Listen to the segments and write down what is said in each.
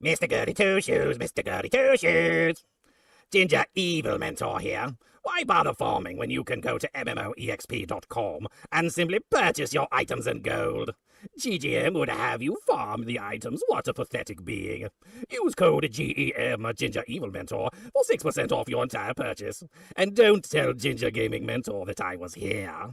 Mr. Goody Two Shoes, Mr. Goody Two Shoes. Ginger Evil Mentor here. Why bother farming when you can go to MMOEXP.com and simply purchase your items in gold? GGM would have you farm the items. What a pathetic being. Use code GEM Ginger Evil Mentor for 6% off your entire purchase. And don't tell Ginger Gaming Mentor that I was here.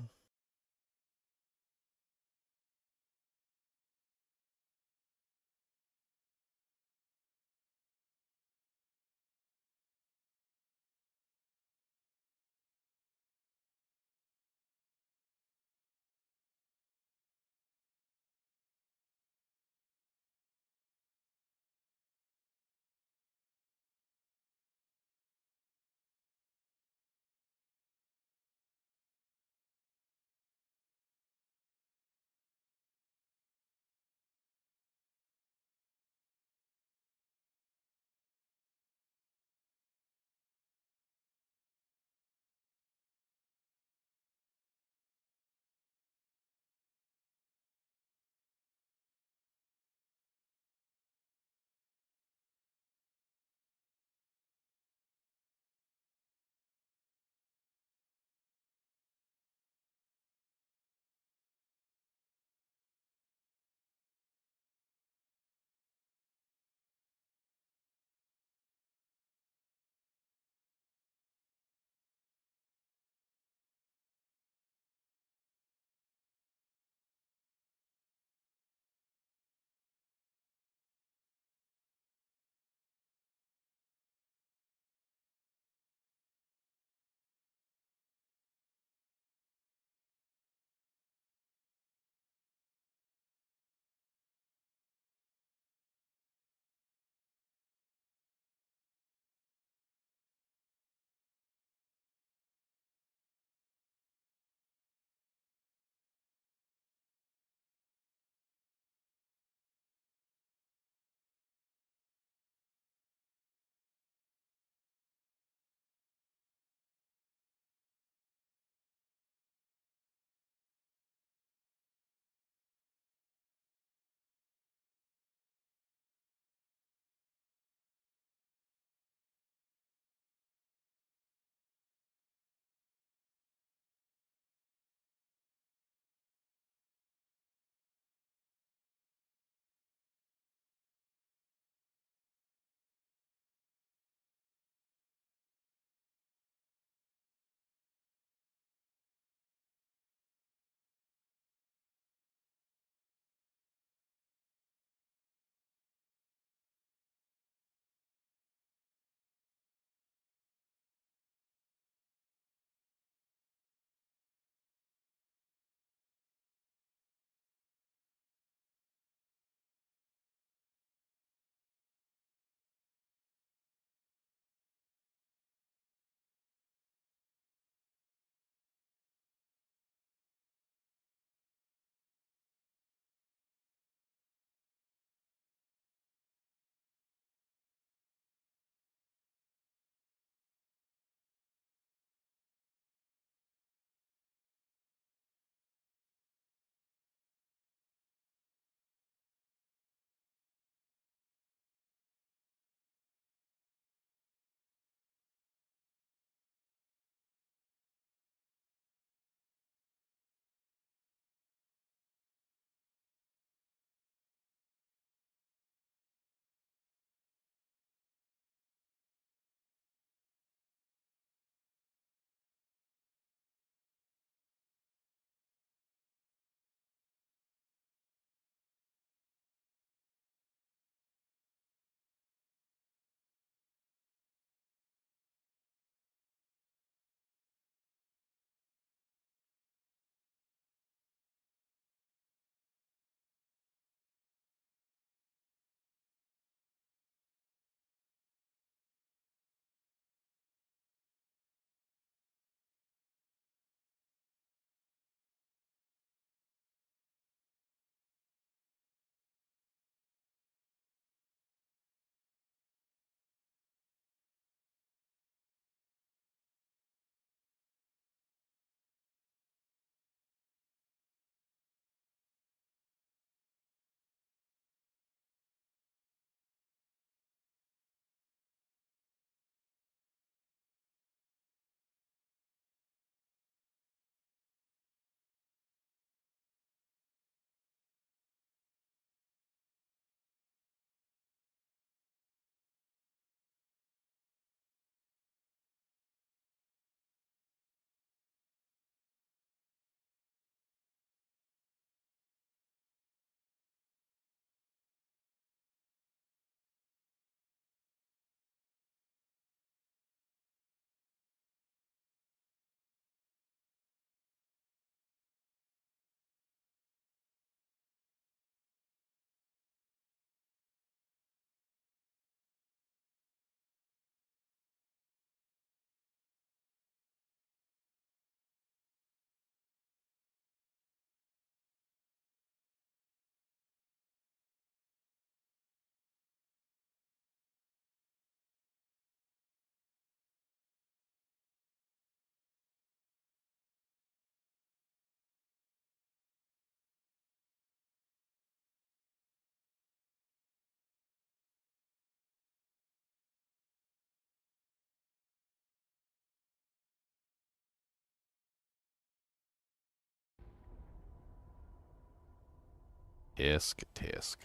Tisk tisk.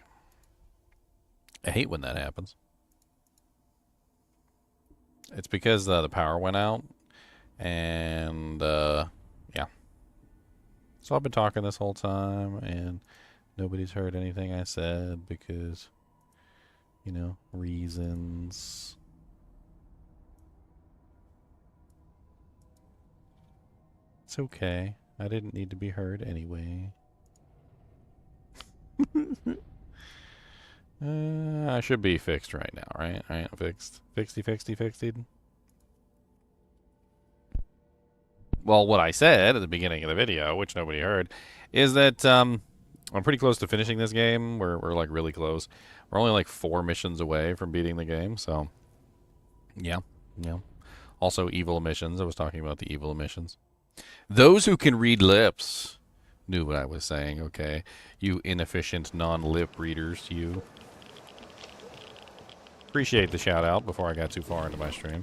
I hate when that happens. It's because the power went out, and yeah. So I've been talking this whole time, and nobody's heard anything I said because, you know, reasons. It's okay. I didn't need to be heard anyway. I should be fixed right now, right? I am fixed. Fixed. Well, what I said at the beginning of the video, which nobody heard, is that I'm pretty close to finishing this game. We're like really close. We're only like 4 missions away from beating the game, so yeah. Also, evil emissions. I was talking about the evil emissions. Those who can read lips knew what I was saying, okay? You inefficient non-lip readers, you. Appreciate the shout out before I got too far into my stream.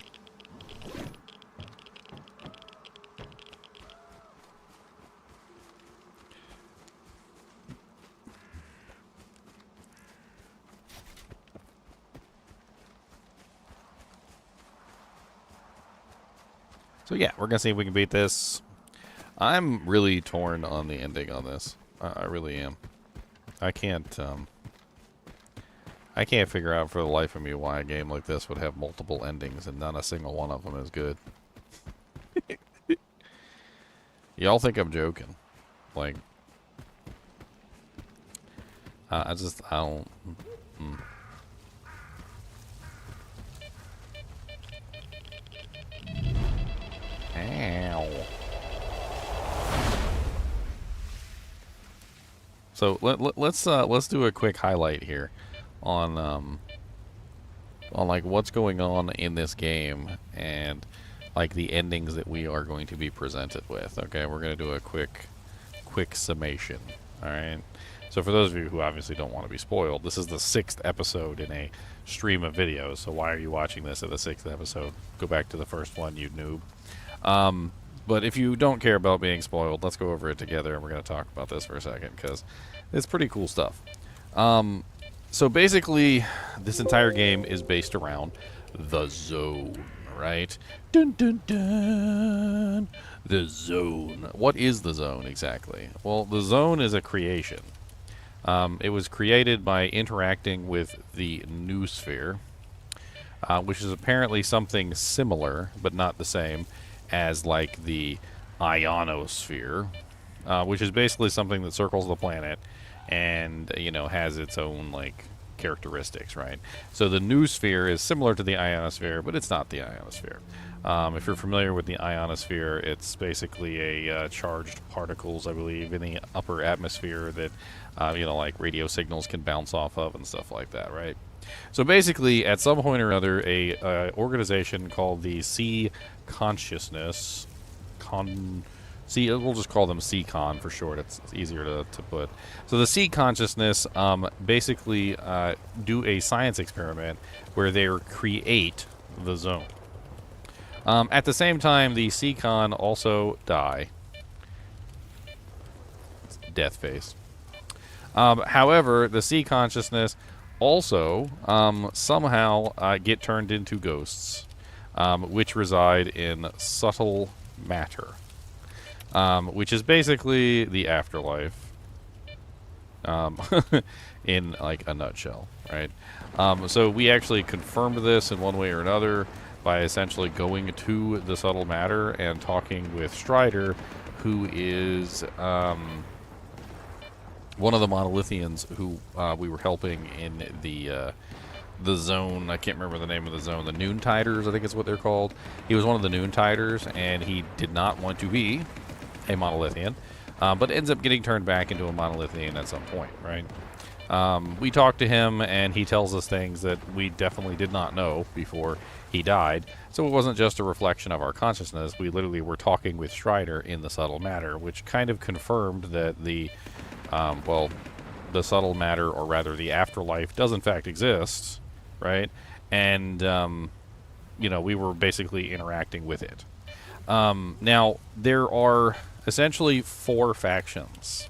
So yeah, we're gonna see if we can beat this. I'm really torn on the ending on this. I really am. I can't figure out for the life of me why a game like this would have multiple endings and not a single one of them is good. Y'all think I'm joking. Like, I don't... Ow. So let's do a quick highlight here on like what's going on in this game and like the endings that we are going to be presented with. Okay, we're gonna do a quick summation. All right. So for those of you who obviously don't want to be spoiled, this is the 6th episode in a stream of videos. So why are you watching this at the 6th episode? Go back to the first one, you noob. But if you don't care about being spoiled, let's go over it together, and we're going to talk about this for a second, because it's pretty cool stuff. So basically, this entire game is based around the zone, right? Dun dun dun! The zone. What is the zone, exactly? Well, the zone is a creation. It was created by interacting with the noosphere, which is apparently something similar, but not the same, as like the ionosphere, which is basically something that circles the planet and, you know, has its own like characteristics, right? So the noosphere is similar to the ionosphere, but it's not the ionosphere. If you're familiar with the ionosphere, it's basically a charged particles, I believe, in the upper atmosphere that you know, like radio signals can bounce off of and stuff like that, right? So basically, at some point or other, a organization called the Sea Consciousness, we'll just call them C-Con for short. It's easier to put. So the Sea Consciousness basically do a science experiment where they create the zone. At the same time, the C-Con also die. Death face. However, the Sea Consciousness also somehow get turned into ghosts, which reside in subtle matter, which is basically the afterlife in like a nutshell, right? So we actually confirmed this in one way or another by essentially going to the subtle matter and talking with Strider, who is one of the monolithians who we were helping in the zone. I can't remember the name of the zone. The Noontiders, I think is what they're called. He was one of the Noontiders, and he did not want to be a monolithian, but ends up getting turned back into a monolithian at some point, right? We talked to him, and he tells us things that we definitely did not know before he died. So it wasn't just a reflection of our consciousness. We literally were talking with Strider in the subtle matter, which kind of confirmed that the the subtle matter, or rather the afterlife, does in fact exist, right? And, you know, we were basically interacting with it. Now, there are essentially 4 factions.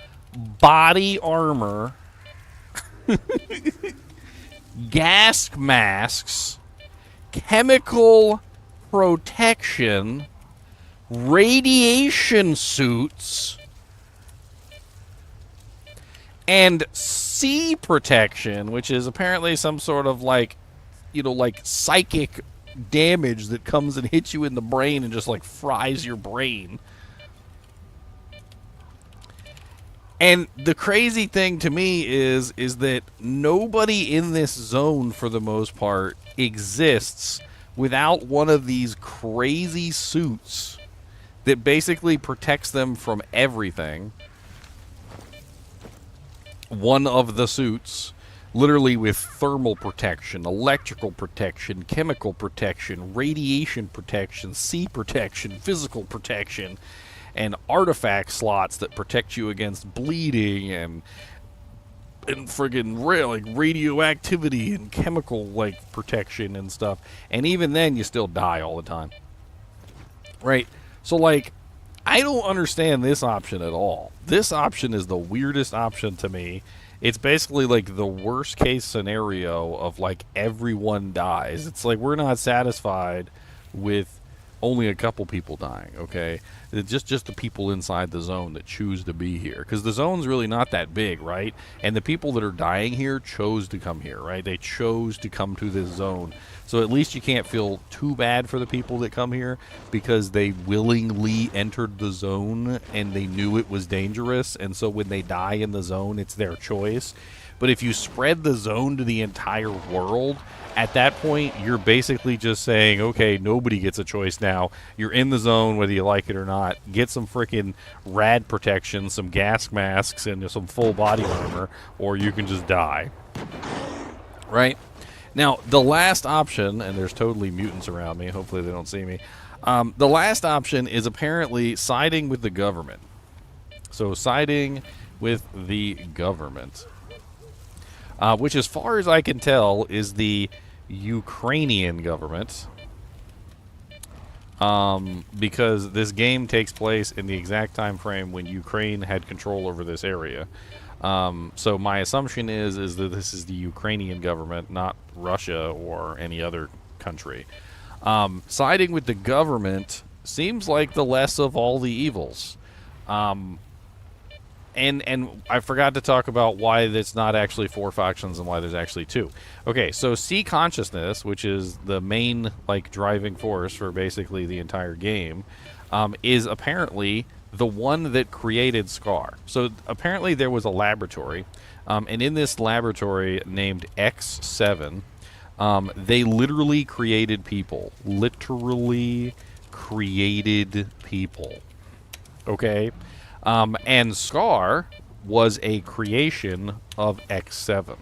body armor, gas masks, chemical protection, radiation suits, and sea protection, which is apparently some sort of like psychic damage that comes and hits you in the brain and just like fries your brain. And the crazy thing to me is that nobody in this zone, for the most part, exists without one of these crazy suits that basically protects them from everything. One of the suits, literally with thermal protection, electrical protection, chemical protection, radiation protection, sea protection, physical protection, and artifact slots that protect you against bleeding and friggin' radioactivity and chemical protection and stuff. And even then, you still die all the time, right? So I don't understand this option at all. This option is the weirdest option to me. It's basically the worst case scenario of everyone dies. It's we're not satisfied with only a couple people dying, okay? It's just the people inside the zone that choose to be here. Because the zone's really not that big, right? And the people that are dying here chose to come here, right? They chose to come to this zone. So at least you can't feel too bad for the people that come here because they willingly entered the zone and they knew it was dangerous. And so when they die in the zone, it's their choice. But if you spread the zone to the entire world, at that point, you're basically just saying, okay, nobody gets a choice now. You're in the zone whether you like it or not. Get some freaking rad protection, some gas masks, and some full body armor, or you can just die. Right? Now, the last option, and there's totally mutants around me. Hopefully they don't see me. The last option is apparently siding with the government. So siding with the government. Which, as far as I can tell, is the Ukrainian government. Because this game takes place in the exact time frame when Ukraine had control over this area. So my assumption is that this is the Ukrainian government, not Russia or any other country. Siding with the government seems like the less of all the evils. And I forgot to talk about why there's not actually 4 factions and why there's actually 2. Okay, so sea consciousness, which is the main driving force for basically the entire game, is apparently the one that created S.T.A.L.K.E.R. So apparently there was a laboratory, and in this laboratory named X7, they literally created people. Literally created people. Okay? And S.T.A.L.K.E.R. was a creation of X7.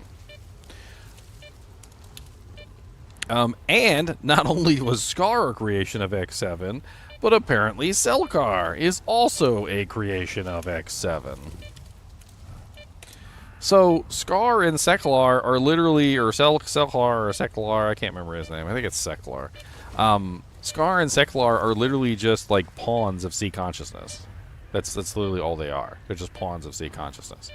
And not only was S.T.A.L.K.E.R. a creation of X7, but apparently S.T.A.L.K.E.R. is also a creation of X7. So S.T.A.L.K.E.R. and S.T.A.L.K.E.R. are literally, or S.T.A.L.K.E.R. or S.T.A.L.K.E.R., I can't remember his name. I think it's S.T.A.L.K.E.R. S.T.A.L.K.E.R. and S.T.A.L.K.E.R. are literally just pawns of sea consciousness. That's literally all they are. They're just pawns of sea consciousness.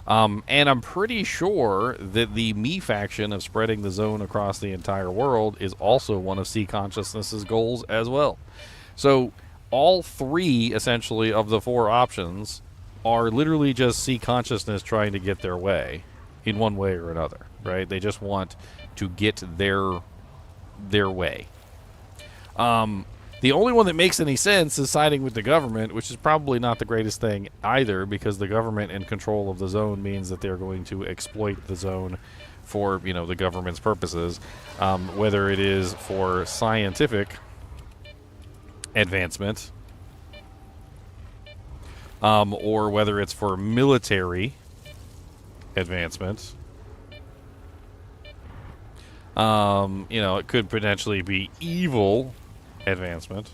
And I'm pretty sure that the me faction of spreading the zone across the entire world is also one of sea consciousness's goals as well. So all 3, essentially, of the 4 options are literally just sea consciousness trying to get their way in one way or another, right? They just want to get their way. The only one that makes any sense is siding with the government, which is probably not the greatest thing either, because the government in control of the zone means that they're going to exploit the zone for, the government's purposes, whether it is for scientific advancement, or whether it's for military advancement. It could potentially be evil advancement.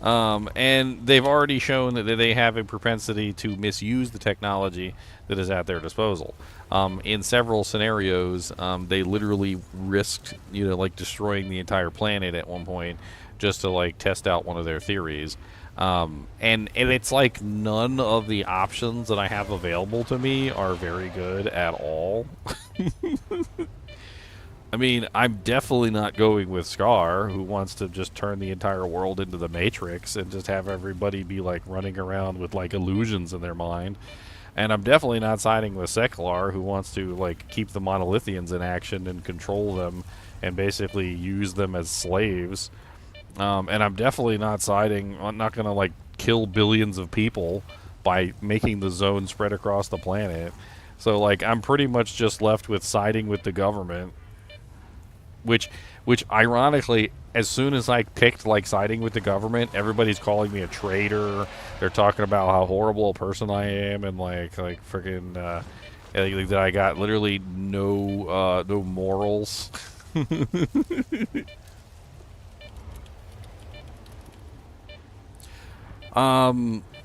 And they've already shown that they have a propensity to misuse the technology that is at their disposal. In several scenarios, they literally risked, destroying the entire planet at one point just to test out one of their theories. And it's like none of the options that I have available to me are very good at all. I mean, I'm definitely not going with Scar, who wants to just turn the entire world into the Matrix and just have everybody be like running around with like illusions in their mind. And I'm definitely not siding with S.T.A.L.K.E.R, who wants to like keep the Monolithians in action and control them and basically use them as slaves. And I'm definitely not siding. I'm not going to like kill billions of people by making the zone spread across the planet. So like I'm pretty much just left with siding with the government. Which ironically, as soon as I picked like siding with the government, everybody's calling me a traitor. They're talking about how horrible a person I am, and like freaking that I got literally no morals.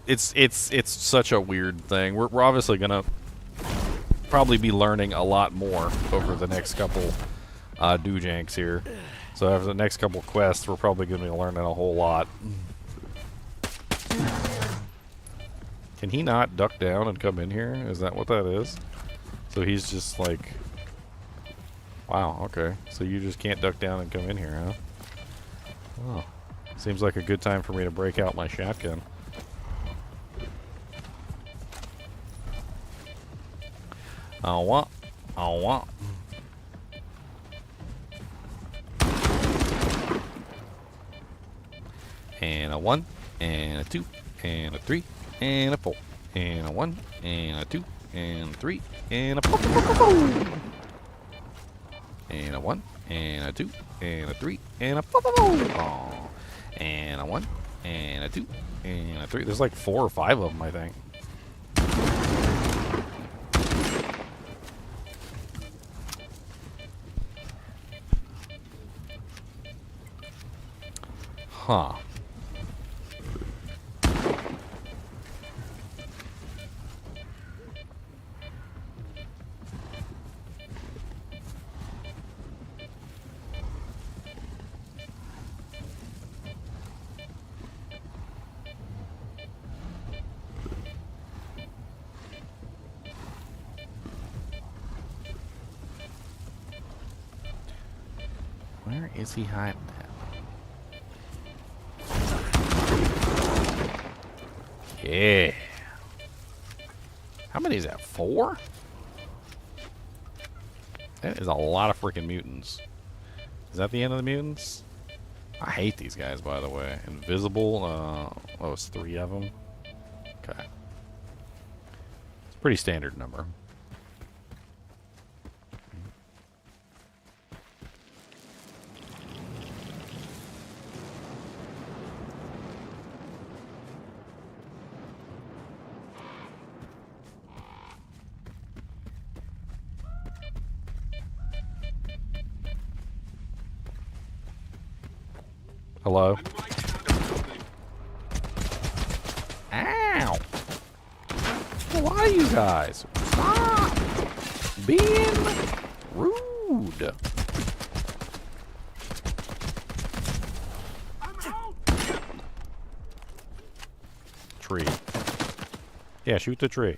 It's such a weird thing. We're obviously gonna probably be learning a lot more over the next couple doojanks here. So after the next couple quests, we're probably going to be learning a whole lot. Can he not duck down and come in here? Is that what that is? So he's just like... Wow, okay. So you just can't duck down and come in here, huh? Oh. Seems like a good time for me to break out my shotgun. I want. And a 1, and a 2, and a 3, and a 4, and a 1, and a 2, and a 3, and a 4, and a 1, and a 2, and a 3, and a 4, and a 1, and a 2, and a 3. There's like 4 or 5 of them, I think. Huh. Where is he hiding at? Yeah. How many is that? 4? That is a lot of freaking mutants. Is that the end of the mutants? I hate these guys, by the way. Invisible. Oh, it's 3 of them. Okay. It's a pretty standard number. Hello? Ow! Who are you guys? Stop being rude. Tree. Yeah, shoot the tree.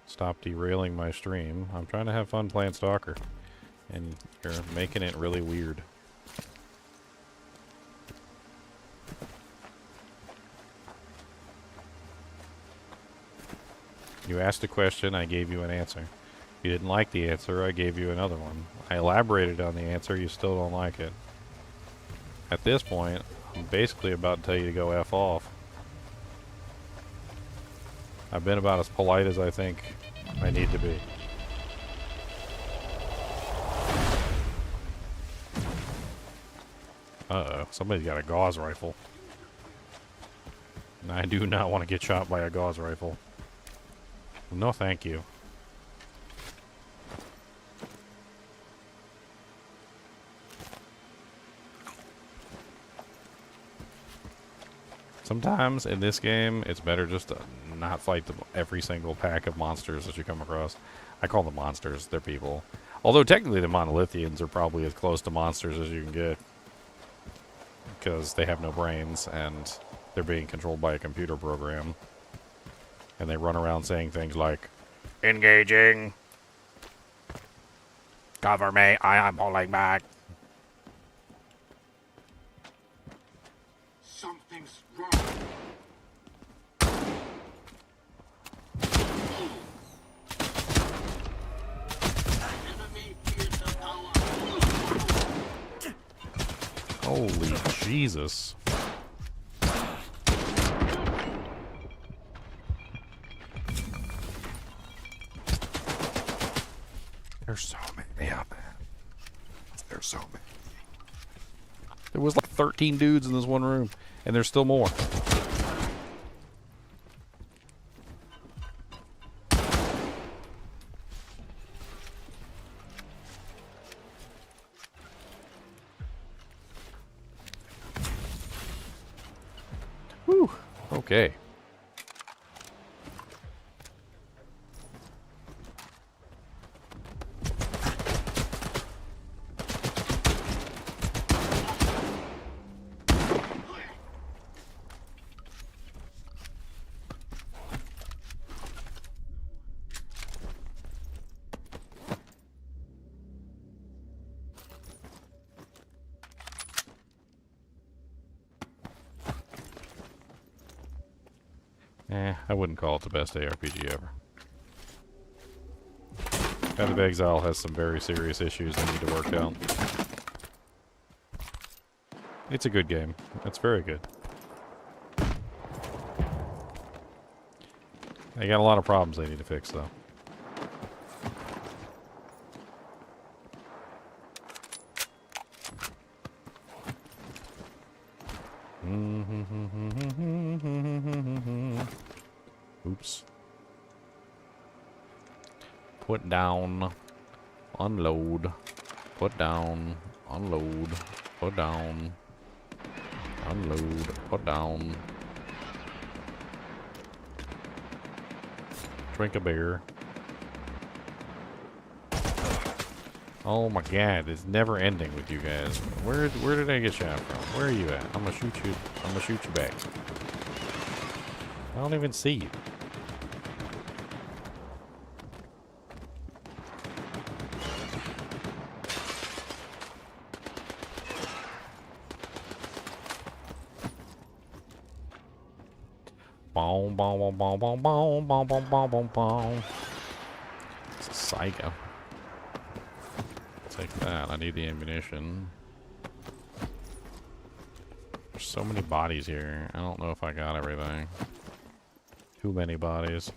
Stop derailing my stream. I'm trying to have fun playing Stalker. And you're making it really weird. You asked a question, I gave you an answer. You didn't like the answer, I gave you another one. I elaborated on the answer, you still don't like it. At this point, I'm basically about to tell you to go F off. I've been about as polite as I think I need to be. Uh-oh, somebody's got a gauze rifle. And I do not want to get shot by a gauze rifle. No, thank you. Sometimes in this game, it's better just to not fight every single pack of monsters that you come across. I call them monsters, they're people. Although technically the Monolithians are probably as close to monsters as you can get. Because they have no brains and they're being controlled by a computer program. And they run around saying things like, engaging. Cover me, I am pulling back. Something's wrong. Enemy is the power. Holy Jesus. There's so many out there. There's so many. There was like 13 dudes in this one room, and there's still more. Whew. Okay. I wouldn't call it the best ARPG ever. Path of Exile has some very serious issues that need to work out. It's a good game. It's very good. They got a lot of problems they need to fix, though. Oops. Put down. Unload. Put down. Unload. Put down. Unload. Put down. Drink a beer. Oh my god, it's never ending with you guys. Where did I get shot from? Where are you at? I'm gonna shoot you. I'm gonna shoot you back. I don't even see you. Boom, boom, boom, boom, boom, boom, boom, boom, boom, boom. It's a psycho. Take that. I need the ammunition. There's so many bodies here. I don't know if I got everything. Too many bodies.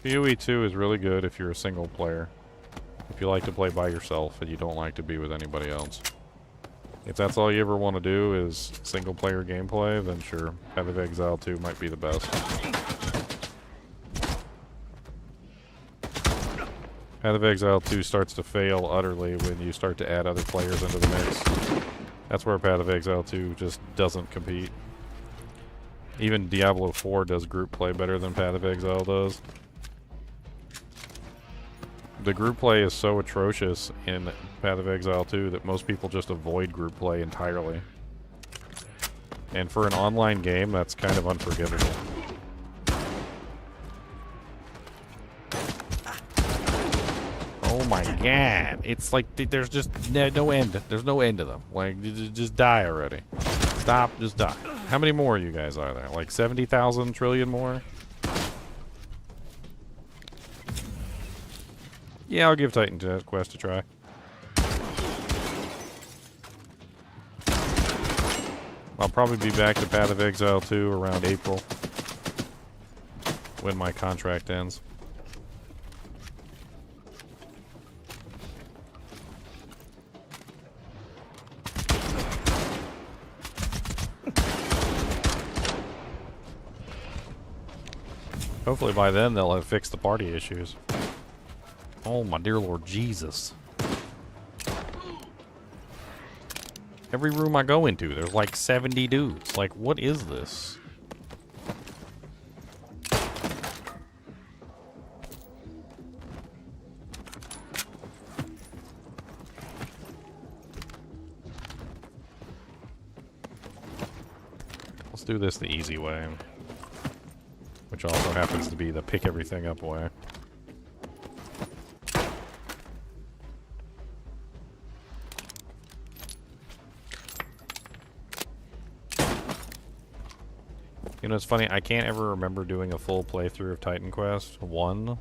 PoE 2 is really good if you're a single player. If you like to play by yourself and you don't like to be with anybody else. If that's all you ever want to do is single player gameplay, then sure, Path of Exile 2 might be the best. Path of Exile 2 starts to fail utterly when you start to add other players into the mix. That's where Path of Exile 2 just doesn't compete. Even Diablo 4 does group play better than Path of Exile does. The group play is so atrocious in Path of Exile 2 that most people just avoid group play entirely. And for an online game, that's kind of unforgivable. Oh my god. It's like there's just no end. There's no end to them. Like, just die already. Stop, just die. How many more you guys are there? Like 70,000 trillion more? Yeah, I'll give Titan Quest a try. I'll probably be back to Path of Exile 2 around April, when my contract ends. Hopefully by then they'll have fixed the party issues. Oh my dear Lord Jesus. Every room I go into, there's like 70 dudes. Like, what is this? Let's do this the easy way. Which also happens to be the pick everything up way. You know, it's funny, I can't ever remember doing a full playthrough of Titan Quest 1.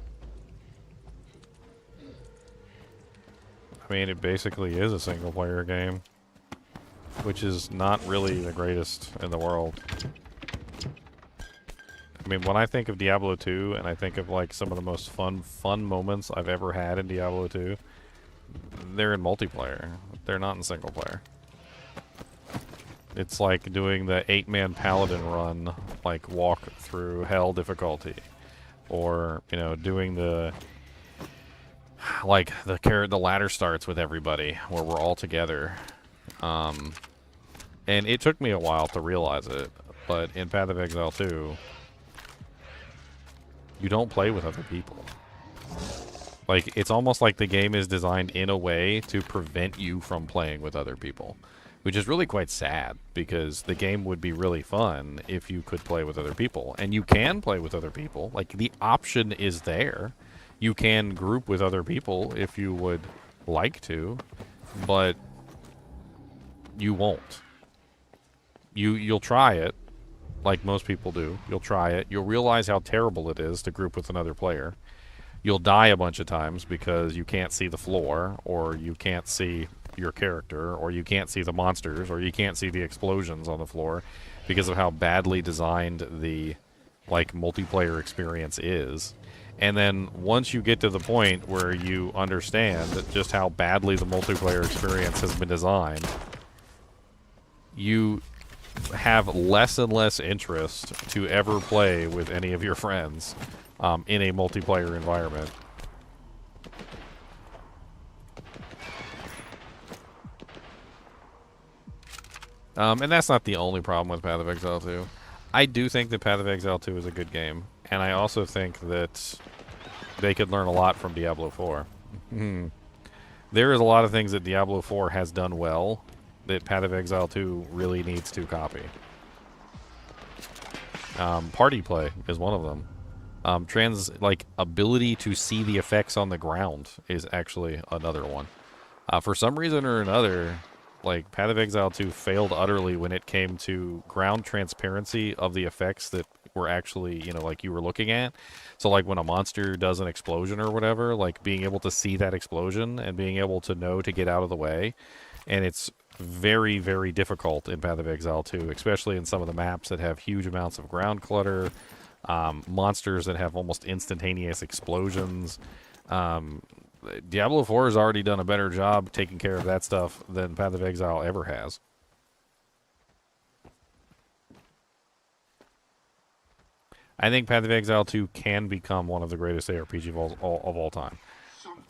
I mean, it basically is a single-player game, which is not really the greatest in the world. I mean, when I think of Diablo 2, and I think of, like, some of the most fun moments I've ever had in Diablo 2, they're in multiplayer. They're not in single-player. It's like doing the 8-man paladin run, like walk through hell difficulty, or you know, doing the like the ladder starts with everybody where we're all together. And it took me a while to realize it, but in Path of Exile 2, you don't play with other people. Like, it's almost like the game is designed in a way to prevent you from playing with other people. Which is really quite sad, because the game would be really fun if you could play with other people. And you can play with other people. Like, the option is there. You can group with other people if you would like to, but you won't. You'll try it, like most people do. You'll try it. You'll realize how terrible it is to group with another player. You'll die a bunch of times because you can't see the floor, or you can't see your character, or you can't see the monsters, or you can't see the explosions on the floor because of how badly designed the like multiplayer experience is. And then once you get to the point where you understand just how badly the multiplayer experience has been designed, you have less and less interest to ever play with any of your friends in a multiplayer environment. And that's not the only problem with Path of Exile 2. I do think that Path of Exile 2 is a good game, and I also think that they could learn a lot from Diablo 4. There is a lot of things that Diablo 4 has done well that Path of Exile 2 really needs to copy. Party play is one of them. Ability to see the effects on the ground is actually another one. For some reason or another, like, Path of Exile 2 failed utterly when it came to ground transparency of the effects that were actually, you know, like, you were looking at. So, like, when a monster does an explosion or whatever, like, being able to see that explosion and being able to know to get out of the way. And it's very, very difficult in Path of Exile 2, especially in some of the maps that have huge amounts of ground clutter, monsters that have almost instantaneous explosions. Diablo 4 has already done a better job taking care of that stuff than Path of Exile ever has. I think Path of Exile 2 can become one of the greatest ARPG of all time.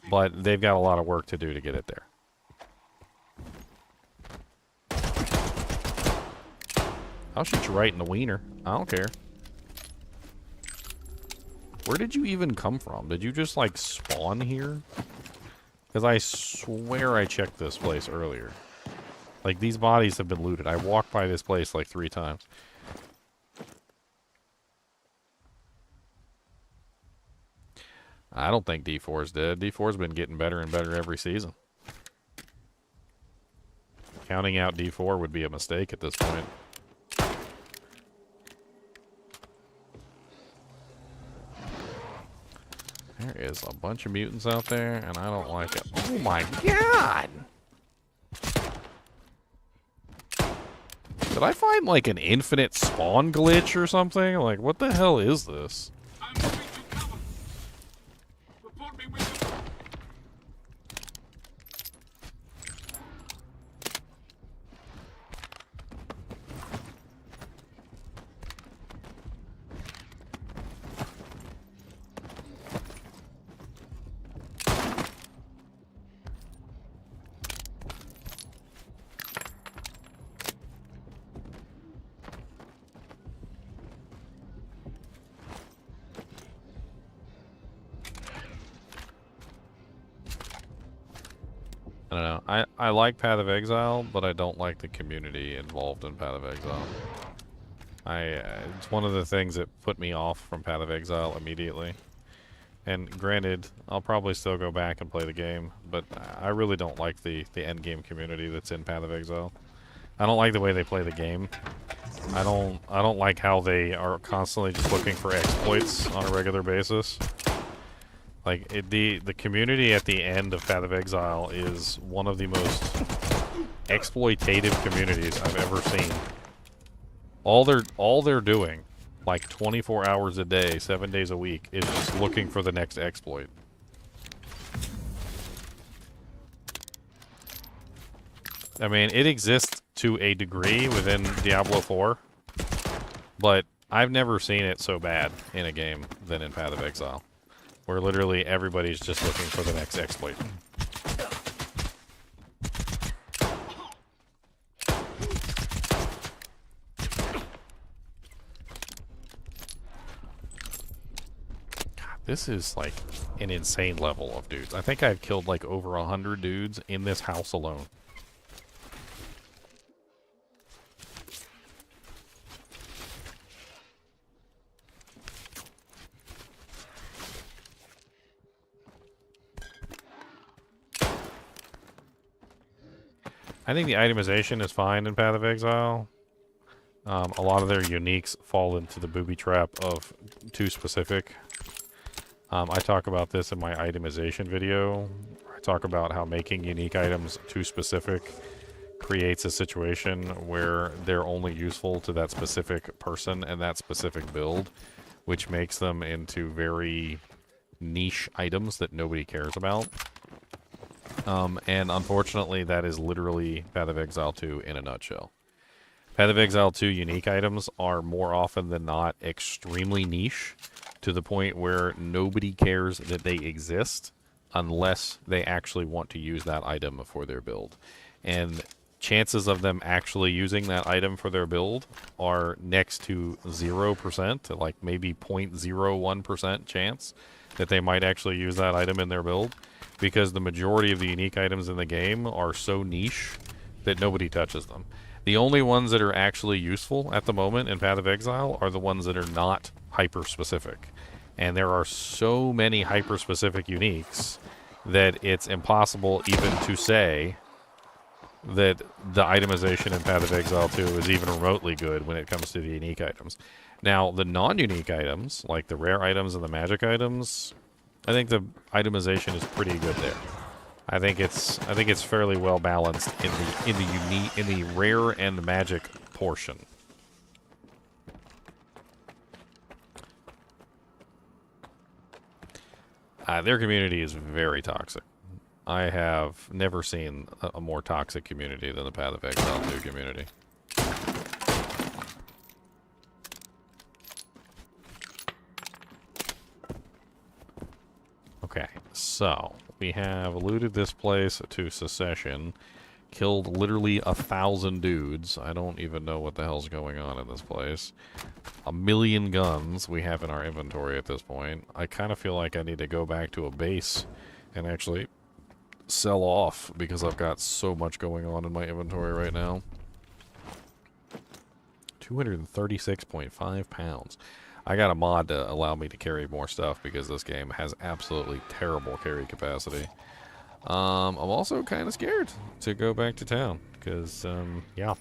But they've got a lot of work to do to get it there. I'll shoot you right in the wiener. I don't care. Where did you even come from? Did you just, like, spawn here? Because I swear I checked this place earlier. Like, these bodies have been looted. I walked by this place, like, 3 times. I don't think D4's dead. D4's been getting better and better every season. Counting out D4 would be a mistake at this point. There is a bunch of mutants out there, and I don't like it. Oh my god! Did I find, like, an infinite spawn glitch or something? Like, what the hell is this? I'm moving to cover. Report me with the... I don't know. I like Path of Exile, but I don't like the community involved in Path of Exile. It's one of the things that put me off from Path of Exile immediately. And granted, I'll probably still go back and play the game, but I really don't like the endgame community that's in Path of Exile. I don't like the way they play the game. I don't like how they are constantly just looking for exploits on a regular basis. Like, the community at the end of Path of Exile is one of the most exploitative communities I've ever seen. All they're doing, like 24 hours a day, 7 days a week, is just looking for the next exploit. I mean, it exists to a degree within Diablo 4, but I've never seen it so bad in a game than in Path of Exile, where literally everybody's just looking for the next exploit. God, this is like an insane level of dudes. I think I've killed like over 100 dudes in this house alone. I think the itemization is fine in Path of Exile. A lot of their uniques fall into the booby trap of too specific. I talk about this in my itemization video. I talk about how making unique items too specific creates a situation where they're only useful to that specific person and that specific build, which makes them into very niche items that nobody cares about. And unfortunately, that is literally Path of Exile 2 in a nutshell. Path of Exile 2 unique items are more often than not extremely niche, to the point where nobody cares that they exist unless they actually want to use that item for their build. And chances of them actually using that item for their build are next to 0%, like maybe 0.01% chance that they might actually use that item in their build, because the majority of the unique items in the game are so niche that nobody touches them. The only ones that are actually useful at the moment in Path of Exile are the ones that are not hyper-specific. And there are so many hyper-specific uniques that it's impossible even to say that the itemization in Path of Exile 2 is even remotely good when it comes to the unique items. Now, the non-unique items, like the rare items and the magic items, I think the itemization is pretty good there. I think it's fairly well balanced in the rare and magic portion. Their community is very toxic. I have never seen a more toxic community than the Path of Exile 2 community. Okay, so we have looted this place to secession. Killed literally 1,000 dudes. I don't even know what the hell's going on in this place. 1,000,000 guns we have in our inventory at this point. I kind of feel like I need to go back to a base and actually sell off because I've got so much going on in my inventory right now. 236.5 pounds. I got a mod to allow me to carry more stuff because this game has absolutely terrible carry capacity. I'm also kind of scared to go back to town because, yeah,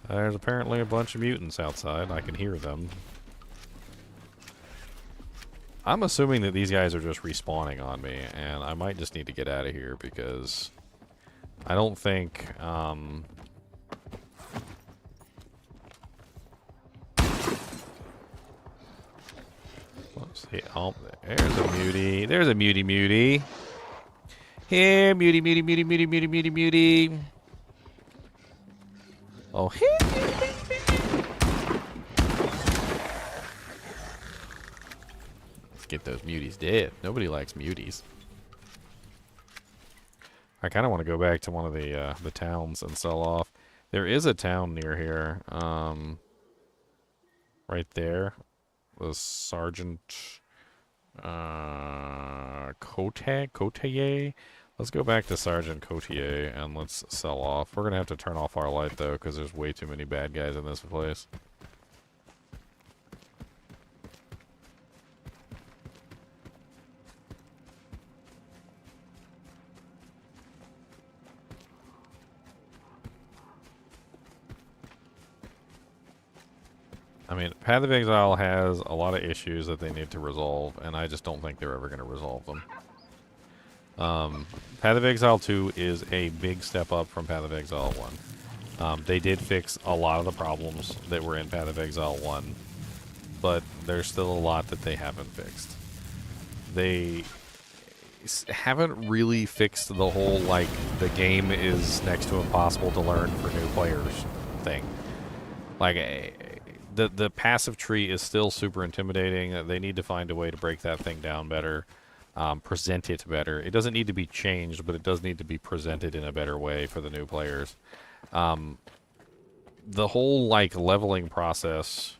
there's apparently a bunch of mutants outside. I can hear them. I'm assuming that these guys are just respawning on me, and I might just need to get out of here because I don't think, oh, there's a mutie. There's a mutie. Here, mutie. Oh, here, Let's get those muties dead. Nobody likes muties. I kind of want to go back to one of the towns and sell off. There is a town near here, right there. The Sergeant Cotier. Let's go back to Sergeant Cotier and let's sell off. We're gonna have to turn off our light though, because there's way too many bad guys in this place. I mean, Path of Exile has a lot of issues that they need to resolve, and I just don't think they're ever going to resolve them. Path of Exile 2 is a big step up from Path of Exile 1. They did fix a lot of the problems that were in Path of Exile 1, but there's still a lot that they haven't fixed. They haven't really fixed the whole, like, the game is next to impossible to learn for new players thing. Like, the passive tree is still super intimidating. They need to find a way to break that thing down better, present it better. It doesn't need to be changed, but it does need to be presented in a better way for the new players. The whole, like, leveling process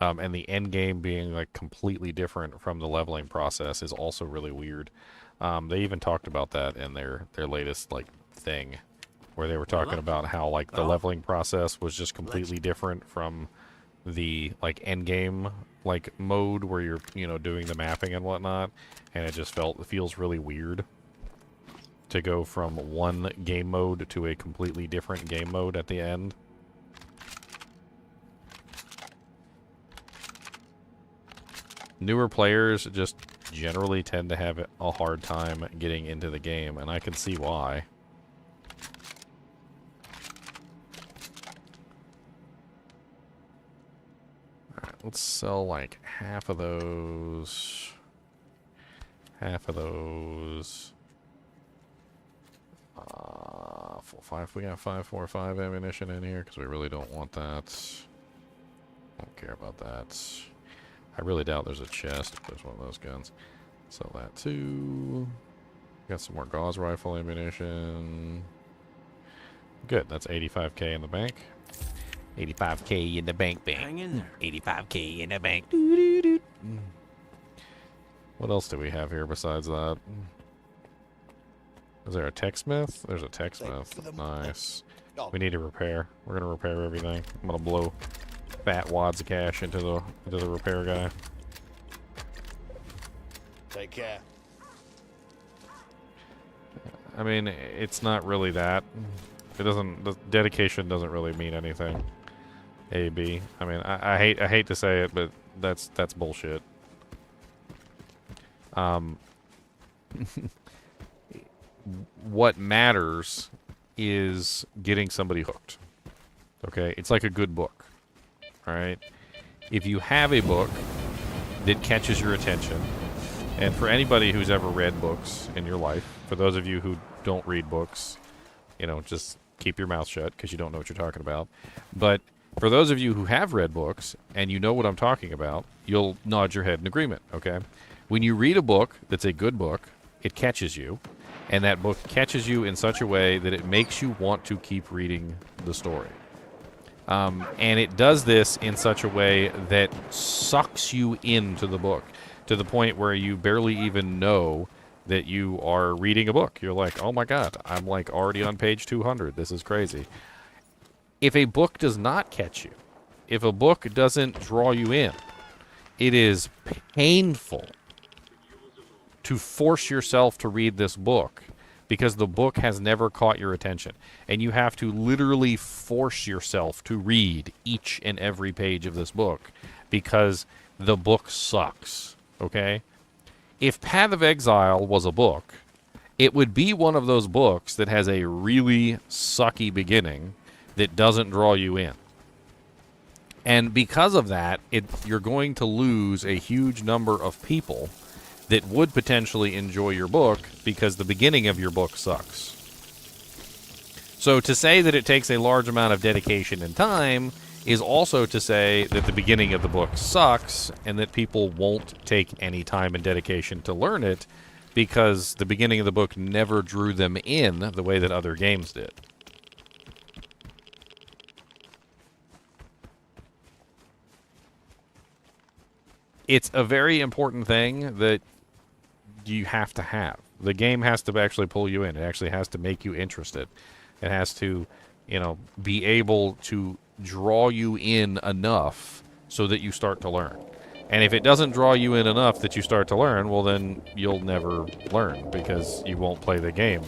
and the end game being, like, completely different from the leveling process is also really weird. They even talked about that in their latest, like, thing, where they were talking about how, like, the leveling process was just completely different from the, like, end game, like, mode where you're, you know, doing the mapping and whatnot, and it just feels really weird to go from one game mode to a completely different game mode at the end. Newer players just generally tend to have a hard time getting into the game, and I can see why. Alright, let's sell like half of those. We got 5.45 ammunition in here because we really don't want that. Don't care about that. I really doubt there's a chest if there's one of those guns. Sell that too. Got some more gauze rifle ammunition. Good, that's 85k in the bank. 85k in the bank. Hang in there. 85k in the bank. What else do we have here besides that? Is there a tech smith? There's a tech smith. Nice. We need to repair. We're gonna repair everything. I'm gonna blow fat wads of cash into the repair guy. Take care. I mean, it's not really that. It doesn't. The dedication doesn't really mean anything. A B. I mean, I hate to say it, but that's bullshit. What matters is getting somebody hooked. Okay, it's like a good book. All right, if you have a book that catches your attention, and for anybody who's ever read books in your life, for those of you who don't read books, you know, just keep your mouth shut because you don't know what you're talking about. But for those of you who have read books and you know what I'm talking about, you'll nod your head in agreement, okay? When you read a book that's a good book, it catches you. And that book catches you in such a way that it makes you want to keep reading the story. And it does this in such a way that sucks you into the book to the point where you barely even know that you are reading a book. You're like, oh my god, I'm like already on page 200. This is crazy. If a book does not catch you, if a book doesn't draw you in, it is painful to force yourself to read this book because the book has never caught your attention. And you have to literally force yourself to read each and every page of this book because the book sucks, okay? If Path of Exile was a book, it would be one of those books that has a really sucky beginning that doesn't draw you in. And because of that, you're going to lose a huge number of people that would potentially enjoy your book because the beginning of your book sucks. So to say that it takes a large amount of dedication and time is also to say that the beginning of the book sucks and that people won't take any time and dedication to learn it because the beginning of the book never drew them in the way that other games did. It's a very important thing that you have to have. The game has to actually pull you in. It actually has to make you interested. It has to, be able to draw you in enough so that you start to learn. And if it doesn't draw you in enough that you start to learn, well then you'll never learn because you won't play the game.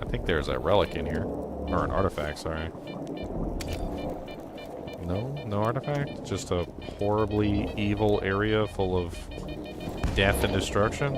I think there's a relic in here. Or an artifact, sorry. No artifact? Just a horribly evil area full of death and destruction?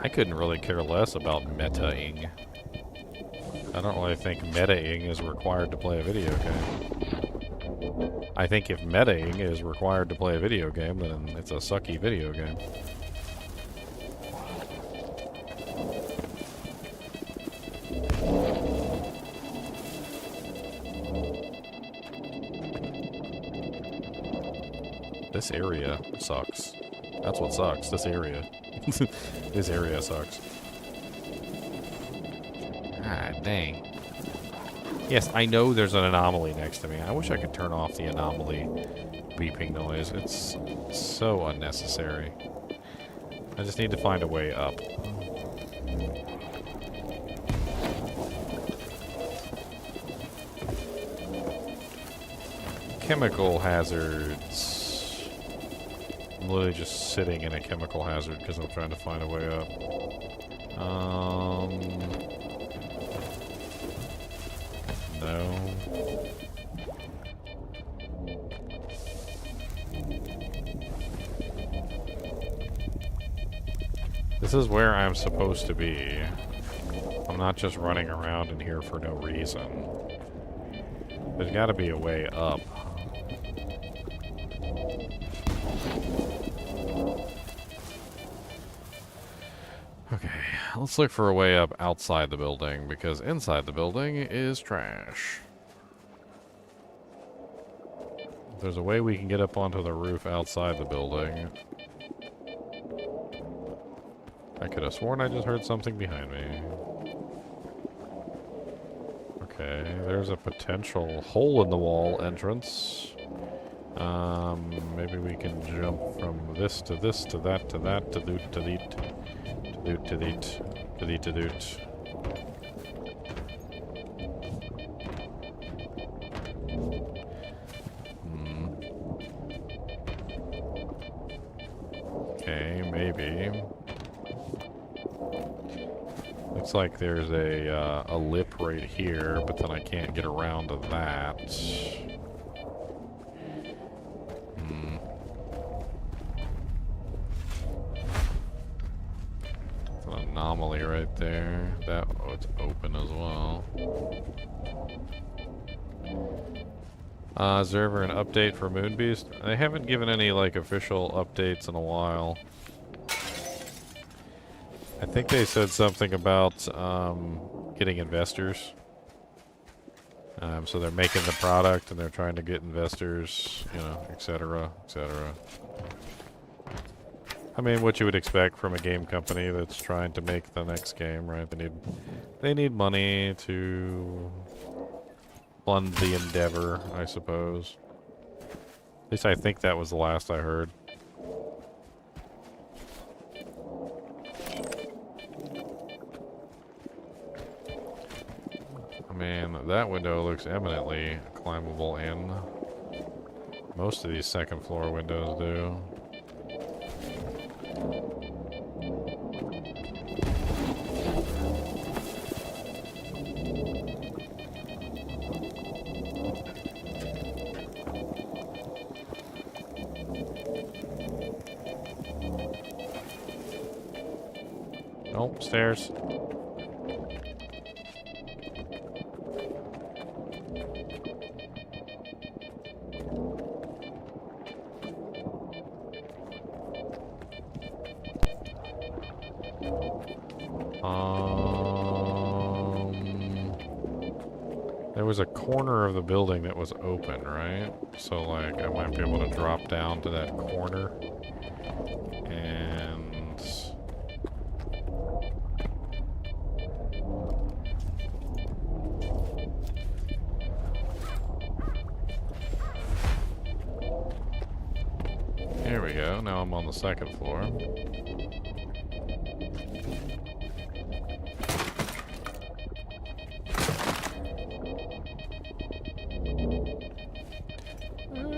I couldn't really care less about meta-ing. I don't really think meta-ing is required to play a video game. I think if meta-ing is required to play a video game, then it's a sucky video game. This area sucks. That's what sucks, this area. This area sucks. Ah, dang. Yes, I know there's an anomaly next to me. I wish I could turn off the anomaly beeping noise. It's so unnecessary. I just need to find a way up. Chemical hazards. I'm literally just sitting in a chemical hazard because I'm trying to find a way up. No. This is where I'm supposed to be. I'm not just running around in here for no reason. There's got to be a way up. Okay, let's look for a way up outside the building, because inside the building is trash. There's a way we can get up onto the roof outside the building. I could have sworn I just heard something behind me. Okay, there's a potential hole-in-the-wall entrance. Maybe we can jump from this to this to that to that to doot to deet to doot to deet to deet to doot. Okay, maybe. Looks like there's a lip right here, but then I can't get around to that. It's an anomaly right there. That, oh, it's open as well. Is there ever an update for Moonbeast? They haven't given any, like, official updates in a while. I think they said something about getting investors. So they're making the product and they're trying to get investors, you know, etc., etc. I mean, what you would expect from a game company that's trying to make the next game, right? They need money to fund the endeavor, I suppose. At least I think that was the last I heard. I mean, that window looks eminently climbable in. Most of these second floor windows do. Nope, stairs. There was a corner of the building that was open, right? So, like, I might be able to drop down to that corner. And... There we go. Now I'm on the second floor.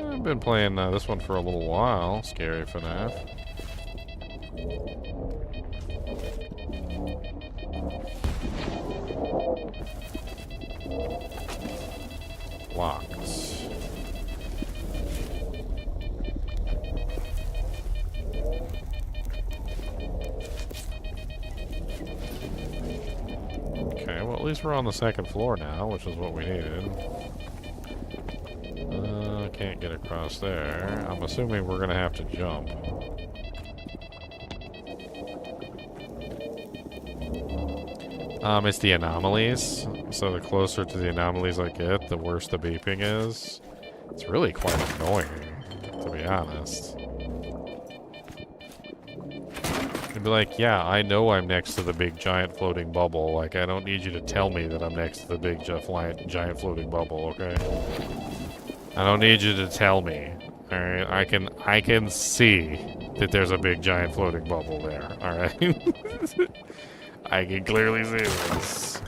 I've been playing this one for a little while. Scary FNAF. Locked. Okay, well at least we're on the second floor now, which is what we needed. Can't get across there. I'm assuming we're gonna have to jump. It's the anomalies. So the closer to the anomalies I get, the worse the beeping is. It's really quite annoying, to be honest. You'd be like, yeah, I know I'm next to the big giant floating bubble. Like, I don't need you to tell me that I'm next to the big giant floating bubble, okay? I don't need you to tell me. Alright, I can see that there's a big giant floating bubble there, alright? I can clearly see this.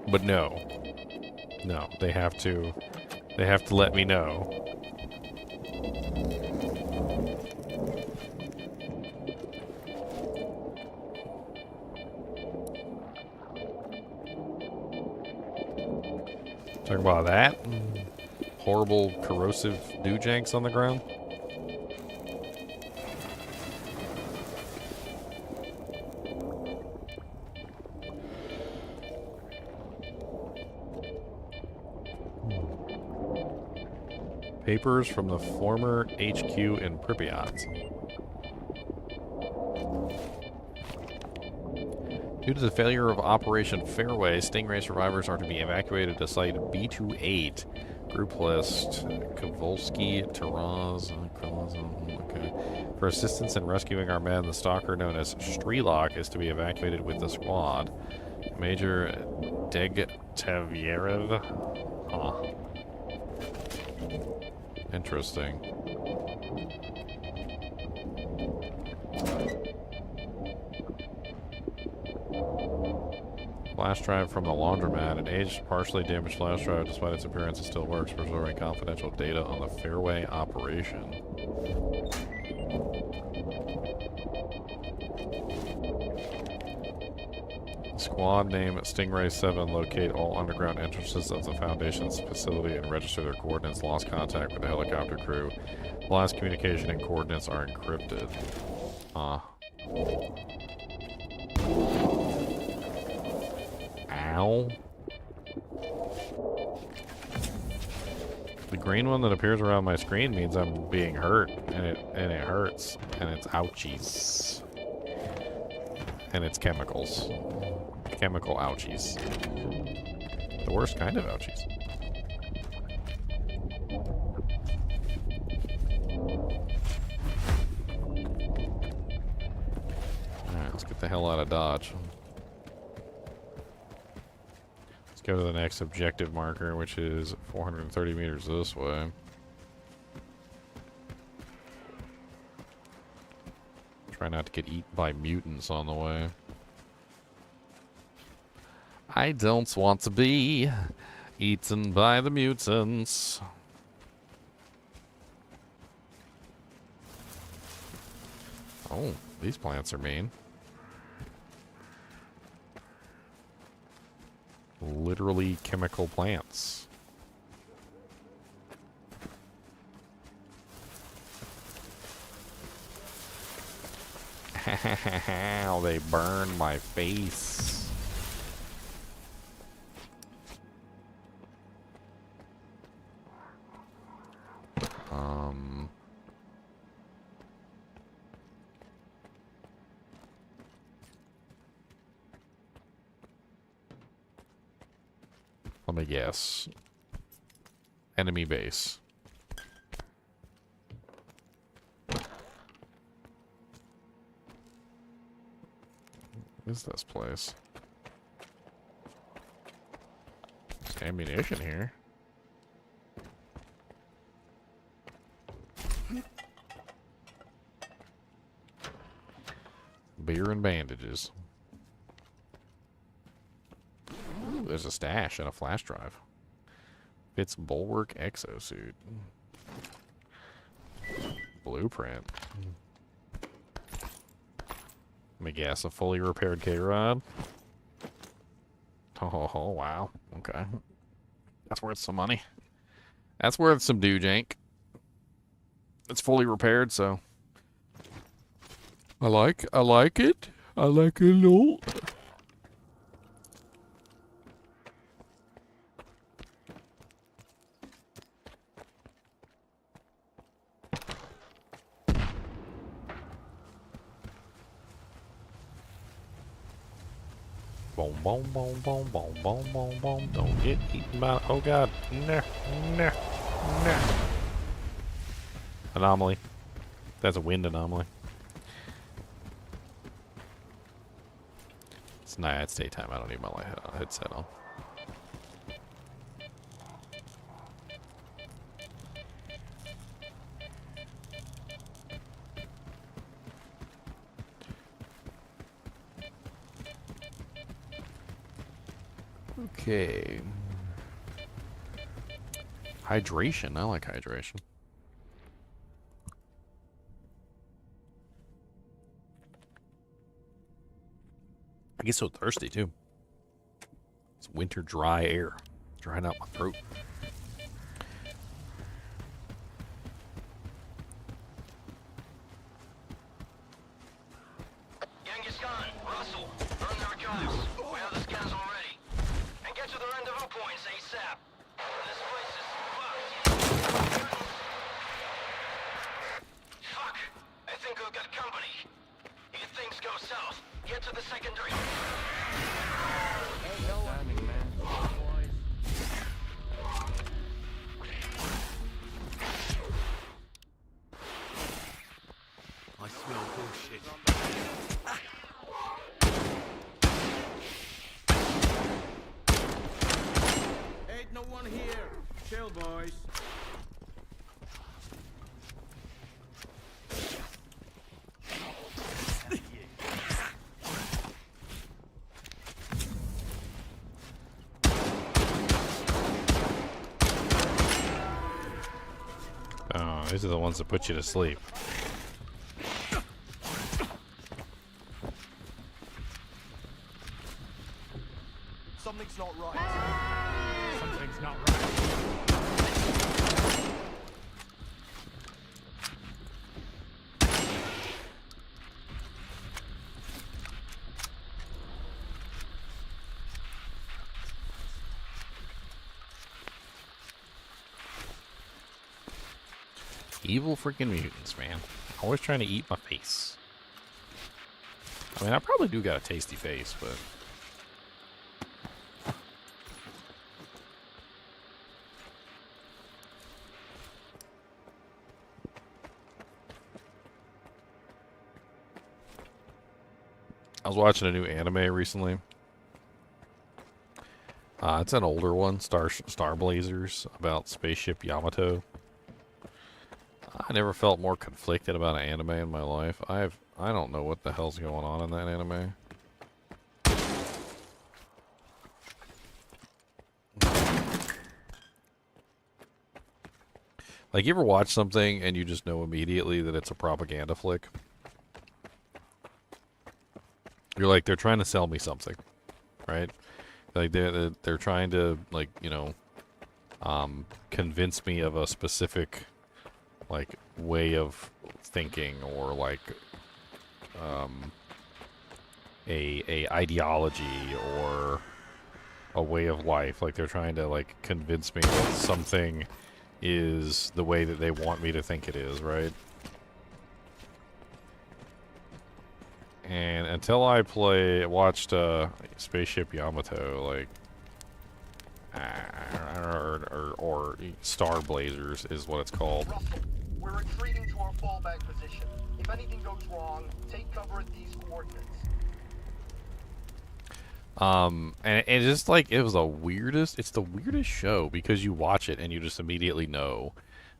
But no. No, they have to let me know. Talk about that. Horrible, corrosive doojanks on the ground. Papers from the former HQ in Pripyat. Due to the failure of Operation Fairway, Stingray survivors are to be evacuated to Site B28. Group list. Kavolsky, Taraz, okay. For assistance in rescuing our men, the stalker known as S.T.A.L.K.E.R is to be evacuated with the squad. Major Degtevyerev. Huh. Interesting. Flash drive from the laundromat. An aged, partially damaged flash drive, despite its appearance, it still works, preserving confidential data on the Fairway operation. Squad name Stingray 7. Locate all underground entrances of the Foundation's facility and register their coordinates. Lost contact with the helicopter crew. Last communication and coordinates are encrypted. Ow. The green one that appears around my screen means I'm being hurt, and it hurts, and it's ouchies. And it's chemicals. Chemical ouchies. The worst kind of ouchies. Alright, let's get the hell out of Dodge. Let's go to the next objective marker, which is 430 meters this way. Try not to get eaten by mutants on the way. I don't want to be eaten by the mutants. Oh, these plants are mean. Literally chemical plants. How they burn my face. Let me guess. Enemy base. What is this place? There's ammunition here. Beer and bandages. Ooh, there's a stash and a flash drive. Fits Bulwark exosuit. Blueprint. Let me guess, a fully repaired K-Rod. Oh, wow. Okay. That's worth some money. That's worth some doojank. It's fully repaired, so I like it. I like it a lot. Boom, boom, boom, boom, boom, boom, boom, boom. Don't get eaten by... Oh, God. Nah, nah, nah. Anomaly. That's a wind anomaly. It's night. It's daytime. I don't need my headset on. Okay. Hydration. I like hydration. I get so thirsty, too. It's winter dry air. Drying out my throat. Russell, burn their archives. We have the scans already. And get to the rendezvous points ASAP. This place is fucked. Fuck. I think we've got company. If things go south, get to the secondary. Hey, no timing, man. go, boys. Oh, these are the ones that put you to sleep. Something's not right. Something's not right. Evil freaking mutants, man. Always trying to eat my face. I mean, I probably do got a tasty face, but... I was watching a new anime recently. It's an older one, Star Blazers, about Spaceship Yamato. I never felt more conflicted about an anime in my life. I don't know what the hell's going on in that anime. Like, you ever watch something and you just know immediately that it's a propaganda flick? You're like, they're trying to sell me something, right? Like, they're trying to, like, you know, convince me of a specific, like, way of thinking, or like a ideology, or a way of life. Like, they're trying to, like, convince me that something is the way that they want me to think it is, right? And until I watched Spaceship Yamato, like, or Star Blazers is what it's called. Russell, we're retreating to our fallback position. If anything goes wrong, take cover at these coordinates. And it's just like, it's the weirdest show, because you watch it and you just immediately know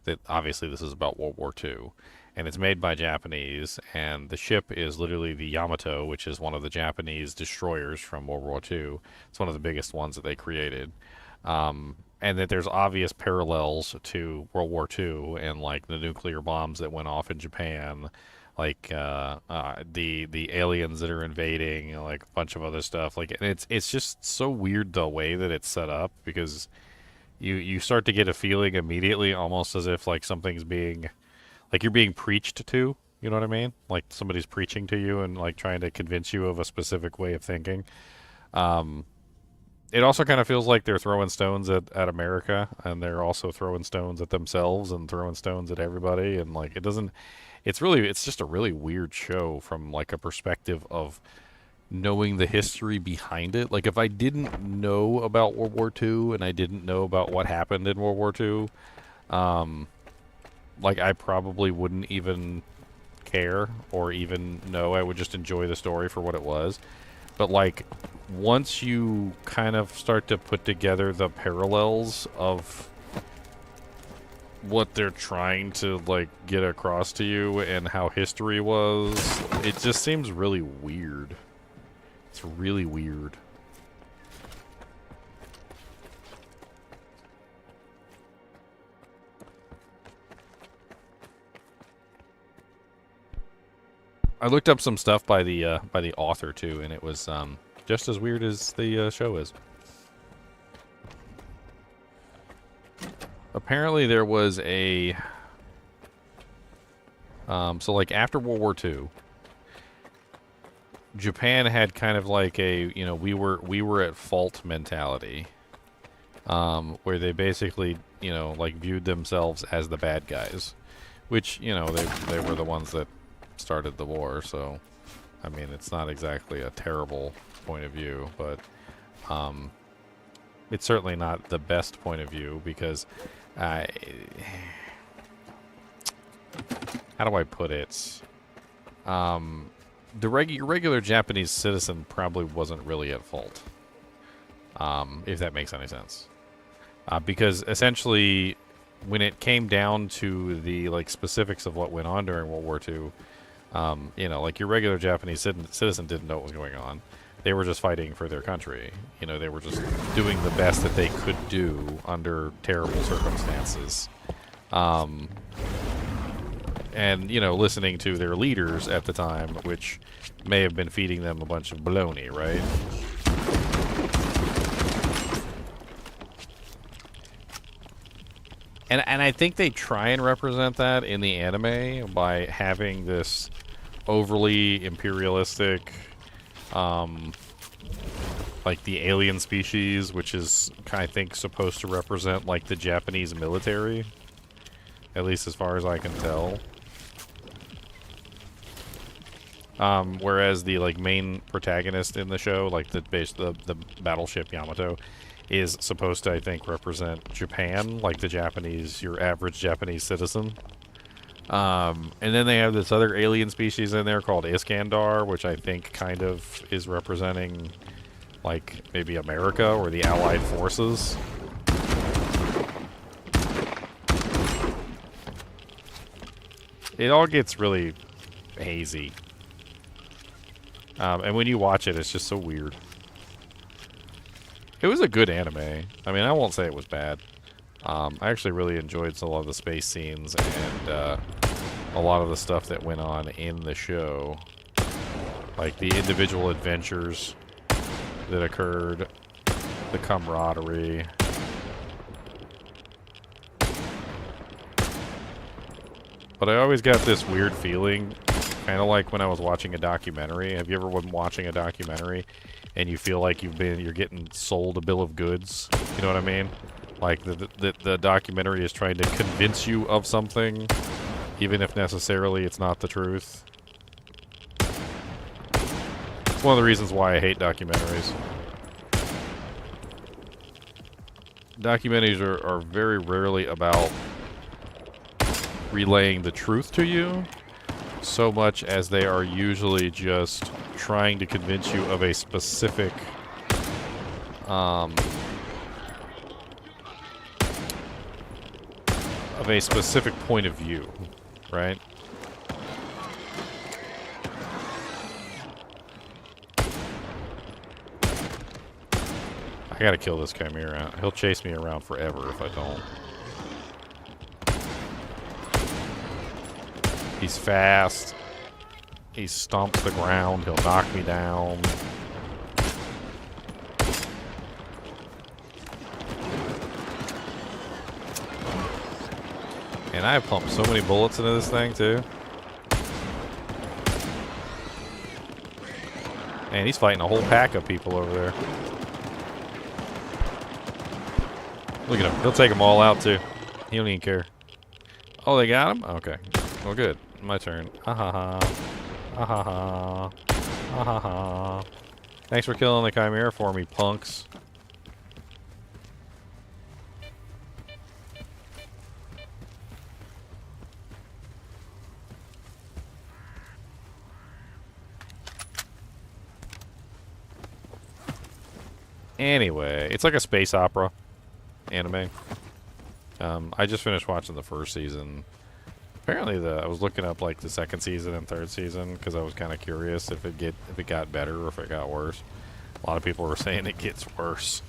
that obviously this is about World War II. And it's made by Japanese, and the ship is literally the Yamato, which is one of the Japanese destroyers from World War II. It's one of the biggest ones that they created. And that there's obvious parallels to World War II, and like the nuclear bombs that went off in Japan, like the aliens that are invading, like a bunch of other stuff. Like, and it's just so weird the way that it's set up, because you start to get a feeling immediately, almost as if like something's being, like, you're being preached to, you know what I mean? Like, somebody's preaching to you and, like, trying to convince you of a specific way of thinking. It also kind of feels like they're throwing stones at America, and they're also throwing stones at themselves and throwing stones at everybody. And, like, it's just a really weird show from, like, a perspective of knowing the history behind it. Like, if I didn't know about World War II and I didn't know about what happened in World War II, like, I probably wouldn't even care or even know. I would just enjoy the story for what it was. But, like, once you kind of start to put together the parallels of what they're trying to, like, get across to you and how history was, it just seems really weird. It's really weird. I looked up some stuff by the author too, and it was just as weird as the show is. Apparently, there was a so like after World War II, Japan had kind of like a, you know, we were at fault mentality, where they basically, you know, like, viewed themselves as the bad guys, which, you know, they were the ones that started the war. So, I mean, it's not exactly a terrible point of view, but it's certainly not the best point of view, because how do I put it? The regular Japanese citizen probably wasn't really at fault, if that makes any sense. because essentially, when it came down to the like specifics of what went on during World War II, you know, like your regular Japanese citizen didn't know what was going on. They were just fighting for their country. You know, they were just doing the best that they could do under terrible circumstances. And, you know, listening to their leaders at the time, which may have been feeding them a bunch of baloney, right? And I think they try and represent that in the anime by having this overly imperialistic, like the alien species, which is, I think, supposed to represent like the Japanese military, at least as far as I can tell. Whereas the like main protagonist in the show, like the battleship Yamato, is supposed to, I think, represent Japan, like the Japanese, your average Japanese citizen. And then they have this other alien species in there called Iskandar, which I think kind of is representing, like, maybe America or the Allied forces. It all gets really hazy. And when you watch it, it's just so weird. It was a good anime. I mean, I won't say it was bad. I actually really enjoyed a lot of the space scenes and a lot of the stuff that went on in the show. Like the individual adventures that occurred, the camaraderie. But I always got this weird feeling, kind of like when I was watching a documentary. Have you ever been watching a documentary and you feel like you're getting sold a bill of goods? You know what I mean? Like the documentary is trying to convince you of something, even if necessarily it's not the truth. It's one of the reasons why I hate documentaries. Documentaries are very rarely about relaying the truth to you, so much as they are usually just trying to convince you of a specific point of view, right? I gotta kill this Chimera. He'll chase me around forever if I don't. He's fast. He stomps the ground. He'll knock me down. And I have pumped so many bullets into this thing, too. Man, he's fighting a whole pack of people over there. Look at him. He'll take them all out, too. He don't even care. Oh, they got him? Okay. Well, good. My turn. Ha ha ha. Ha ha ha. Ha ha ha. Thanks for killing the Chimera for me, punks. Anyway, it's like a space opera anime. I just finished watching the first season. Apparently, I was looking up like the second season and third season because I was kind of curious if it got better or if it got worse. A lot of people were saying it gets worse.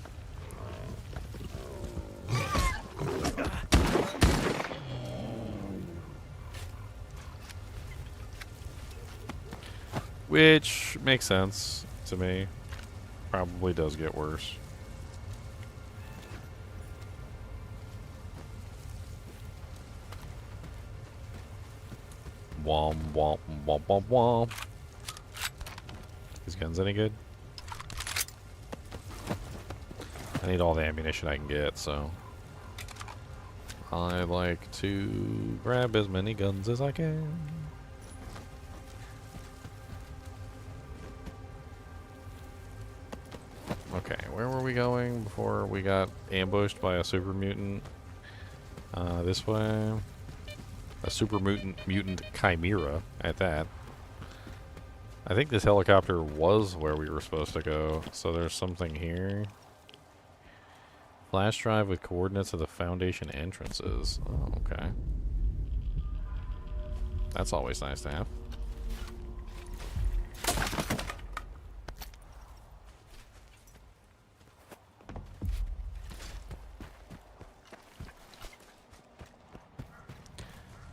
Which makes sense to me. Probably does get worse. Womp, womp, womp, womp, womp. These guns any good? I need all the ammunition I can get, so I like to grab as many guns as I can. Okay, where were we going before we got ambushed by a super mutant? This way. A super mutant chimera at that. I think this helicopter was where we were supposed to go, so there's something here. Flash drive with coordinates of the Foundation entrances. Oh, okay. That's always nice to have.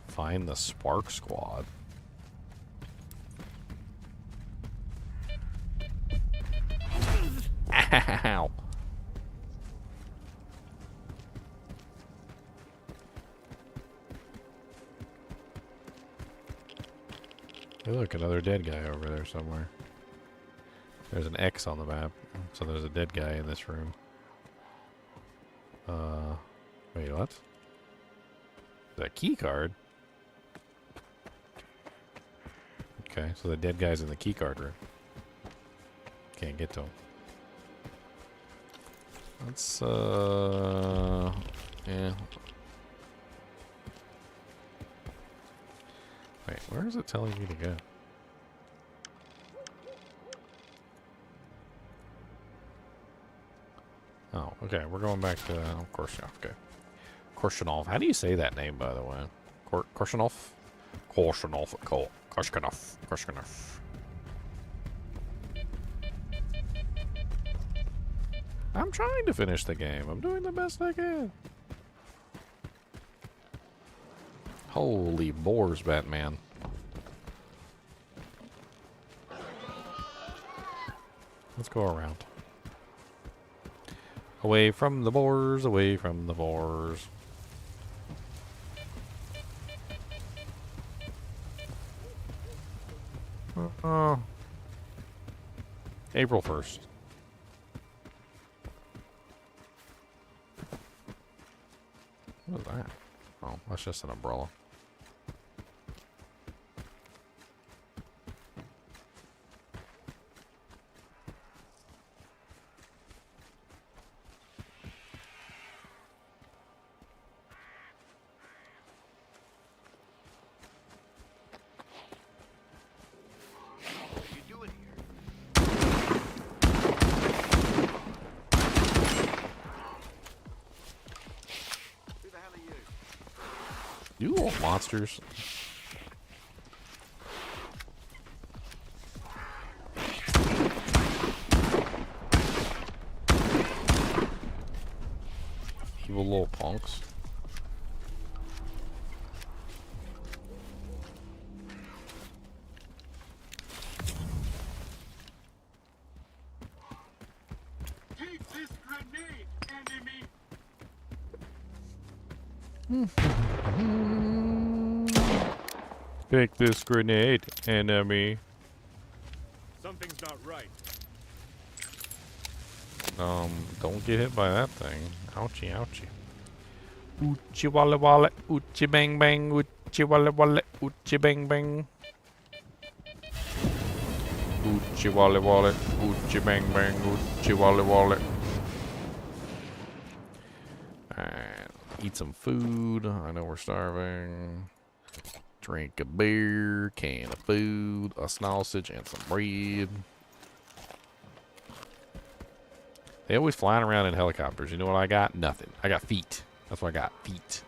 Find the Spark Squad. Ow. Hey, look, another dead guy over there somewhere. There's an X on the map, so there's a dead guy in this room. Wait, what? The key card? Okay, so the dead guy's in the key card room. Can't get to him. Let's, yeah. Wait, where is it telling me to go? Oh, okay, we're going back to Korshanov. Okay. Korshanov. How do you say that name, by the way? Korshanov? Korshanov. Korshanov. I'm trying to finish the game. I'm doing the best I can. Holy boars, Batman. Let's go around. Away from the boars, away from the boars. April 1st. What is that? Oh, that's just an umbrella. You little monsters. Evil little punks. Take this grenade, enemy! Take this grenade, enemy. Something's not right. Don't get hit by that thing. Ouchie, ouchie. Oochie walla walla, oochie bang bang, oochie walla walla, oochie bang bang. Oochie walla walla, oochie bang bang, oochie walla walla. Alright, eat some food. I know we're starving. Drink a beer, can of food, a sausage, and some bread. They always flying around in helicopters. You know what I got? Nothing. I got feet. That's what I got. Feet.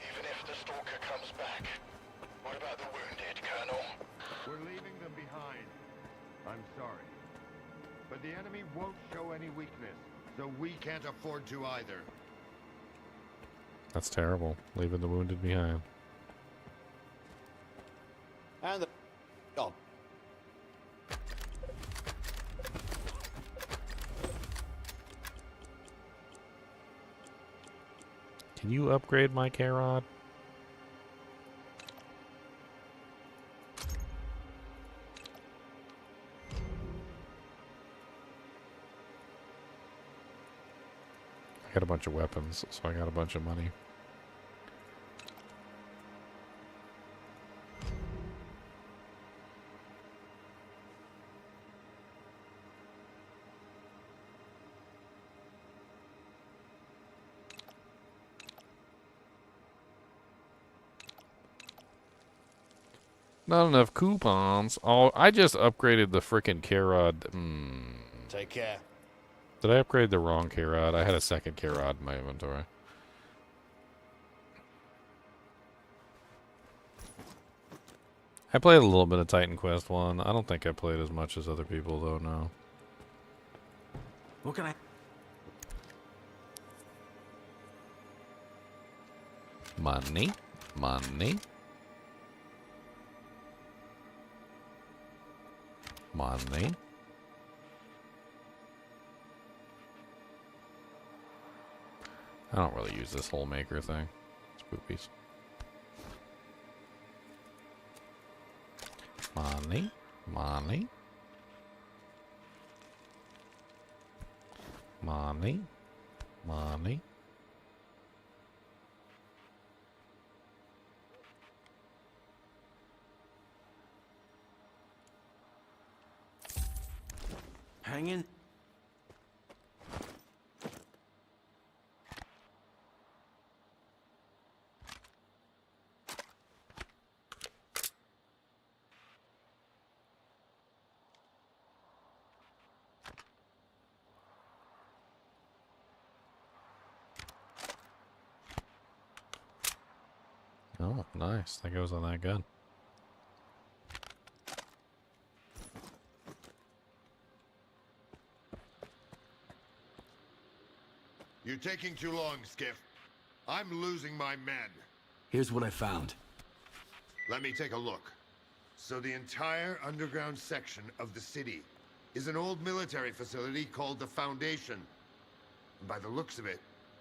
Even if the Stalker comes back, what about the wounded, Colonel? We're leaving them behind. I'm sorry. But the enemy won't show any weakness, so we can't afford to either. That's terrible. Leaving the wounded behind. And the... Oh. Can you upgrade my K-Rod? I got a bunch of weapons, so I got a bunch of money. Not enough coupons. Oh, I just upgraded the frickin' K-Rod. Take care. Did I upgrade the wrong K-Rod? I had a second K-Rod in my inventory. I played a little bit of Titan Quest 1. I don't think I played as much as other people, though, no. What can I... Money. Money. Money. I don't really use this hole maker thing. It's poopies. Money. Money. Money. Money. Hang in. Oh, nice. That goes on that gun. You're taking too long, Skiff. I'm losing my men. Here's what I found. Let me take a look. So the entire underground section of the city is an old military facility called the Foundation. And by the looks of it,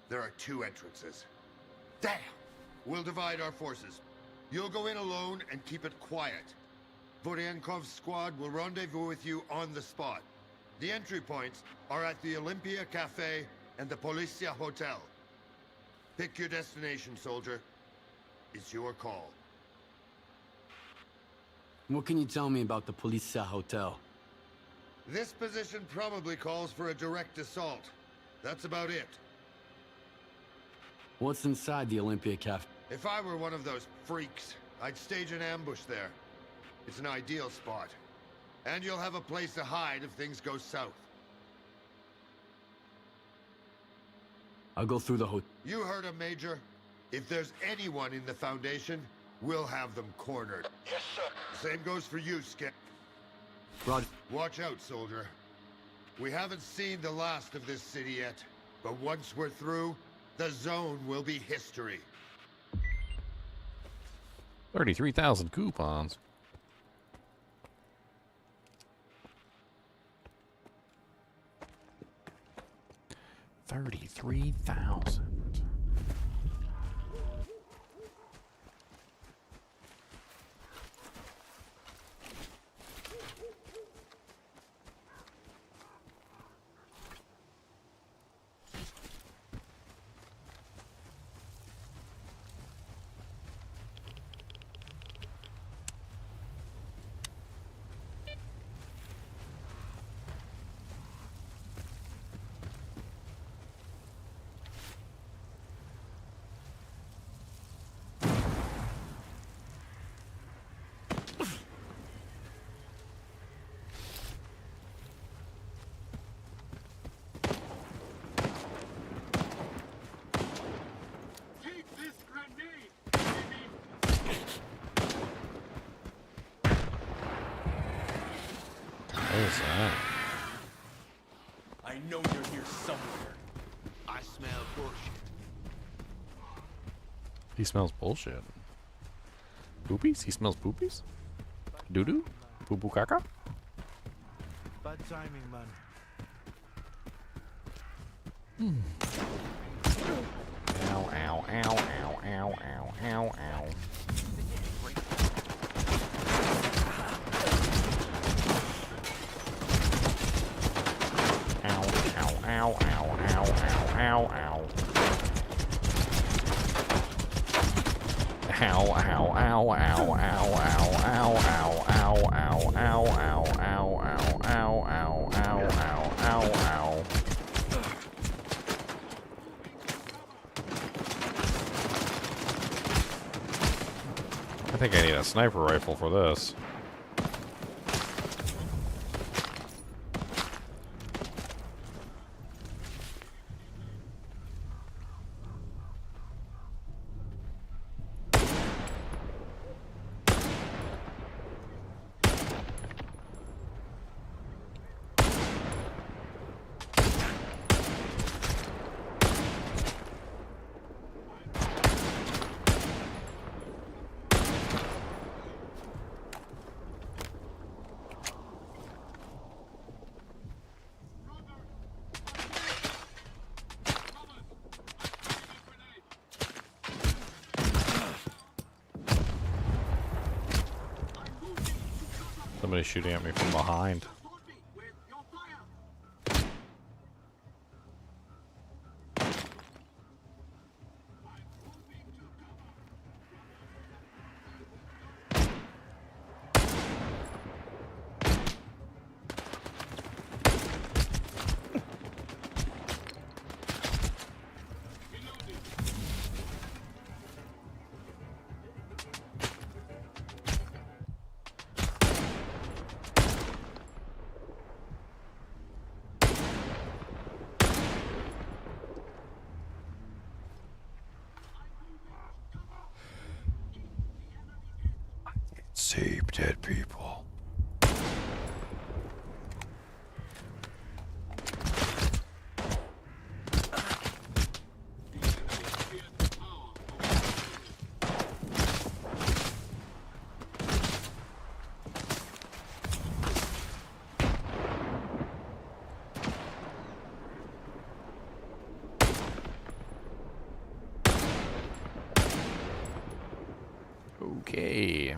there are 2 entrances. Damn! We'll divide our forces. You'll go in alone and keep it quiet. Vodiankov's squad will rendezvous with you on the spot. The entry points are at the Olympia Cafe and the Policia Hotel. Pick your destination, soldier. It's your call. What can you tell me about the Policia Hotel? This position probably calls for a direct assault. That's about it. What's inside the Olympia Cafe? If I were one of those freaks, I'd stage an ambush there. It's an ideal spot. And you'll have a place to hide if things go south. I'll go through the hotel. You heard him, Major. If there's anyone in the Foundation, we'll have them cornered. Yes, sir. Same goes for you, Skip. Rod, Watch out, soldier. We haven't seen the last of this city yet, but once we're through, the zone will be history. 33,000 coupons. $33,000. Take this grenade, baby! What is that? I know you're here somewhere. I smell bullshit. He smells bullshit. Poopies? He smells poopies? Doo-doo? Poo-poo caca? Bad timing, man. Ow, ow, ow, ow, ow, ow, ow, ow. Ow, ow, ow, ow, ow, ow, ow, ow. Ow, ow, ow, ow, ow, ow, ow, ow, ow, ow, ow, ow, ow, ow, ow, ow, ow, ow, ow. I think I need a sniper rifle for this. Somebody's shooting at me from behind. Save dead people. Okay.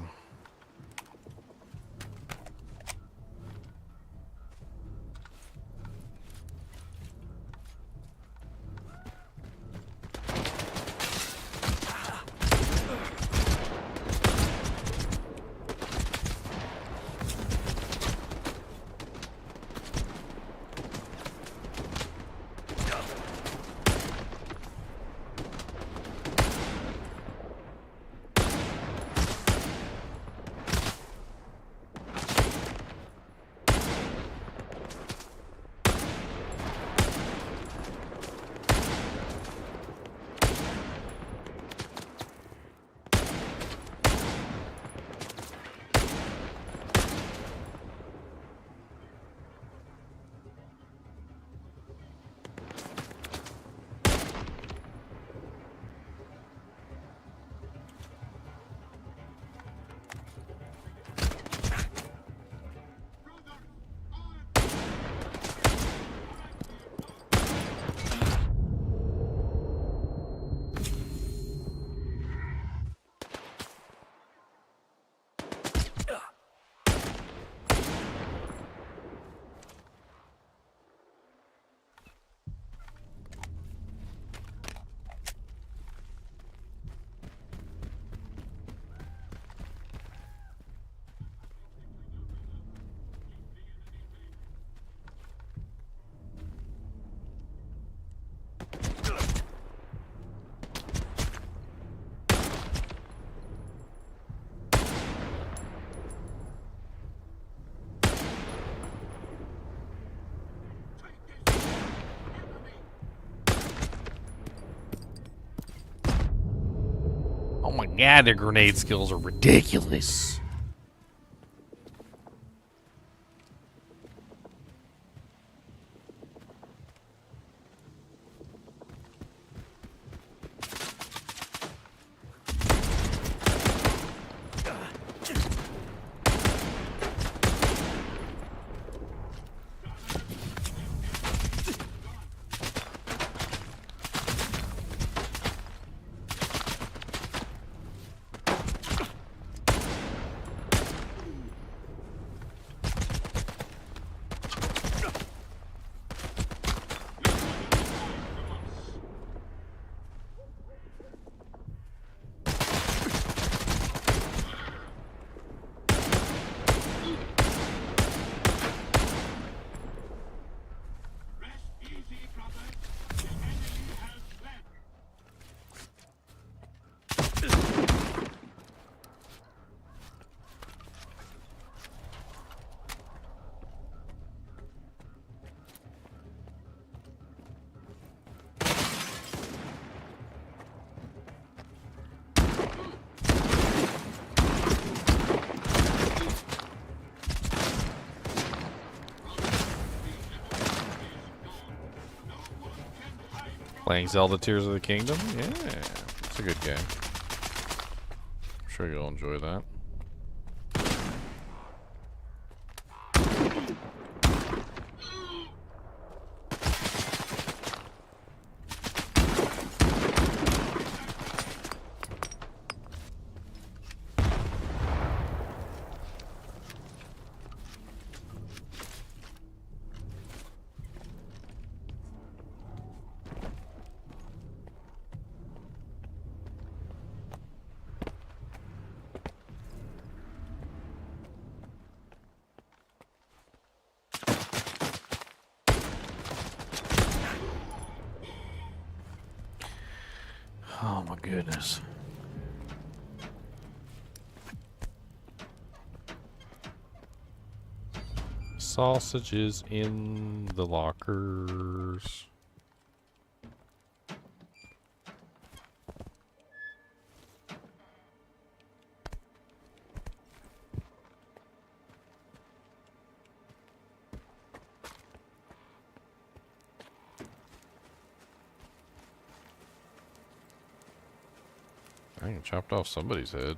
Oh my god, their grenade skills are ridiculous. Playing Zelda Tears of the Kingdom? Yeah, it's a good game. I'm sure you'll enjoy that. Oh my goodness. Sausages in the lockers. Dang, chopped off somebody's head.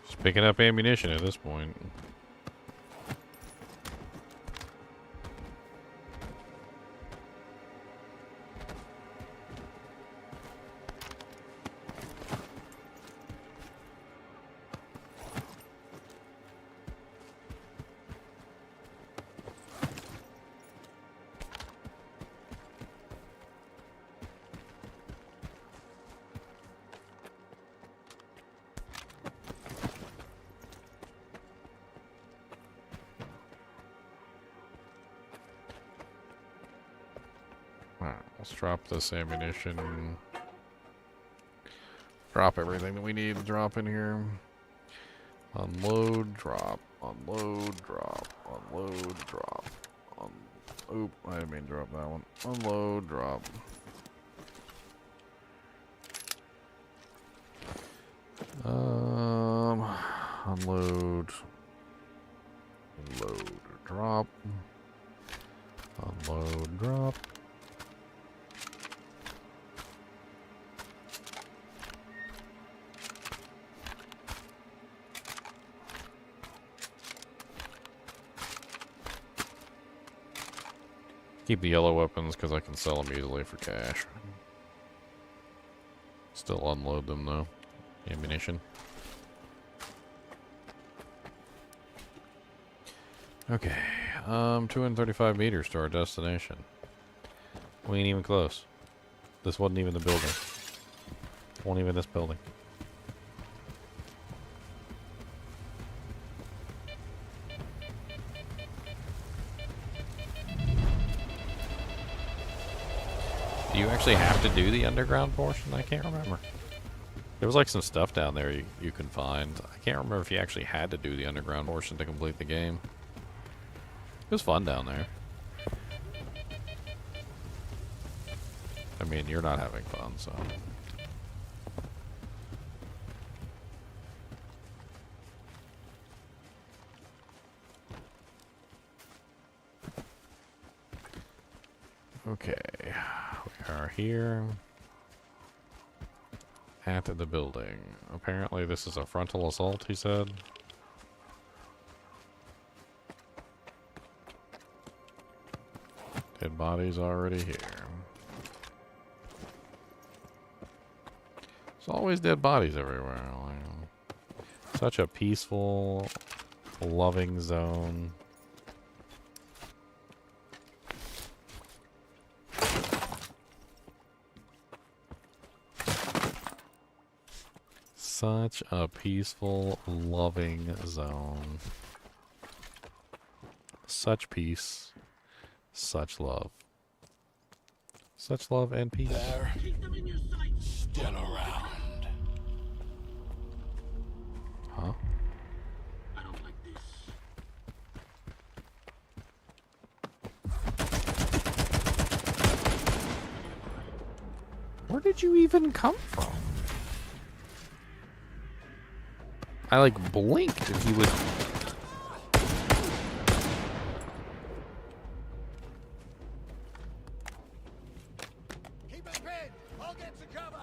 Just picking up ammunition at this point. Alright, let's drop this ammunition. Drop everything that we need to drop in here. Unload, drop, unload, drop, unload, drop. Oop, I didn't mean to drop that one. Unload, drop. Unload. Load, drop. Unload, drop. Keep the yellow weapons because I can sell them easily for cash. Still unload them though. Ammunition. Okay. 235 meters to our destination. We ain't even close. This wasn't even the building. Wasn't even this building. Do you actually have to do the underground portion? I can't remember. There was like some stuff down there you can find. I can't remember if you actually had to do the underground portion to complete the game. It was fun down there. I mean, you're not having fun, so... Okay, we are here at the building. Apparently this is a frontal assault, he said. Dead bodies already here. There's always dead bodies everywhere. Like, such a peaceful, loving zone. Such a peaceful, loving zone. Such peace. Such love. Such love and peace. There. Still around. Huh? I don't like this. Where did you even come from? I like blinked and he was... get to cover!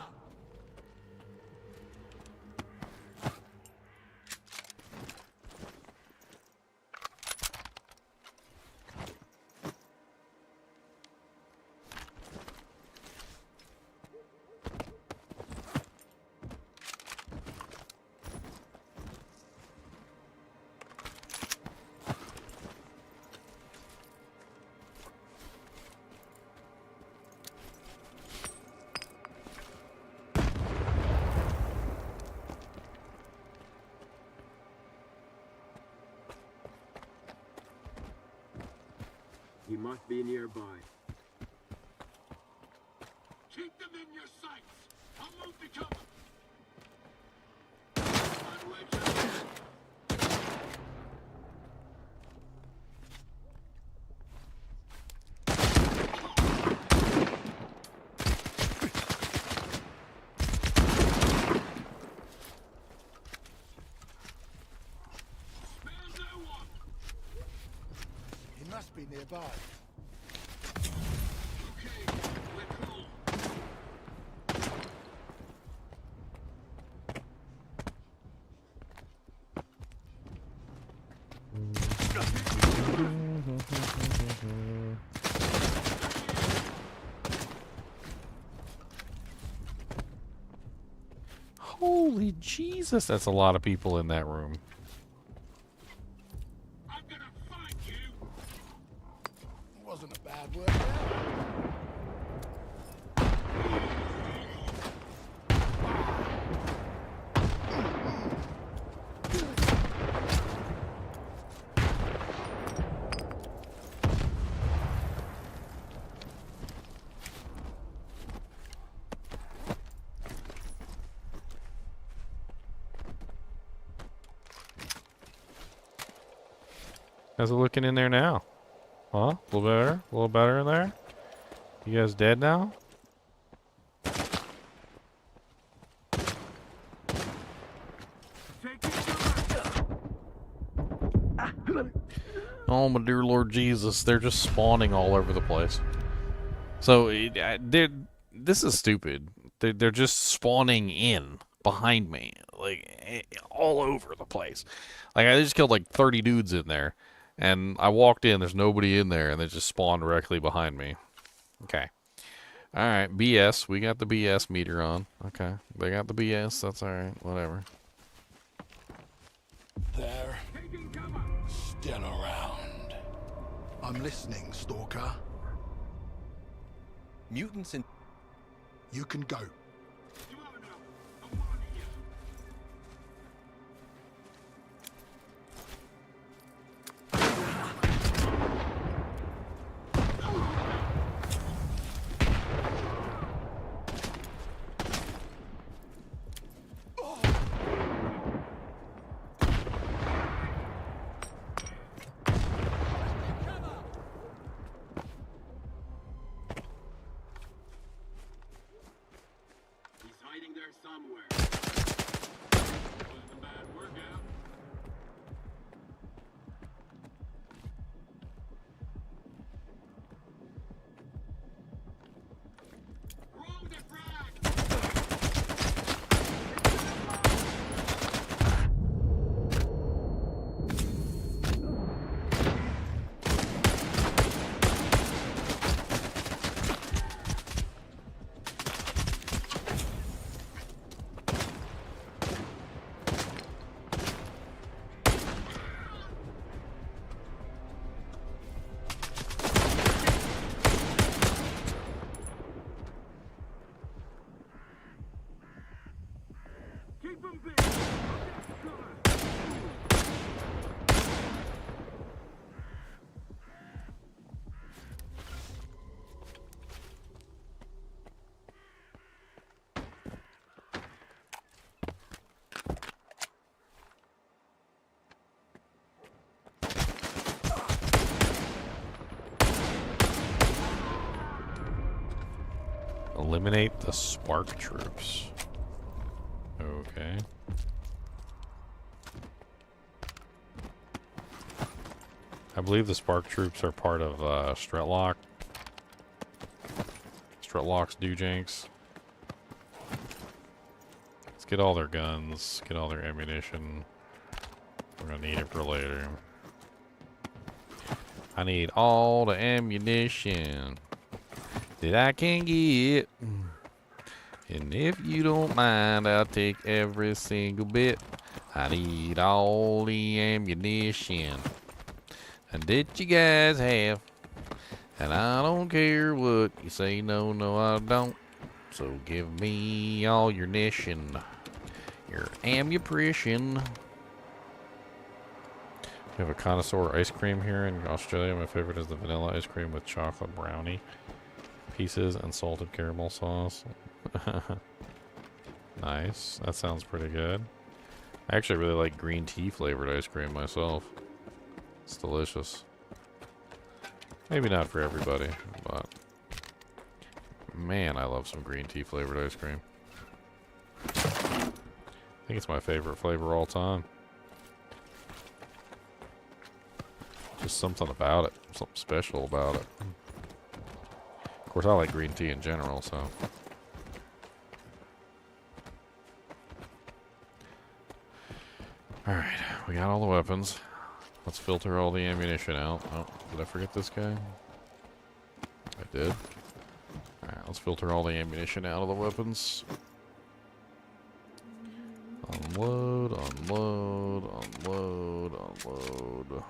He must be nearby. Keep them in your sights! I'll move to cover! He must be nearby. Okay, we're cool. Holy Jesus, that's a lot of people in that room. I'm gonna find you! Wasn't a bad workout. How's it looking in there now? Huh? A little better? A little better in there? You guys dead now? Oh my dear Lord Jesus, they're just spawning all over the place. So, this is stupid. They're just spawning in behind me. Like, all over the place. Like, I just killed like 30 dudes in there. And I walked in, there's nobody in there, and they just spawned directly behind me. Okay. Alright, BS. We got the BS meter on. Okay. They got the BS, that's alright. Whatever. There. Still around. I'm listening, Stalker. Mutants in... You can go. Somewhere. Wasn't a bad workout. Roll the frag! Eliminate the spark troops. Okay. I believe the spark troops are part of Strutlock. Strutlock's Doojanks. get all their guns, get all their ammunition. We're gonna need it for later. I need all the ammunition that I can get. And if you don't mind, I'll take every single bit. I need all the ammunition that you guys have. And I don't care what you say, no, no, I don't. So give me all your nition, your ammunition. We have a connoisseur ice cream here in Australia. My favorite is the vanilla ice cream with chocolate brownie pieces and salted caramel sauce. Nice. That sounds pretty good. I actually really like green tea flavored ice cream myself. It's delicious. Maybe not for everybody, but man, I love some green tea flavored ice cream. I think it's my favorite flavor all time. Just something about it. Something special about it. Of course, I like green tea in general, so. Alright, we got all the weapons. Let's filter all the ammunition out. Oh, did I forget this guy? I did. Alright, let's filter all the ammunition out of the weapons. Unload, unload, unload, unload.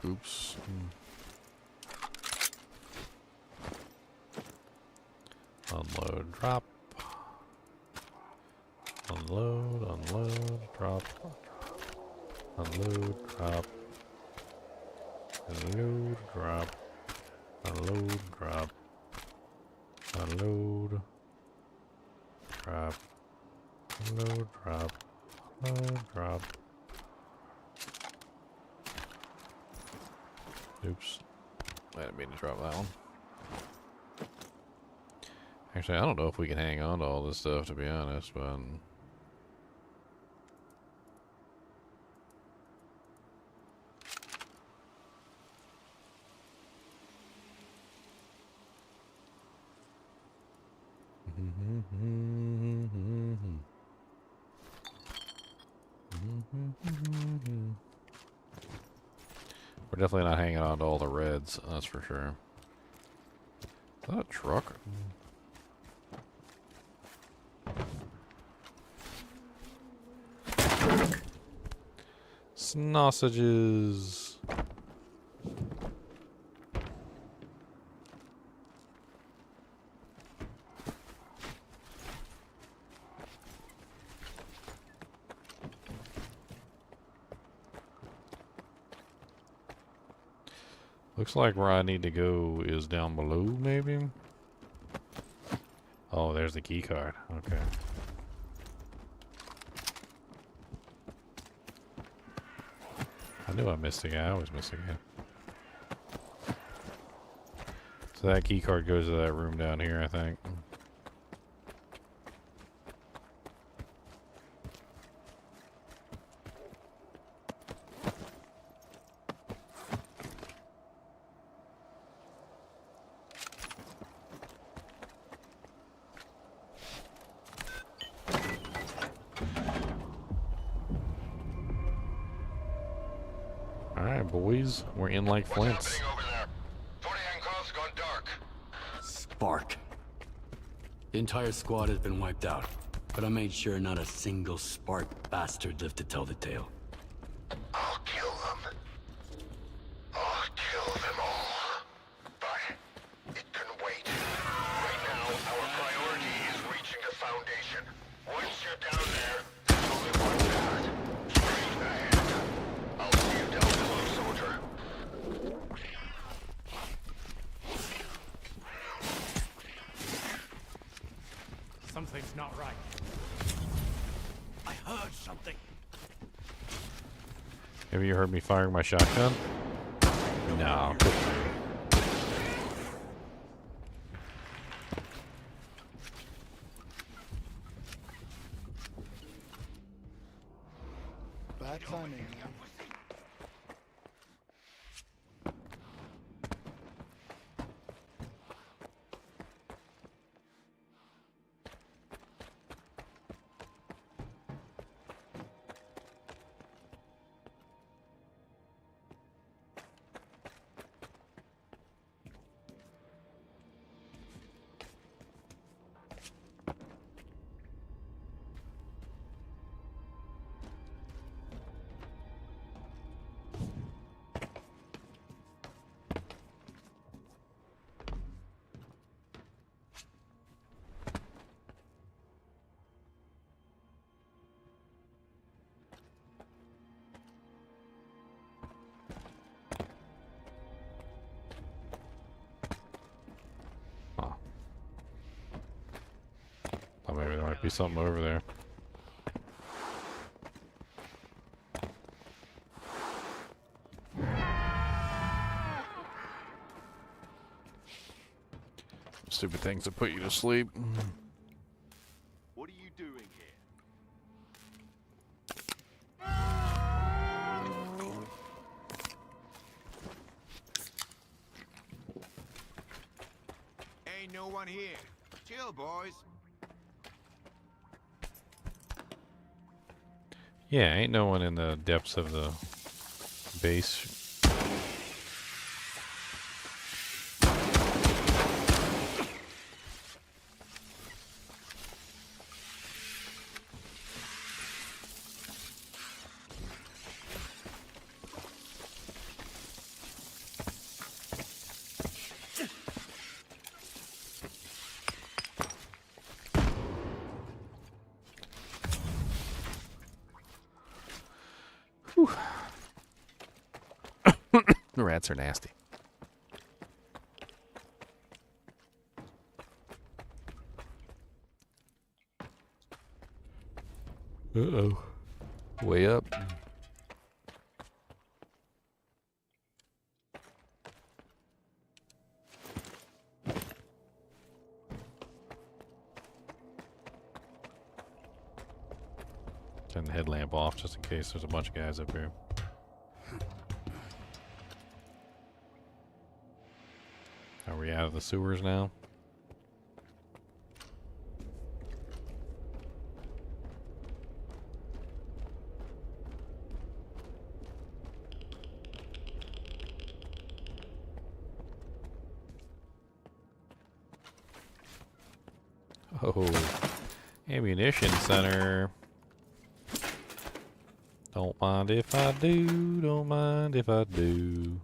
Oops. Unload, drop. Unload, unload, drop. Unload, drop. Unload, drop. Unload, drop. Unload, drop. Unload, drop. Unload, drop. Oops. I didn't mean to drop that one. Actually, I don't know if we can hang on to all this stuff, to be honest, but... We're definitely not hanging on to all the reds, that's for sure. Is that a truck? Sausages. Looks like where I need to go is down below, maybe? Oh, there's the key card. Okay. I knew I missed a guy. I always miss a guy. So that key card goes to that room down here, I think. Alright, boys. We're in like flints. Spark. The entire squad has been wiped out, but I made sure not a single Spark bastard lived to tell the tale. I'll kill them. I'll kill them all. But it can wait. Right now, our priority is reaching the Foundation. Once you're down there, there's only one path. Straight ahead. I'll see you down below, soldier. Something's not right. I heard something. Have you heard me firing my shotgun? No. Bad timing. Be something over there. Stupid things that put you to sleep. What are you doing here? Ain't no one here. Chill, boys. Yeah, ain't no one in the depths of the base. The rats are nasty. Uh-oh. Way up. Turn the headlamp off just in case there's a bunch of guys up here. Are we out of the sewers now? Oh, ammunition center. Don't mind if I do, don't mind if I do.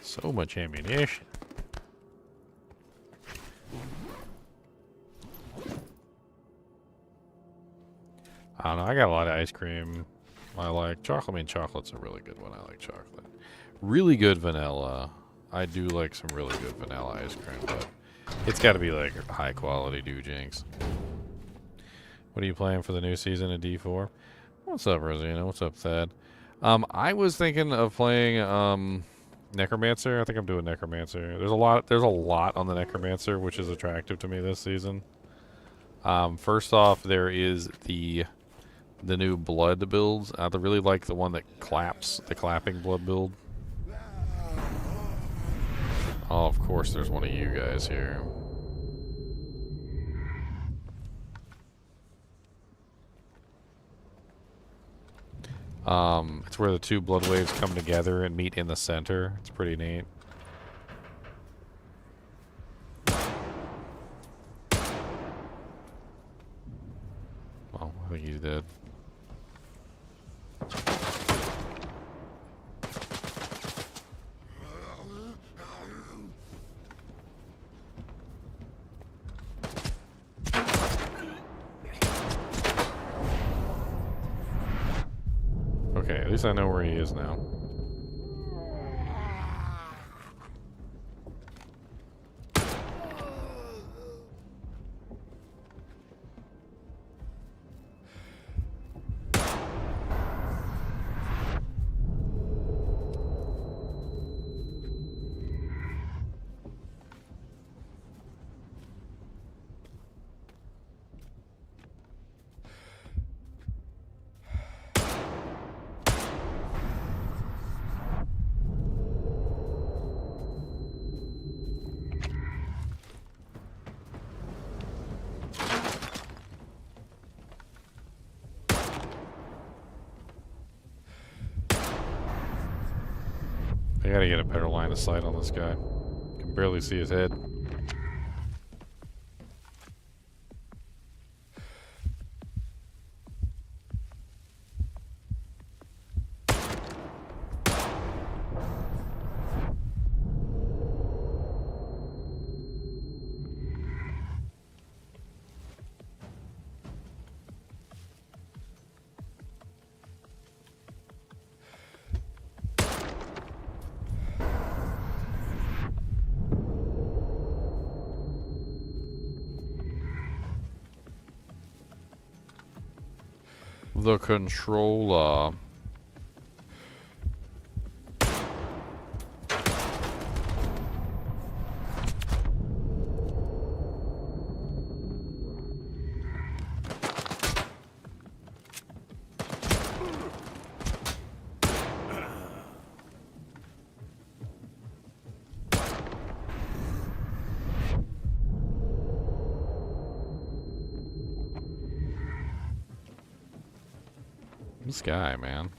So much ammunition. I don't know, I got a lot of ice cream. I like chocolate. I mean, chocolate's a really good one. I like chocolate. Really good vanilla. I do like some really good vanilla ice cream, but it's got to be like high quality Jinx. What are you playing for the new season of D4? What's up, Rosina? What's up, Thad? I was thinking of playing Necromancer. I think I'm doing Necromancer. There's a lot on the Necromancer, which is attractive to me this season. First off, there is the new blood builds. I really like the one that claps, the clapping blood build. Oh, of course there's one of you guys here. It's where the two blood waves come together and meet in the center. It's pretty neat. Oh, I think he's dead. Okay, at least I know where he is now. I gotta get a better line of sight on this guy. Can barely see his head. the controller. This guy, man.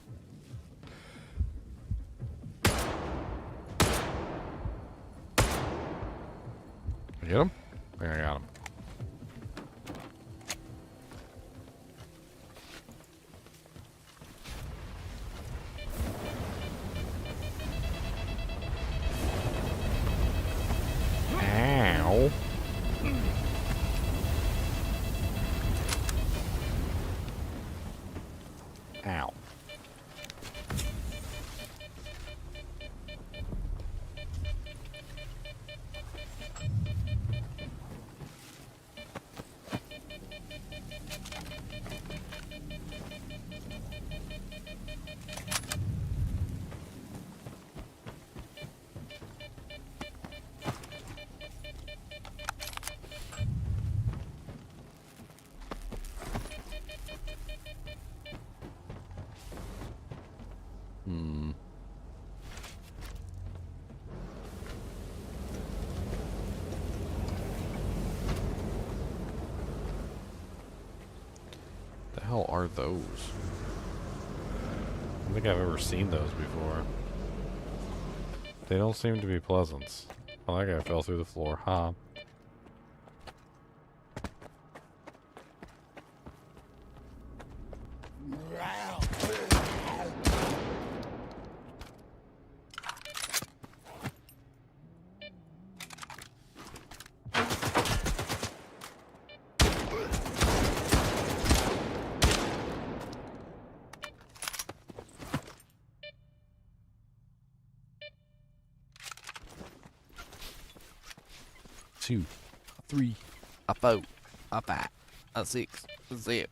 Get him? I think I got him. Ow. Ow. The hell are those? I don't think I've ever seen those before. They don't seem to be pleasant. Oh, that guy fell through the floor. Huh. Two, three, a four, a five, a six, a 7,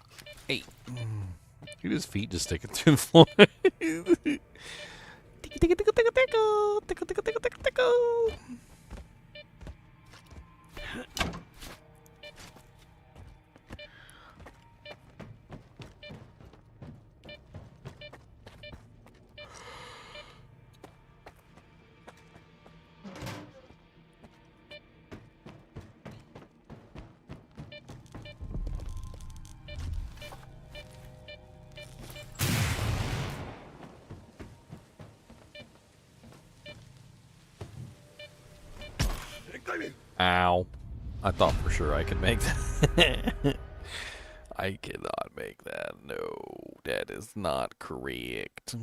8. Look at his feet just sticking through the floor. Ow. I thought for sure I could make that. I cannot make that. No, that is not correct.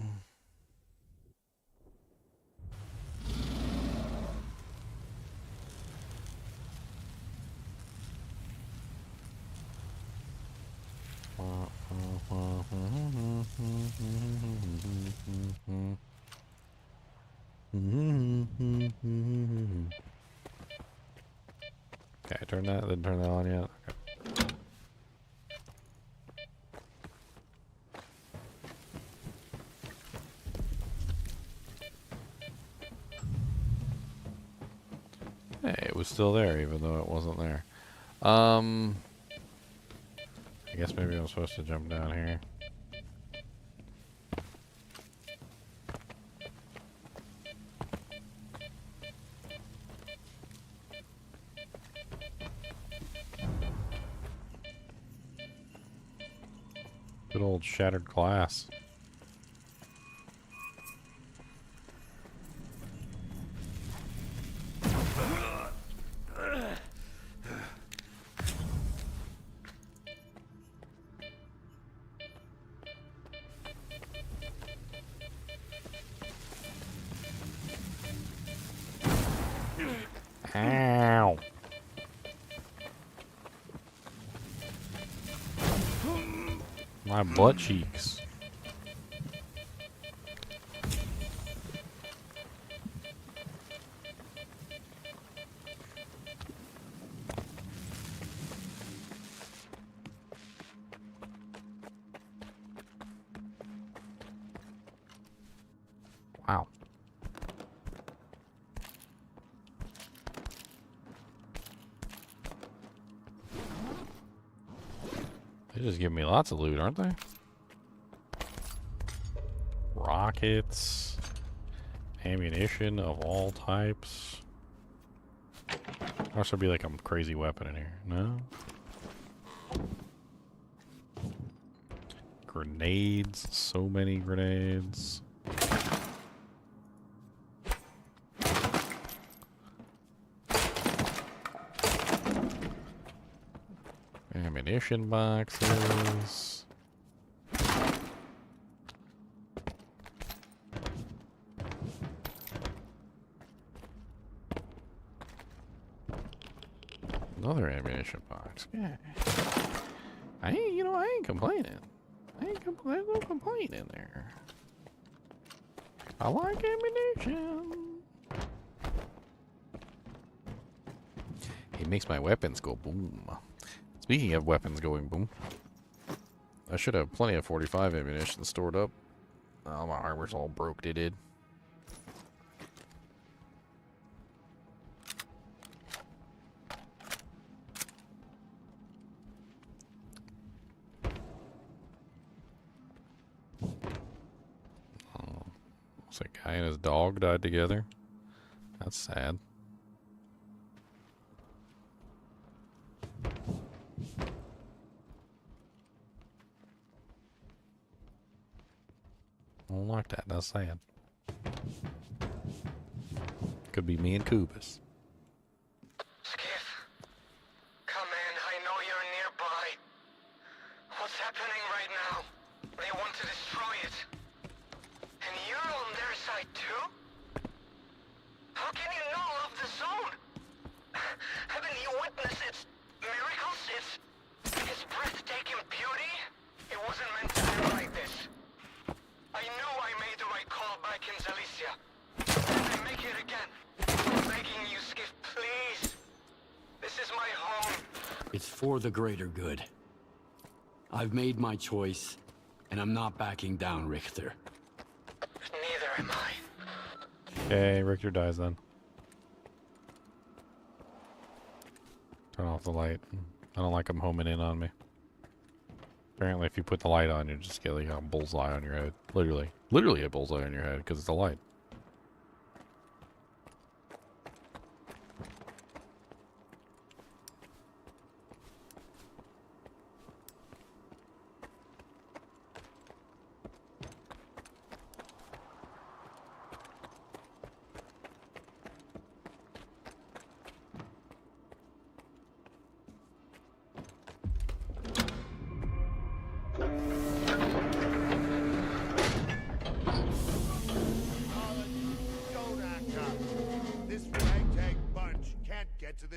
Okay, didn't turn that on yet. Okay. Hey, it was still there even though it wasn't there. I guess maybe I'm supposed to jump down here. Good old shattered glass. Ow. My butt cheeks. They just give me lots of loot, aren't they? Rockets, ammunition of all types. Or should be like a crazy weapon in here. No? Grenades. So many grenades. Ammunition boxes. Another ammunition box. Yeah. I ain't complaining. There's no complaint in there. I like ammunition. It makes my weapons go boom. Speaking of weapons going boom, I should have plenty of 45 ammunition stored up. Oh, my armor's all broke, they did. Looks like a guy and his dog died together. That's sad. I don't like that. That's sad. Could be me and Kubis. Skiff, come in. I know you're nearby. What's happening right now? They want to destroy it. And you're on their side too? How can you not love the zone? Haven't you witnessed its miracles? Its breathtaking beauty? It wasn't meant to end like this. I knew I made the right call back in Zalicia. And I make it again. I'm begging you, Skiff, please. This is my home. It's for the greater good. I've made my choice, and I'm not backing down, Richter. Neither am I. Okay, Richter dies then. Turn off the light. I don't like him homing in on me. Apparently, if you put the light on, you just get like a bullseye on your head. Literally a bullseye on your head because it's a light.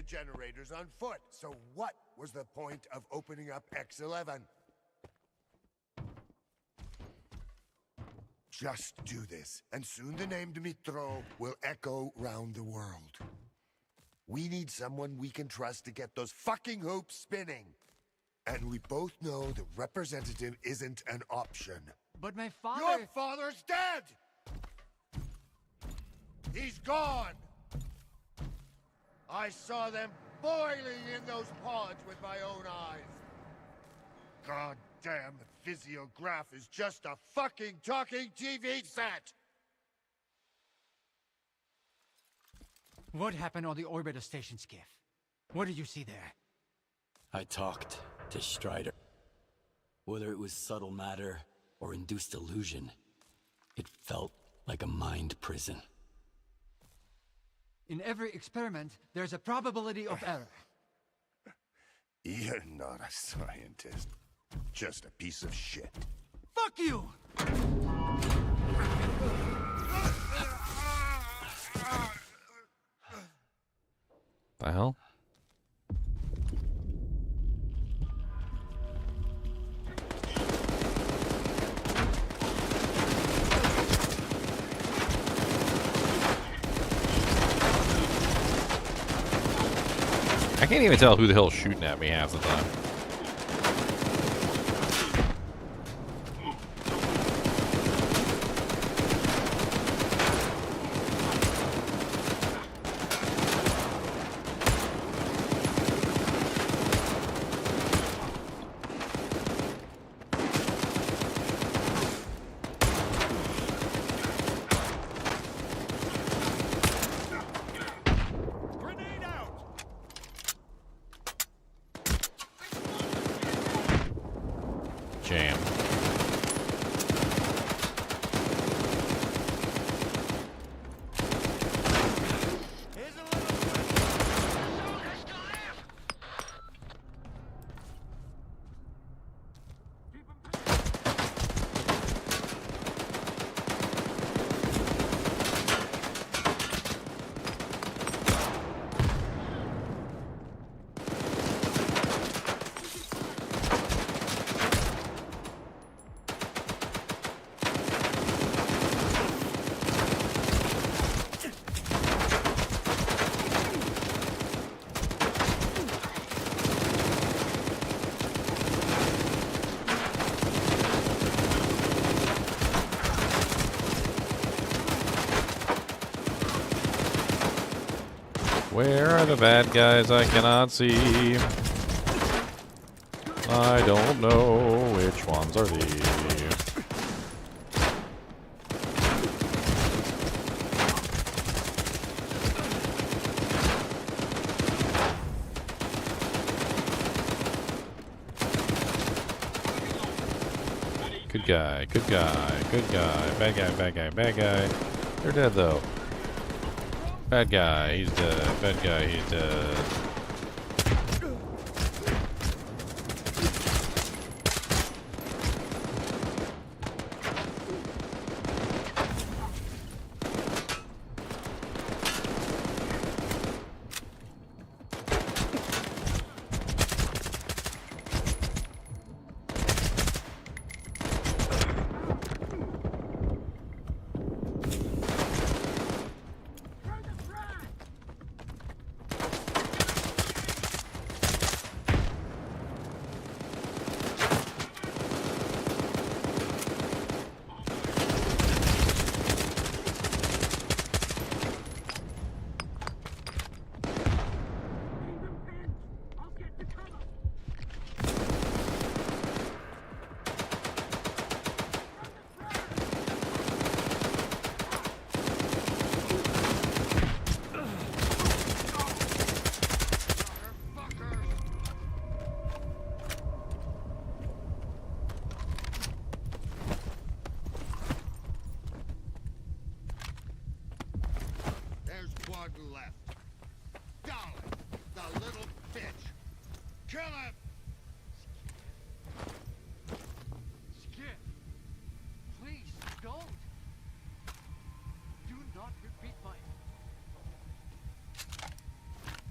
Generators on foot. So what was the point of opening up X11? Just do this, and soon the name Dimitro will echo round the world. We need someone we can trust to get those fucking hoops spinning. And we both know the representative isn't an option. But my father... Your father's dead! He's gone! I saw them boiling in those pods with my own eyes. God damn, the physiograph is just a fucking talking TV set! What happened on the orbiter station, Skiff? What did you see there? I talked to Strider. Whether it was subtle matter or induced illusion, it felt like a mind prison. In every experiment, there's a probability of error. You're not a scientist. Just a piece of shit. Fuck you! The hell? I can't even tell who the hell's shooting at me half the time. jam. Where are the bad guys I cannot see? I don't know which ones are these. Good guy, good guy, good guy. Bad guy, bad guy, bad guy. They're dead though. Bad guy, he's dead. Bad guy, he's dead.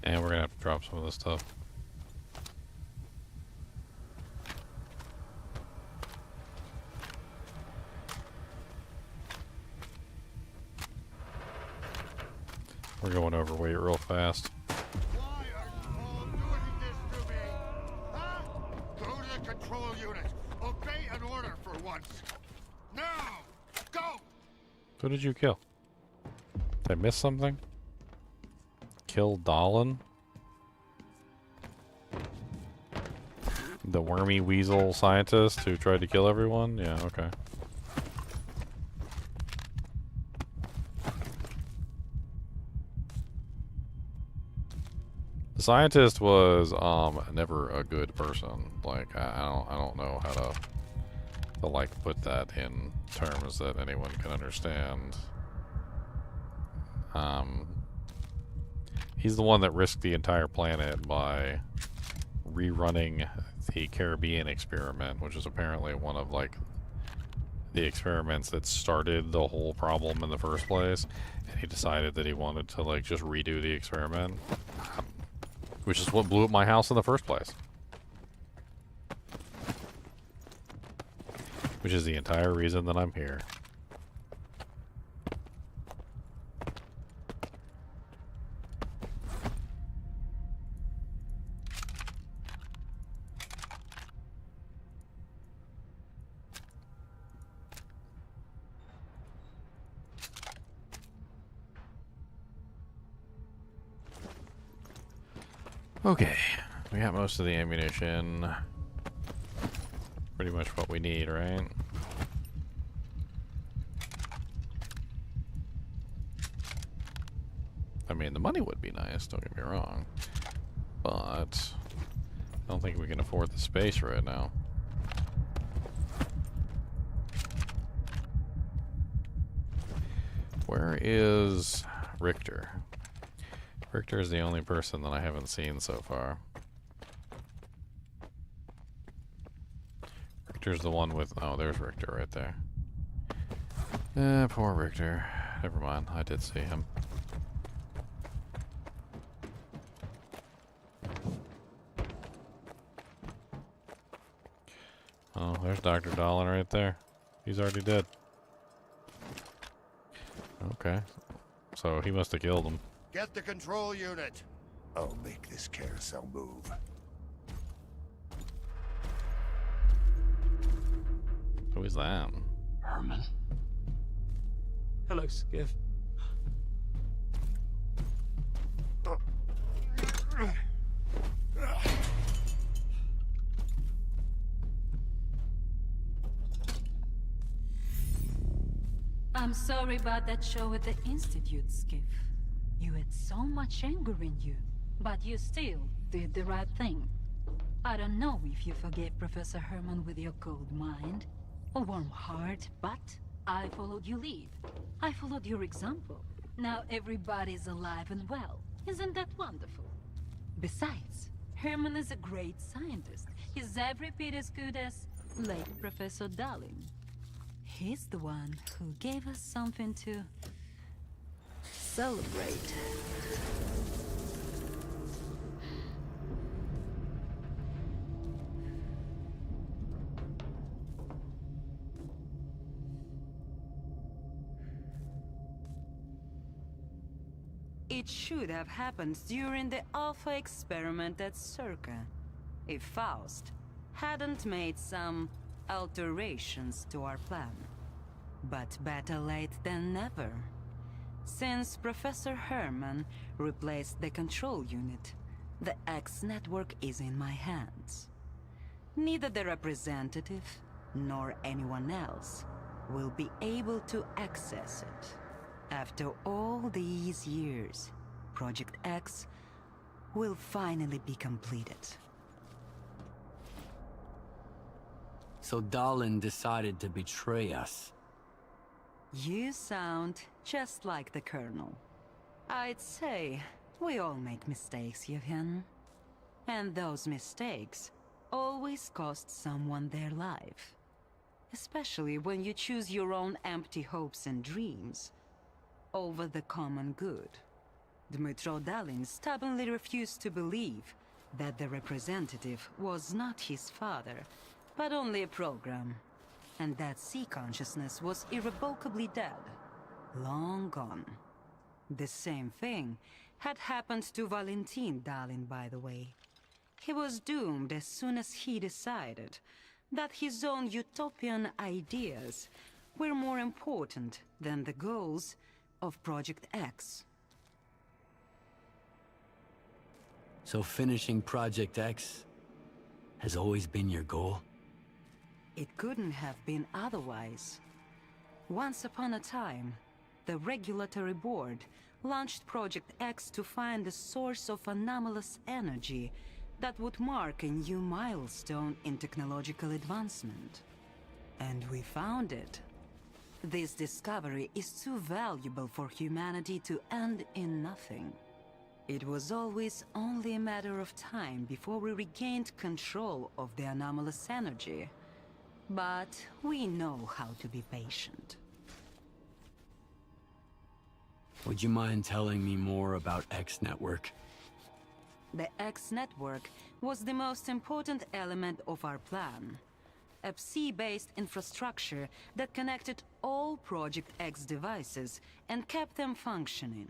And we're gonna have to drop some of this stuff. We're going overweight real fast. Why are you all doing this to me? Huh? Go to the control unit. Obey an order for once. Now! Go! Who did you kill? Did I miss something? Kill Dolan? The wormy weasel scientist who tried to kill everyone? Yeah, okay. The scientist was never a good person. Like I don't know how to like put that in terms that anyone can understand. He's the one that risked the entire planet by rerunning the Caribbean experiment, which is apparently one of like the experiments that started the whole problem in the first place. And he decided that he wanted to like just redo the experiment, which is what blew up my house in the first place. Which is the entire reason that I'm here. Okay, we got most of the ammunition. Pretty much what we need, right? I mean, the money would be nice, don't get me wrong. But I don't think we can afford the space right now. Where is Richter? Richter is the only person that I haven't seen so far. Richter's the one with... Oh, there's Richter right there. Poor Richter. Never mind, I did see him. Oh, there's Dr. Dolan right there. He's already dead. Okay. So he must have killed him. Get the control unit. I'll make this carousel move. Who is that? Herman? Hello, Skiff. I'm sorry about that show at the Institute, Skiff. You had so much anger in you, but you still did the right thing. I don't know if you forgave Professor Herman with your cold mind, or warm heart, but I followed your lead. I followed your example. Now everybody's alive and well. Isn't that wonderful? Besides, Herman is a great scientist. He's every bit as good as late Professor Darling. He's the one who gave us something to celebrate. It should have happened during the Alpha experiment at S.T.A.L.K.E.R. if Faust hadn't made some alterations to our plan. But better late than never. Since Professor Herman replaced the control unit, the X network is in my hands. Neither the representative nor anyone else will be able to access it. After all these years, Project X will finally be completed. So Dalin decided to betray us. You sound just like the Colonel. I'd say we all make mistakes, Yevhen. And those mistakes always cost someone their life. Especially when you choose your own empty hopes and dreams over the common good. Dmytro Dalin stubbornly refused to believe that the representative was not his father, but only a program, and that sea consciousness was irrevocably dead, long gone. The same thing had happened to Valentin Dalin, by the way. He was doomed as soon as he decided that his own utopian ideas were more important than the goals of Project X. So finishing Project X has always been your goal? It couldn't have been otherwise. Once upon a time, the Regulatory Board launched Project X to find the source of anomalous energy that would mark a new milestone in technological advancement. And we found it. This discovery is too valuable for humanity to end in nothing. It was always only a matter of time before we regained control of the anomalous energy. But we know how to be patient. Would you mind telling me more about X Network? The X Network was the most important element of our plan. A Psi-based infrastructure that connected all Project X devices and kept them functioning.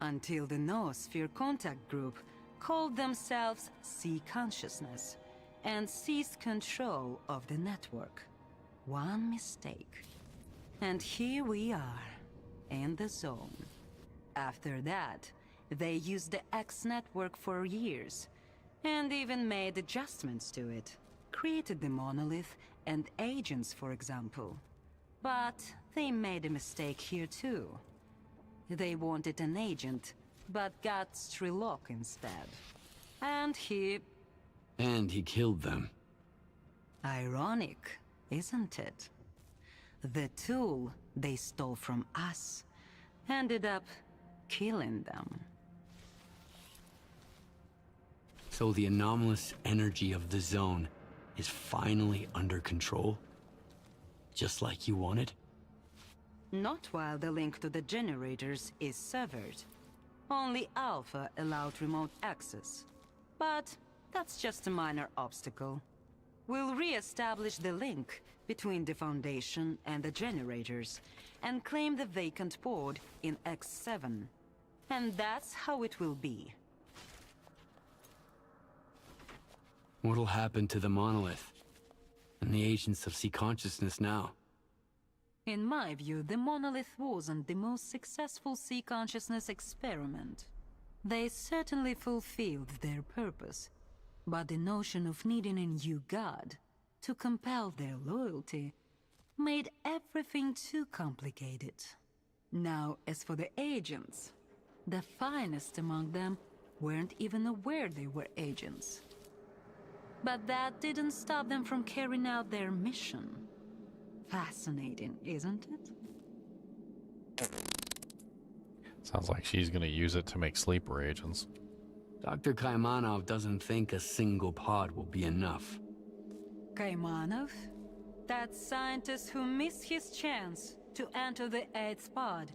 Until the Noosphere Contact Group called themselves Sea Consciousness and seized control of the network. One mistake. And here we are, in the zone. After that, they used the X network for years, and even made adjustments to it. Created the monolith and agents, for example. But they made a mistake here too. They wanted an agent, but got S.T.A.L.K.E.R instead. And he killed them. Ironic, isn't it? The tool they stole from us ended up killing them. So the anomalous energy of the zone is finally under control? Just like you wanted? Not while the link to the generators is severed. Only Alpha allowed remote access. But that's just a minor obstacle. We'll re-establish the link between the Foundation and the generators, and claim the vacant board in X7. And that's how it will be. What'll happen to the monolith? And the agents of sea consciousness now? In my view, the monolith wasn't the most successful sea consciousness experiment. They certainly fulfilled their purpose, but the notion of needing a new god to compel their loyalty made everything too complicated. Now, as for the agents, the finest among them weren't even aware they were agents. But that didn't stop them from carrying out their mission. Fascinating, isn't it? Sounds like she's gonna use it to make sleeper agents. Dr. Kaimanov doesn't think a single pod will be enough. Kaimanov? That scientist who missed his chance to enter the 8th pod,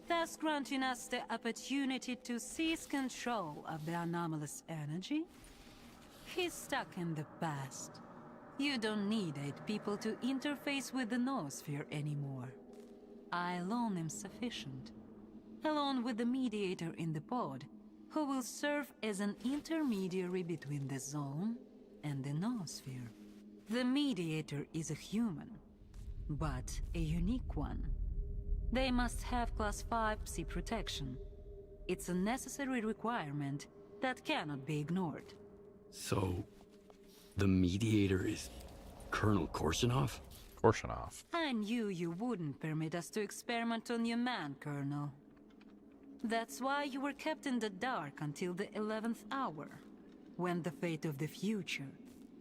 thus granting us the opportunity to seize control of the anomalous energy? He's stuck in the past. You don't need 8 people to interface with the noosphere anymore. I alone am sufficient. Along with the mediator in the pod, who will serve as an intermediary between the zone and the noosphere. The mediator is a human, but a unique one. They must have Class 5 Psi protection. It's a necessary requirement that cannot be ignored. So, the mediator is Colonel Korshunov? Korshunov. I knew you wouldn't permit us to experiment on your man, Colonel. That's why you were kept in the dark until the 11th hour, when the fate of the future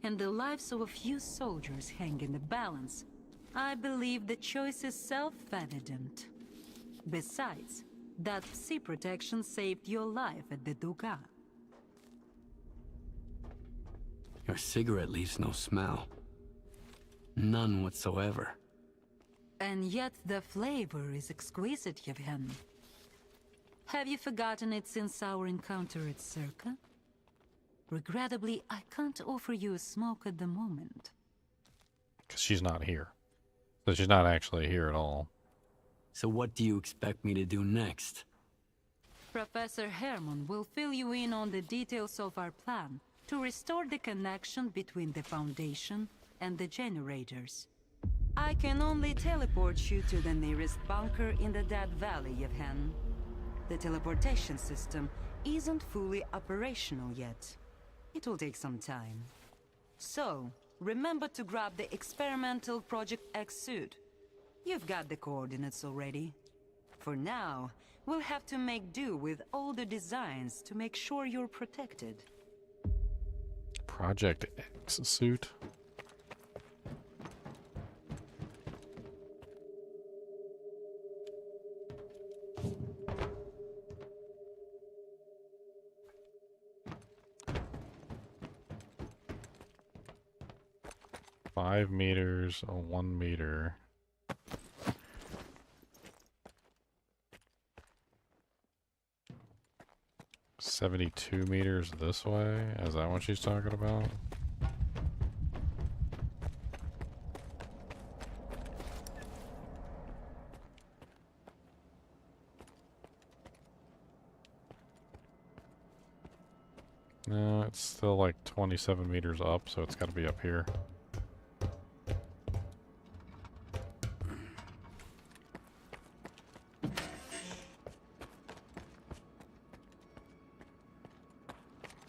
and the lives of a few soldiers hang in the balance. I believe the choice is self-evident. Besides, that Psi protection saved your life at the Duga. Your cigarette leaves no smell. None whatsoever. And yet the flavor is exquisite, Yevhen. Have you forgotten it since our encounter at Circa? Regrettably, I can't offer you a smoke at the moment. Because she's not here. So she's not actually here at all. So what do you expect me to do next? Professor Herman will fill you in on the details of our plan to restore the connection between the Foundation and the generators. I can only teleport you to the nearest bunker in the Dead Valley, Yevhen. The teleportation system isn't fully operational yet. It will take some time. So, remember to grab the experimental Project X suit. You've got the coordinates already. For now, we'll have to make do with older designs to make sure you're protected. Project X suit? $5 meters, 1 meter. $72 meters this way? Is that what she's talking about? No, it's still like 27 meters up, so it's got to be up here.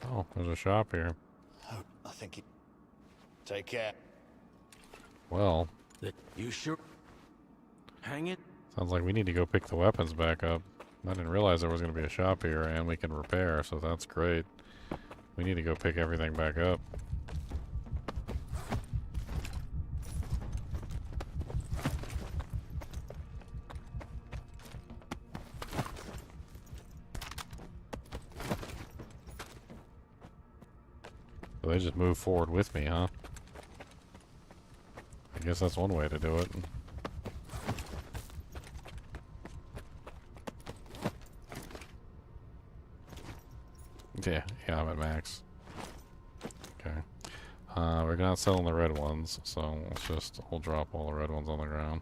Oh, there's a shop here. Oh, I think you... Take care. Well... You sure? Hang it? Sounds like we need to go pick the weapons back up. I didn't realize there was going to be a shop here, and we can repair, so that's great. We need to go pick everything back up. So they just move forward with me, huh? I guess that's one way to do it. Yeah, I'm at max. Okay. We're not selling the red ones, so we'll drop all the red ones on the ground.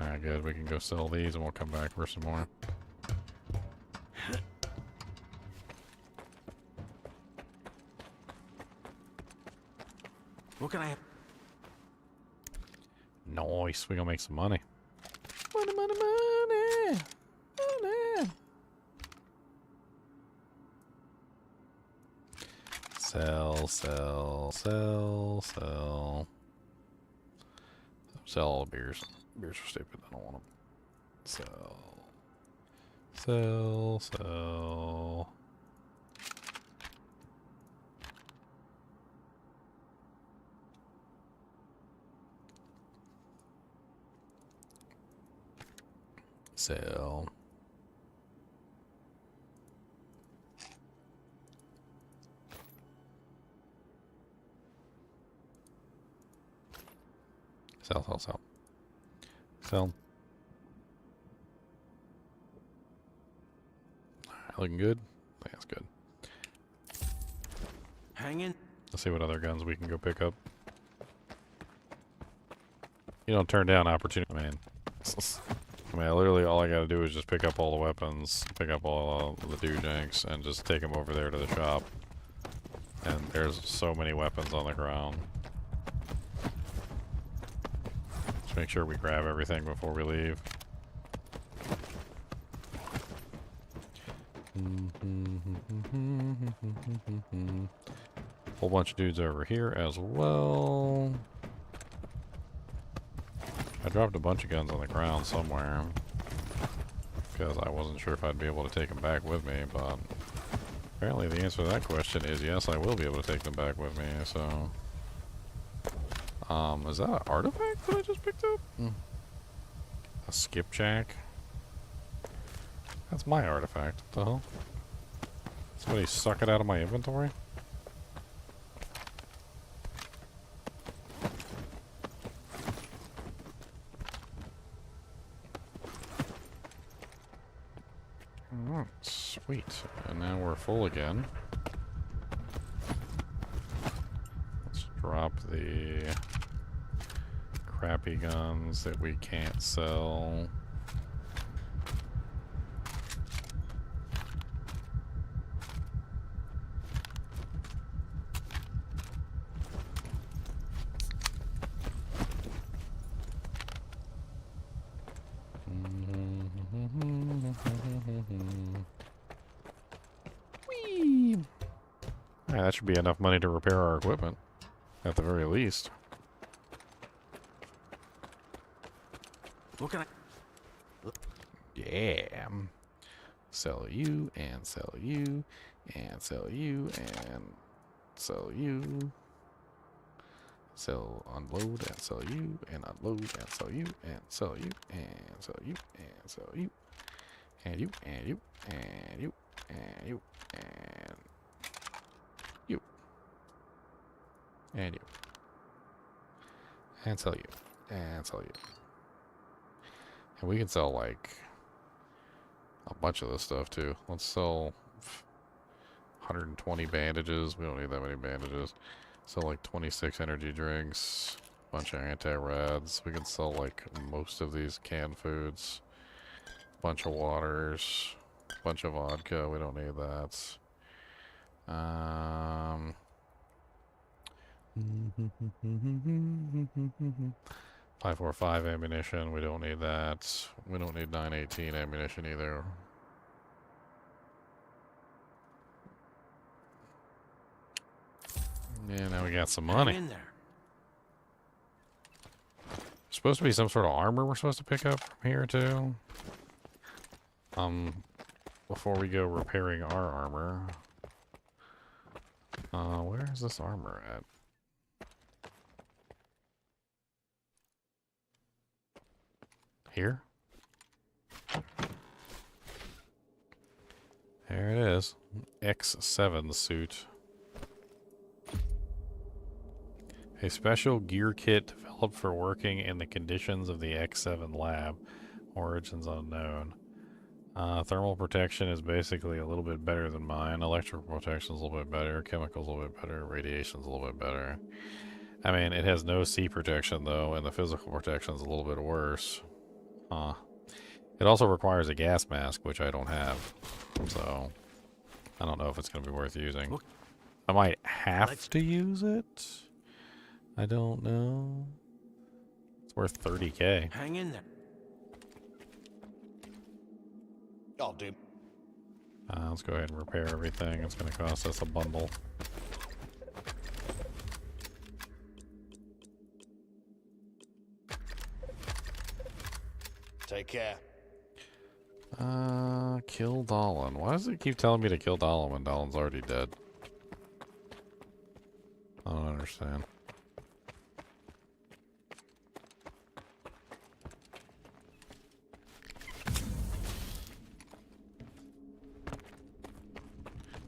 Alright, good. We can go sell these and we'll come back for some more. What can I have? Nice. We're gonna make some money. Money, money, money! Money! Sell, sell, sell, sell. Sell all the beers. Beers are stupid. I don't want them. Sell. Sell, sell. Sell. Sell, sell, sell. Sell. Looking good? I think that's good. Hang in. Let's see what other guns we can go pick up. You don't turn down opportunity, man. I mean, literally all I gotta do is just pick up all the weapons, pick up all the doojanks, and just take them over there to the shop. And there's so many weapons on the ground. Just make sure we grab everything before we leave. Whole bunch of dudes over here as well. I dropped a bunch of guns on the ground somewhere because I wasn't sure if I'd be able to take them back with me, but apparently the answer to that question is yes, I will be able to take them back with me, so... is that an artifact that I just picked up? A skipjack? That's my artifact. What the hell? Somebody suck it out of my inventory? Alright, sweet. And now we're full again. Let's drop the crappy guns that we can't sell. Whee! Yeah, that should be enough money to repair our equipment, at the very least. What can I... Yeah. Sell you, and sell you, and sell you, and sell you. Sell, unload, and sell you, and unload, and sell you, and sell you, and sell you, and sell you. And you, and you, and you, and you, and you. And you. And sell you. And sell you. And we can sell, like, a bunch of this stuff, too. Let's sell 120 bandages. We don't need that many bandages. Sell, like, 26 energy drinks. Bunch of anti-rads. We can sell, like, most of these canned foods. Bunch of waters. Bunch of vodka. We don't need that. 5.45 ammunition, we don't need that. We don't need 918 ammunition either. Yeah, now we got some money. In there. Supposed to be some sort of armor we're supposed to pick up from here too. Before we go repairing our armor. Where is this armor at? Here? There it is. X7 suit. A special gear kit developed for working in the conditions of the X7 lab. Origins unknown. Thermal protection is basically a little bit better than mine. Electrical protection is a little bit better. Chemicals a little bit better. Radiation is a little bit better. I mean, it has no C protection though, and the physical protection is a little bit worse. Huh. It also requires a gas mask, which I don't have. So, I don't know if it's going to be worth using. I might have to use it. I don't know. It's worth 30k. Hang in there. I'll do. Let's go ahead and repair everything. It's going to cost us a bundle. Take care. Kill Dahlin. Why does it keep telling me to kill Dahlin when Dahlin's already dead? I don't understand.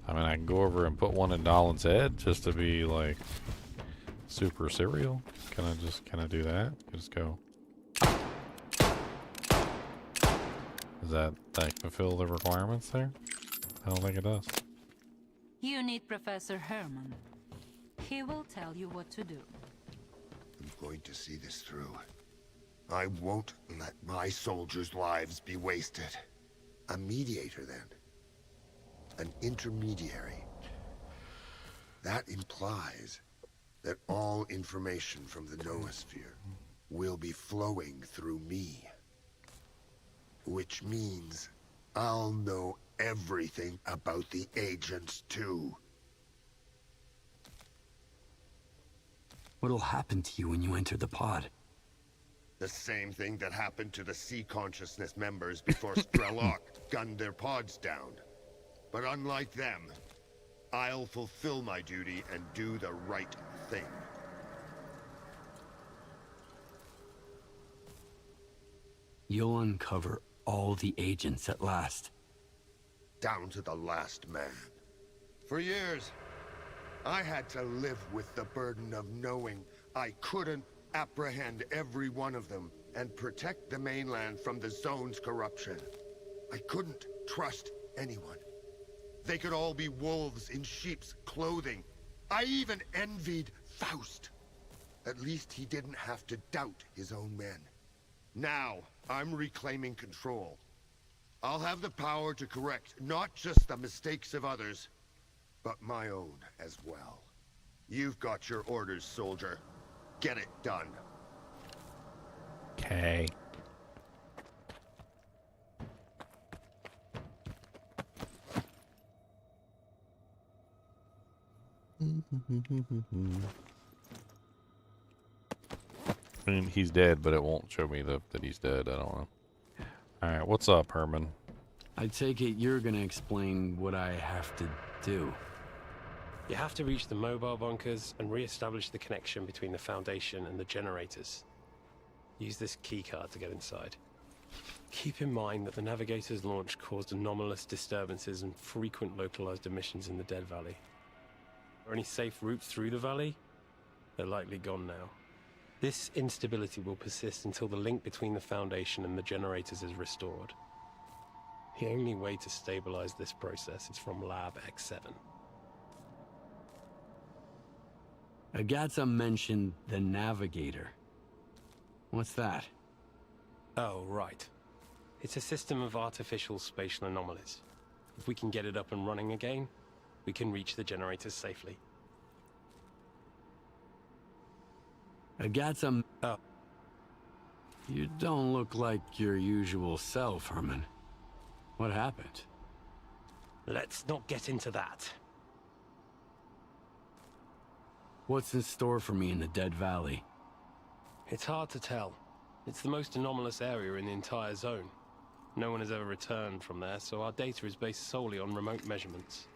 I mean, I can go over and put one in Dahlin's head just to be like super serial. Can I do that? Just go. Does that like fulfill the requirements there? I don't think it does. You need Professor Herman. He will tell you what to do. I'm going to see this through. I won't let my soldiers' lives be wasted. A mediator, then. An intermediary. That implies that all information from the noosphere will be flowing through me. Which means I'll know everything about the agents, too. What'll happen to you when you enter the pod? The same thing that happened to the Sea Consciousness members before S.T.A.L.K.E.R gunned their pods down. But unlike them, I'll fulfill my duty and do the right thing. You'll uncover all the agents at last. Down to the last man. For years, I had to live with the burden of knowing I couldn't apprehend every one of them and protect the mainland from the zone's corruption. I couldn't trust anyone. They could all be wolves in sheep's clothing. I even envied Faust. At least he didn't have to doubt his own men. Now, I'm reclaiming control. I'll have the power to correct not just the mistakes of others, but my own as well. You've got your orders, soldier. Get it done. Okay. I mean, he's dead, but it won't show me that he's dead. I don't know. Alright, what's up, Herman? I take it you're gonna explain what I have to do. You have to reach the mobile bunkers and re-establish the connection between the Foundation and the generators. Use this keycard to get inside. Keep in mind that the Navigator's launch caused anomalous disturbances and frequent localized emissions in the Dead Valley. Are there any safe routes through the valley? They're likely gone now. This instability will persist until the link between the Foundation and the generators is restored. The only way to stabilize this process is from Lab X7. Agatha mentioned the Navigator. What's that? Oh, right. It's a system of artificial spatial anomalies. If we can get it up and running again, we can reach the generators safely. Agatha... Oh. You don't look like your usual self, Herman. What happened? Let's not get into that. What's in store for me in the Dead Valley? It's hard to tell. It's the most anomalous area in the entire zone. No one has ever returned from there, so our data is based solely on remote measurements.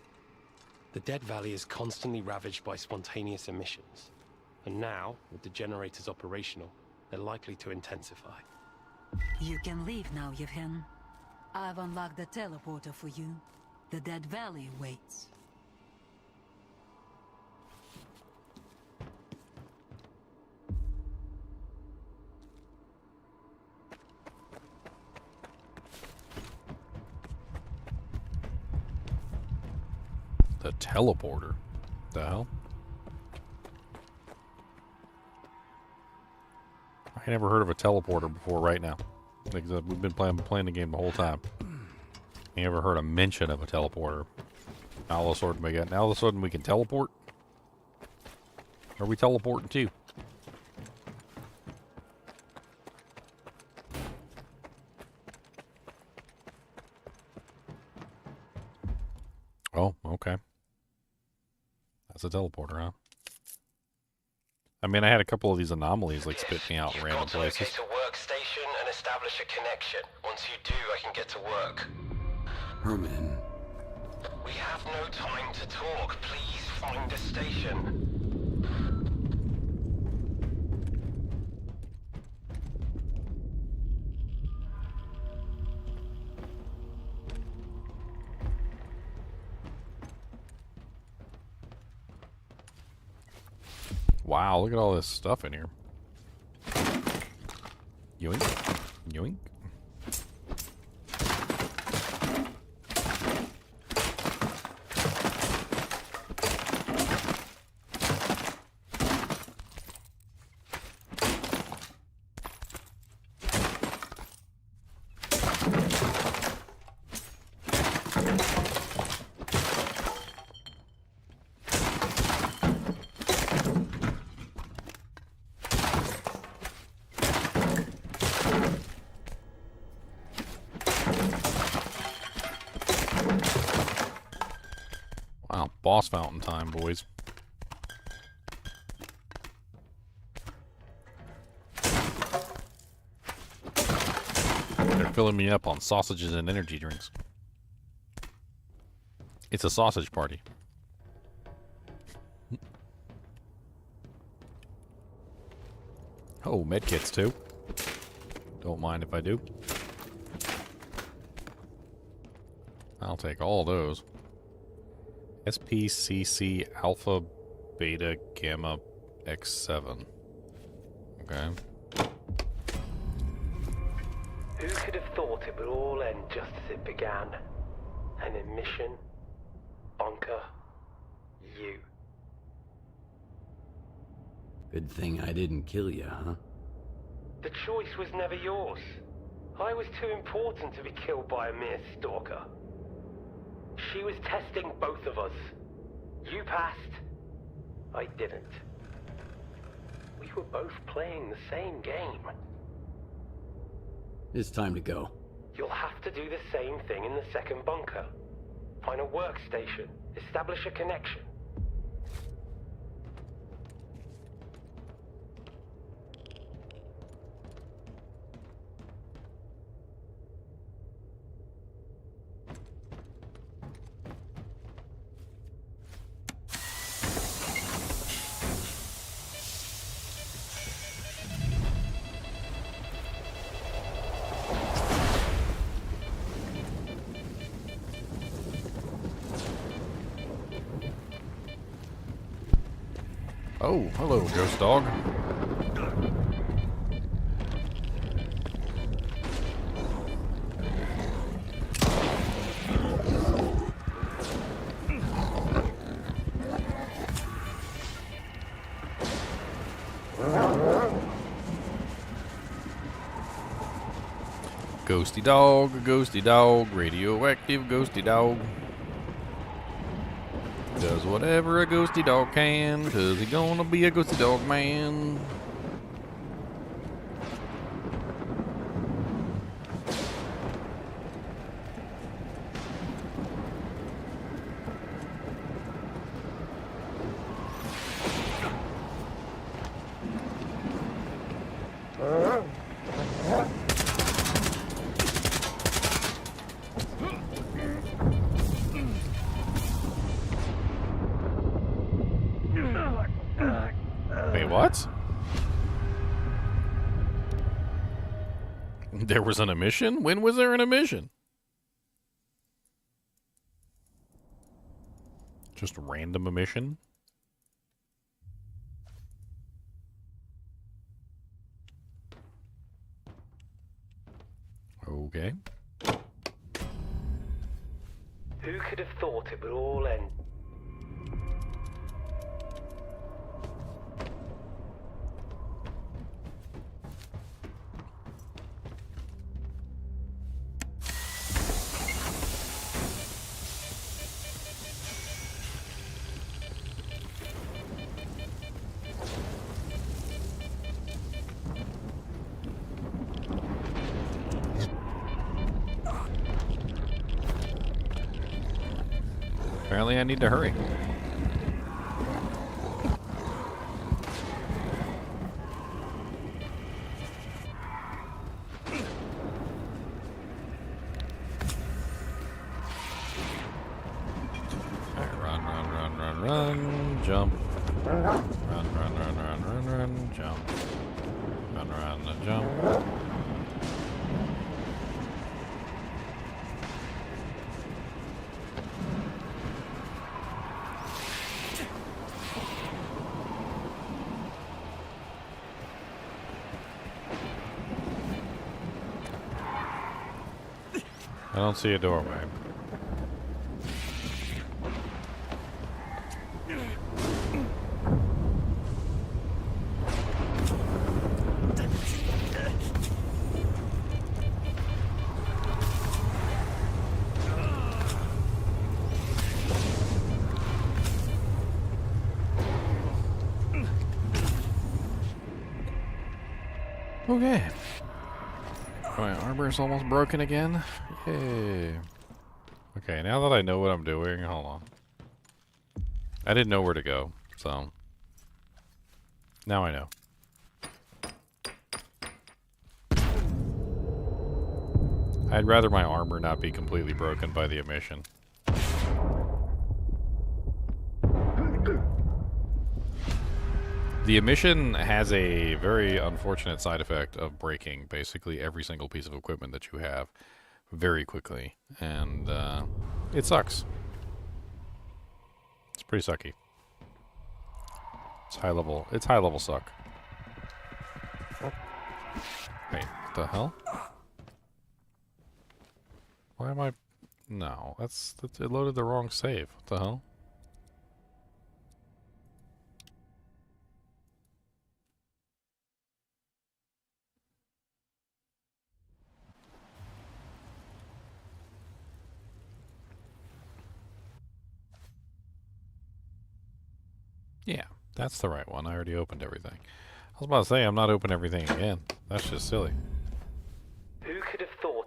The Dead Valley is constantly ravaged by spontaneous emissions. And now, with the generators operational, they're likely to intensify. You can leave now, Yevhen. I've unlocked the teleporter for you. The Dead Valley waits. The teleporter. The hell? I never heard of a teleporter before right now. Because we've been playing the game the whole time. I never heard a mention of a teleporter. Now all of a sudden we can teleport? Are we teleporting too? Oh, okay. That's a teleporter, huh? I mean, I had a couple of these anomalies like spit me out in random places. Locate a workstation and establish a connection. Once you do, I can get to work. Herman. We have no time to talk. Please find a station. Wow, look at all this stuff in here. Yoink. Yoink. Wow, boss fountain time, boys. They're filling me up on sausages and energy drinks. It's a sausage party. Oh, medkits too. Don't mind if I do. I'll take all those. SPCC Alpha Beta Gamma X7. Okay. Who could have thought it would all end just as it began? An admission? Bunker? You. Good thing I didn't kill you, huh? The choice was never yours. I was too important to be killed by a mere stalker. She was testing both of us. You passed. I didn't. We were both playing the same game. It's time to go. You'll have to do the same thing in the second bunker. Find a workstation. Establish a connection. Oh, hello, ghost dog. Ghosty dog, radioactive ghosty dog. Does whatever a ghosty dog can, 'cause he gonna be a ghosty dog man. Wait, what? There was an emission? When was there an emission? Just random emission? Okay. Who could have thought it would all end? Apparently I need to hurry. Alright, run, jump. Run, jump. Run, and jump. I don't see a doorway. Okay. My armor's almost broken again. Yay. Okay, now that I know what I'm doing, hold on. I didn't know where to go, so now I know. I'd rather my armor not be completely broken by the emission. The emission has a very unfortunate side effect of breaking basically every single piece of equipment that you have very quickly, and it sucks. It's pretty sucky. It's high level suck. Wait, what the hell? Why am I... No, that's it loaded the wrong save. What the hell? Yeah, that's the right one. I already opened everything. I was about to say, I'm not opening everything again. That's just silly. Who could have thought?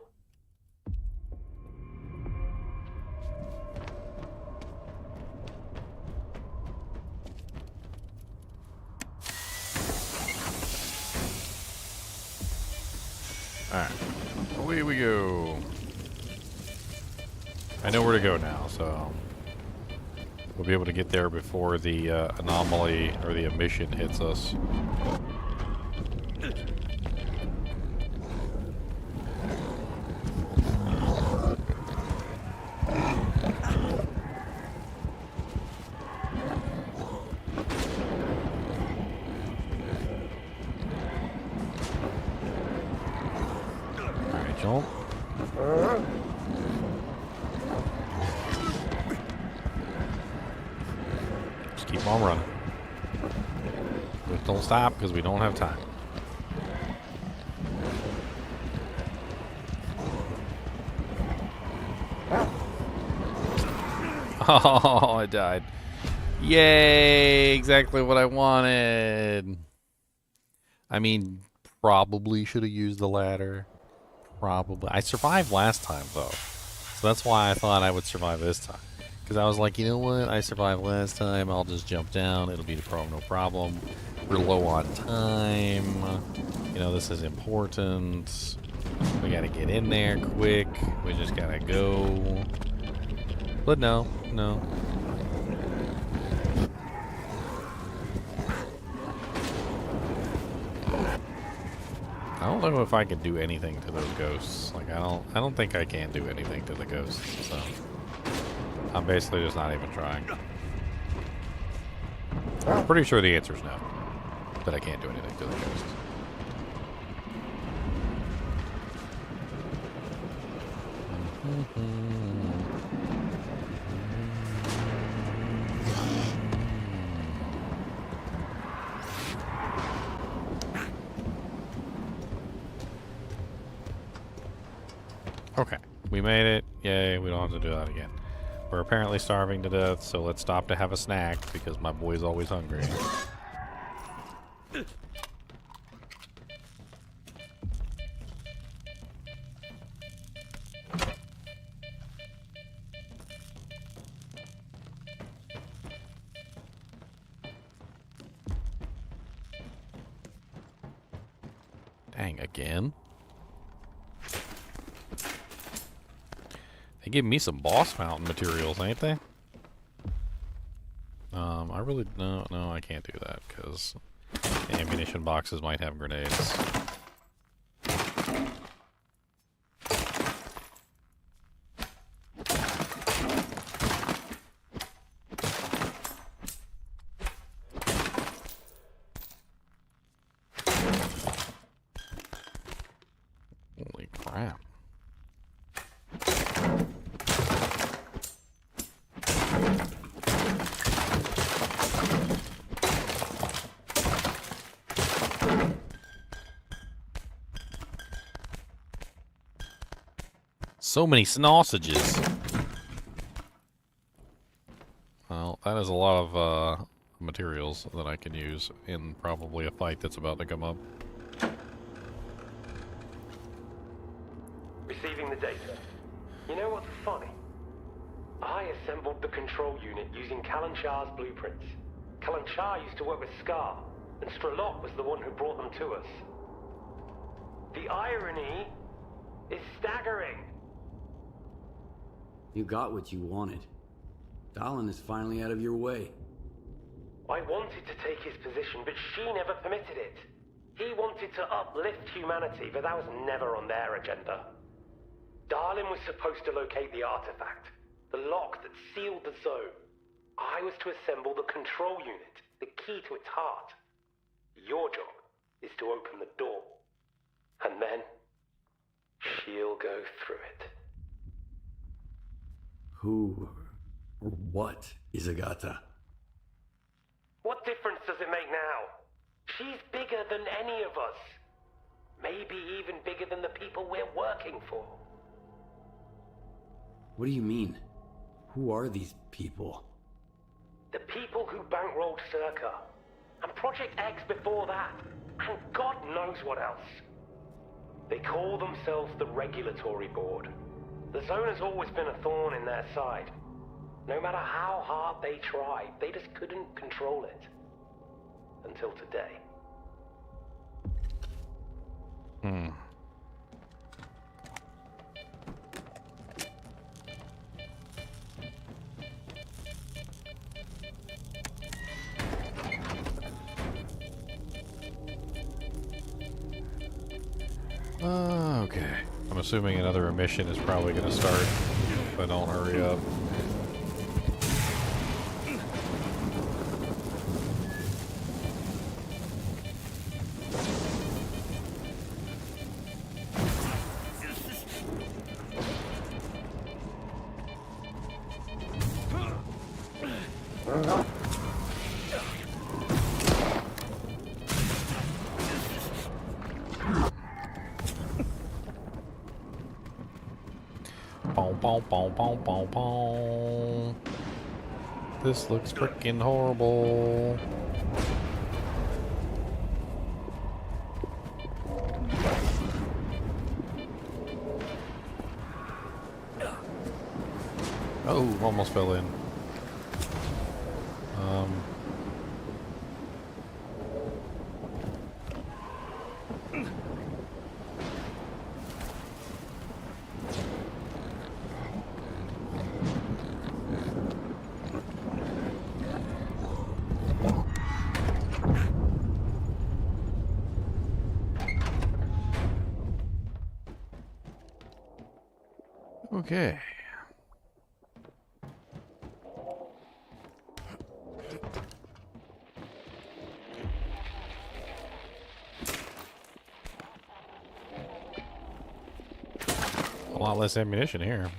Alright, away we go. I know where to go now, so we'll be able to get there before the anomaly or the emission hits us. Alright, jump. Just keep on running. Just don't stop because we don't have time. Oh, I died. Yay! Exactly what I wanted. I mean, probably should have used the ladder. Probably. I survived last time, though. So that's why I thought I would survive this time. Because I was like, you know what? I survived last time. I'll just jump down. It'll be no problem. We're low on time. You know, this is important. We gotta get in there quick. We just gotta go. But no. I don't know if I can do anything to those ghosts. Like, I don't think I can do anything to the ghosts, so I'm basically just not even trying. I'm pretty sure the answer is no. That I can't do anything to the ghosts. Okay, we made it. Yay, we don't have to do that again. We're apparently starving to death, so let's stop to have a snack because my boy's always hungry. Dang, again? They give me some boss fountain materials, ain't they? I really... No, I can't do that, because ammunition boxes might have grenades. Holy crap. So many sausages. Well, that is a lot of materials that I can use in probably a fight that's about to come up. Receiving the data. You know what's funny? I assembled the control unit using Chinchilla's blueprints. Chinchilla used to work with S.T.A.L.K.E.R, and S.T.A.L.K.E.R was the one who brought them to us. The irony is staggering. You got what you wanted. Dahlan is finally out of your way. I wanted to take his position, but she never permitted it. He wanted to uplift humanity, but that was never on their agenda. Dahlan was supposed to locate the artifact, the lock that sealed the zone. I was to assemble the control unit, the key to its heart. Your job is to open the door. And then, she'll go through it. Who or what is Agatha? What difference does it make now? She's bigger than any of us. Maybe even bigger than the people we're working for. What do you mean? Who are these people? The people who bankrolled S.T.A.L.K.E.R. And Project X before that. And God knows what else. They call themselves the Regulatory Board. The zone has always been a thorn in their side. No matter how hard they tried, they just couldn't control it. Until today. Okay. I'm assuming another mission is probably going to start if I don't hurry up. This looks freaking horrible. Oh, almost fell in. Okay. A lot less ammunition here.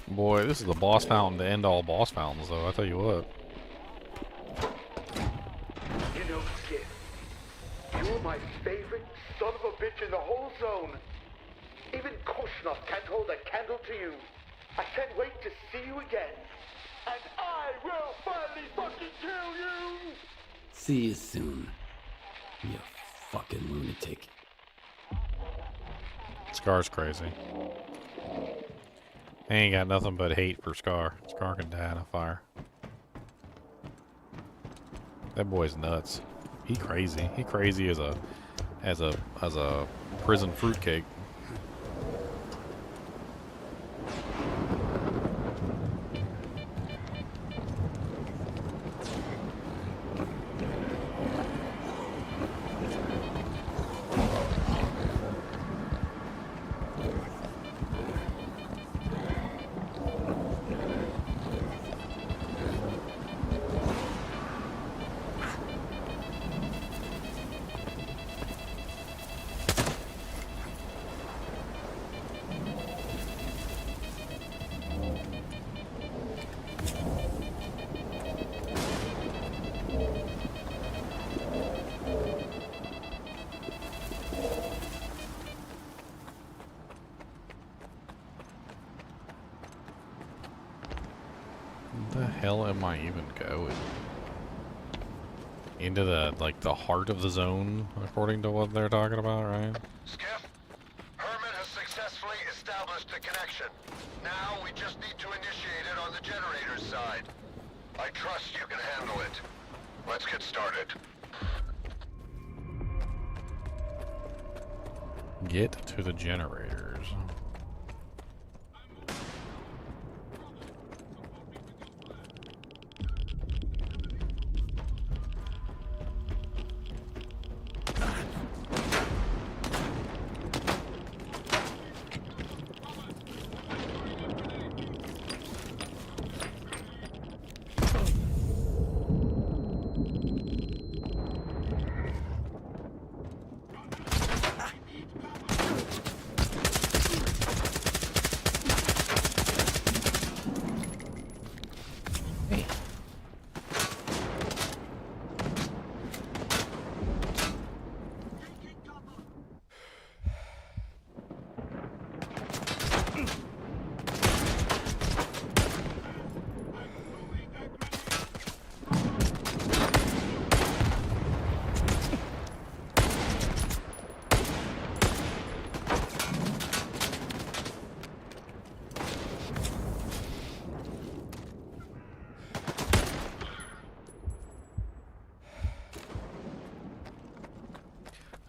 Boy, this is the boss fountain to end all boss fountains, though. I tell you what. You know, Skip, you're my favorite son of a bitch in the whole zone. Even Koshnov can't hold a candle to you. I can't wait to see you again. And I will finally fucking kill you! See you soon, you fucking lunatic. Scar's crazy. I ain't got nothing but hate for Scar. Scar can die in a fire. That boy's nuts. He crazy. He crazy as a prison fruitcake. Where the hell am I even going? Into the, like, the heart of the zone, according to what they're talking about, right? Skiff, Herman has successfully established a connection. Now we just need to initiate it on the generator's side. I trust you can handle it. Let's get started. Get to the generators.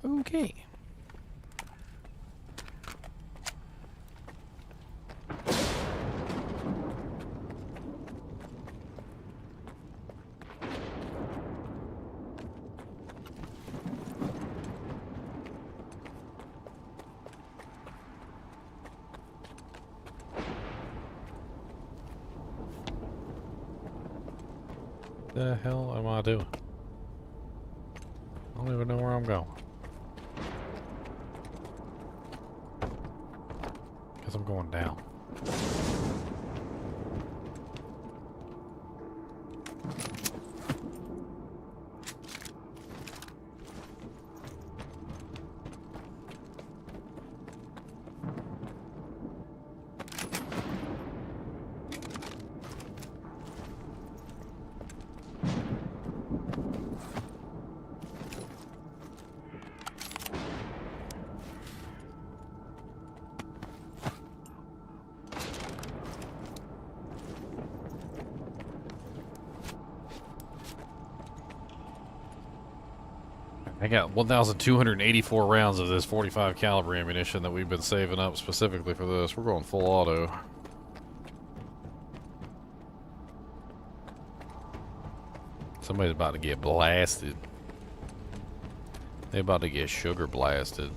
Okay. The hell am I doing? I don't even know where I'm going. Guess I'm going down. I got 1,284 rounds of this 45 caliber ammunition that we've been saving up specifically for this. We're going full auto. Somebody's about to get blasted. They're about to get sugar blasted.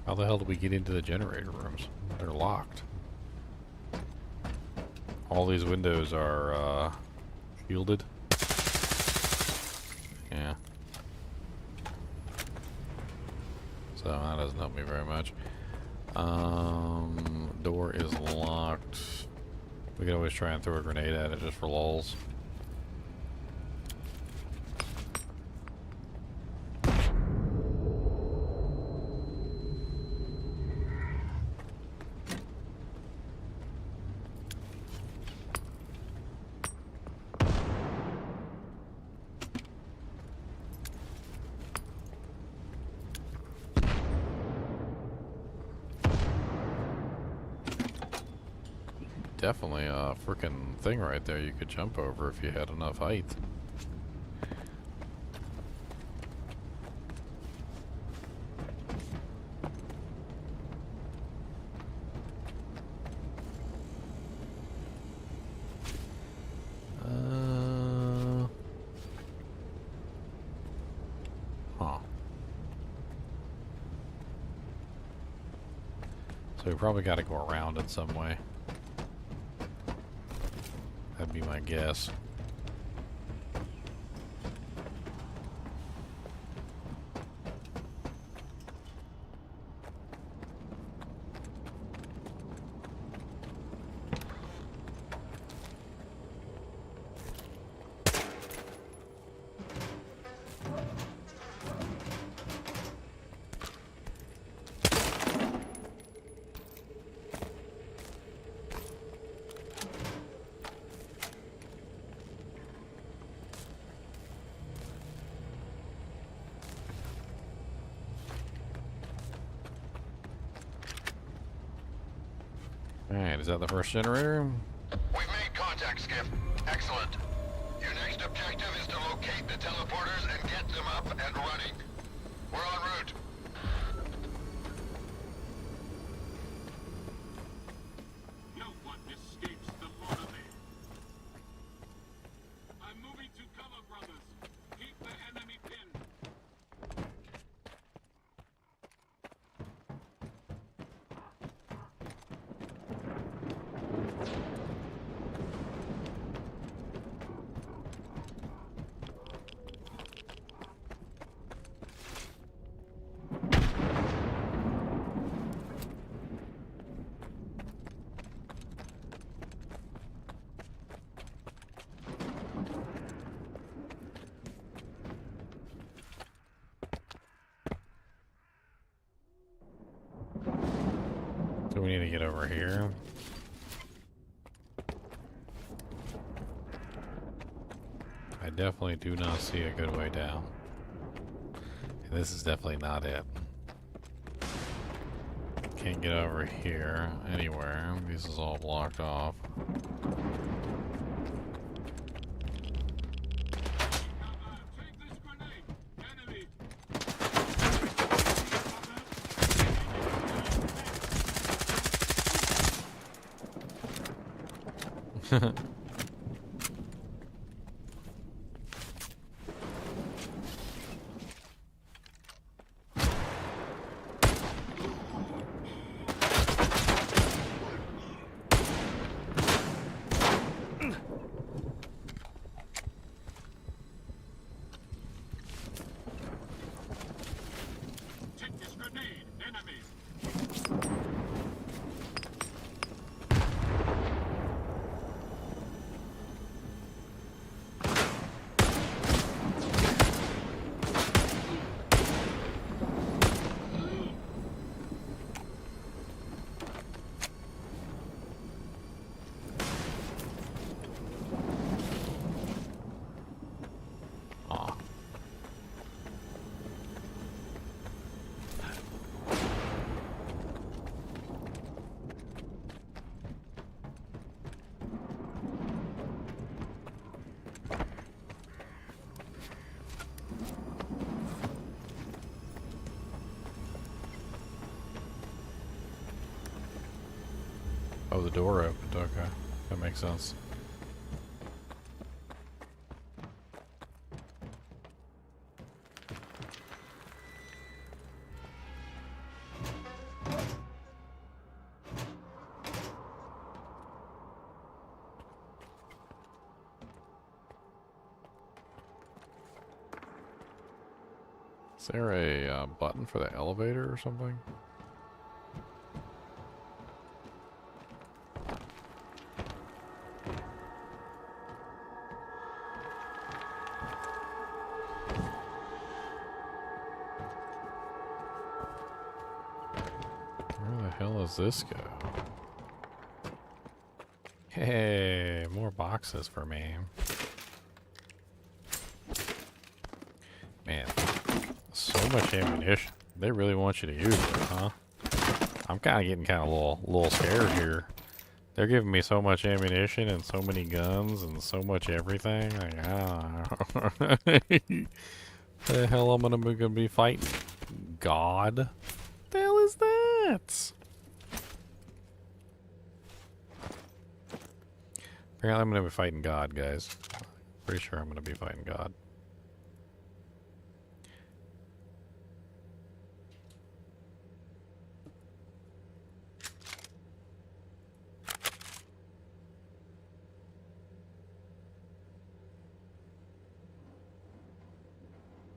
How the hell did we get into the generator rooms? They're locked. All these windows are shielded. Yeah. So that doesn't help me very much. Door is locked. We can always try and throw a grenade at it just for lulz. Definitely a freaking thing right there you could jump over if you had enough height. Huh. So we probably got to go around it some way. That'd be my guess. Alright, is that the first generator? We've made contact, Skiff. Excellent. Your next objective is to locate the teleporters and get them up and running. We're en route. No one escapes the monolith. I'm moving to cover, brothers. Keep the enemy pinned. So we need to get over here. I definitely do not see a good way down. And this is definitely not it. Can't get over here anywhere. This is all blocked off. Take this grenade, enemy. Oh, the door opened. Okay. That makes sense. Is there a button for the elevator or something? Where the hell does this go? Hey, more boxes for me. Man, so much ammunition. They really want you to use it, huh? I'm kind of getting a little scared here. They're giving me so much ammunition and so many guns and so much everything. Like, the hell am I gonna be fighting? God? What the hell is that? Apparently I'm gonna be fighting God, guys. Pretty sure I'm gonna be fighting God.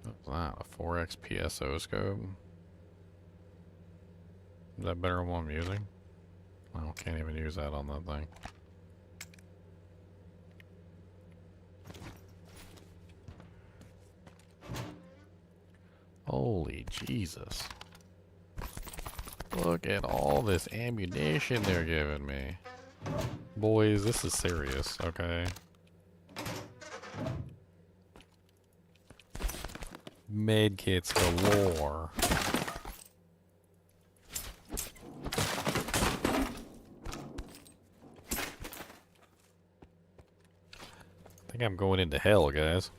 What's that? A 4x PSO scope? Is that better than what I'm using? I can't even use that on that thing. Holy Jesus. Look at all this ammunition they're giving me. Boys, this is serious, okay? Medkits galore. I think I'm going into hell, guys.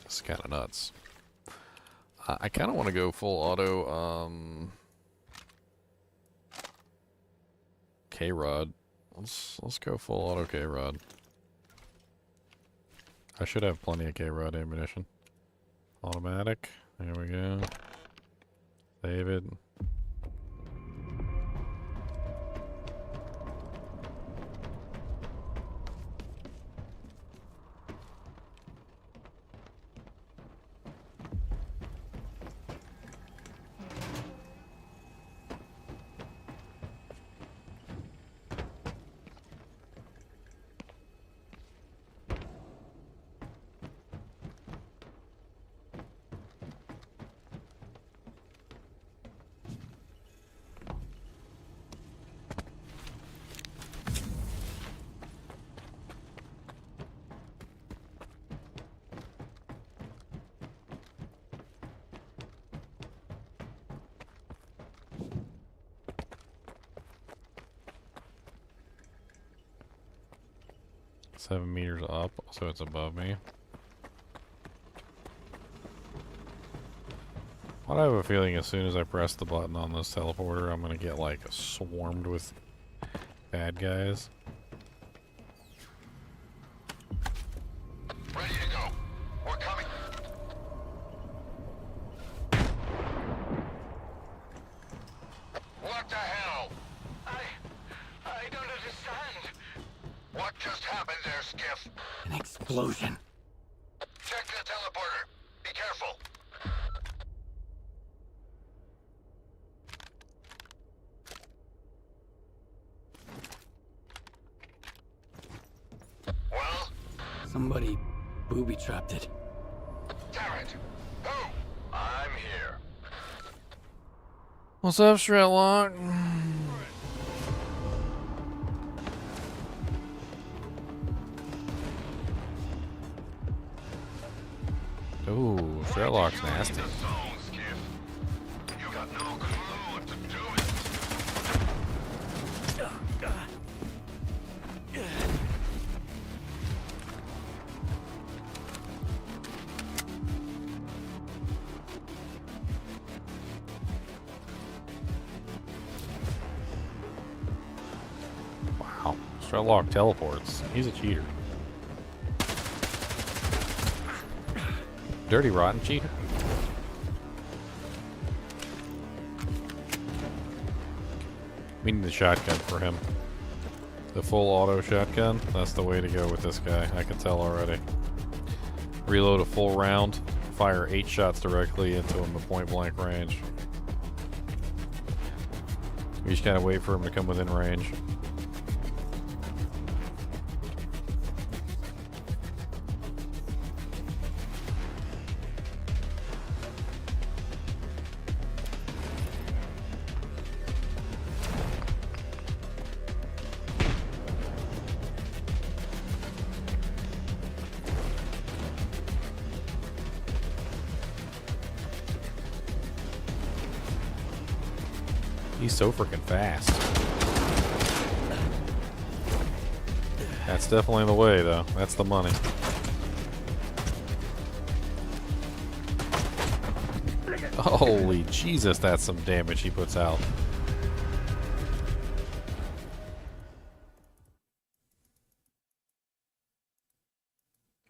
It's kind of nuts. I kind of want to go full auto, K-Rod. Let's go full auto K-Rod. I should have plenty of K-Rod ammunition. Automatic. There we go. Save it. Seven meters up, so it's above me. I have a feeling as soon as I press the button on this teleporter, I'm gonna get like swarmed with bad guys. Ready to go. We're coming. What the hell? I don't understand. What just happened there, Skiff? An explosion. Check the teleporter. Be careful. Well? Somebody booby-trapped it. Damn it. Who? I'm here. What's up, Stretlock? Ooh, Stretlock's nasty. You got no clue what to do with Strut-lock teleports. He's a cheater. Dirty, rotten cheater. We need the shotgun for him. The full auto shotgun. That's the way to go with this guy. I can tell already. Reload a full round. Fire 8 shots directly into him at point blank range. We just gotta wait for him to come within range. He's so freaking fast. That's definitely the way, though. That's the money. Holy Jesus, that's some damage he puts out.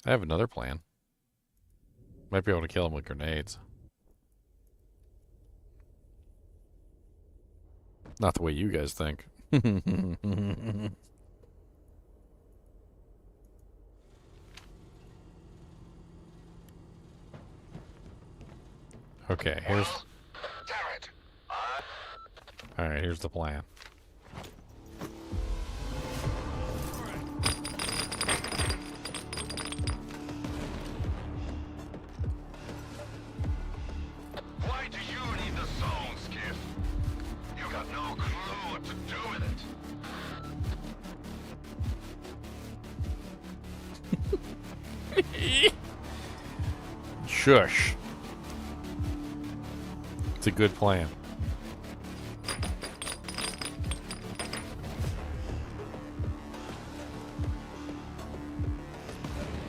I have another plan. Might be able to kill him with grenades. Not the way you guys think. Okay, here's... Alright, here's the plan. Why do you need the zone, Skiff? You got no clue what to do with it. Shush. It's a good plan.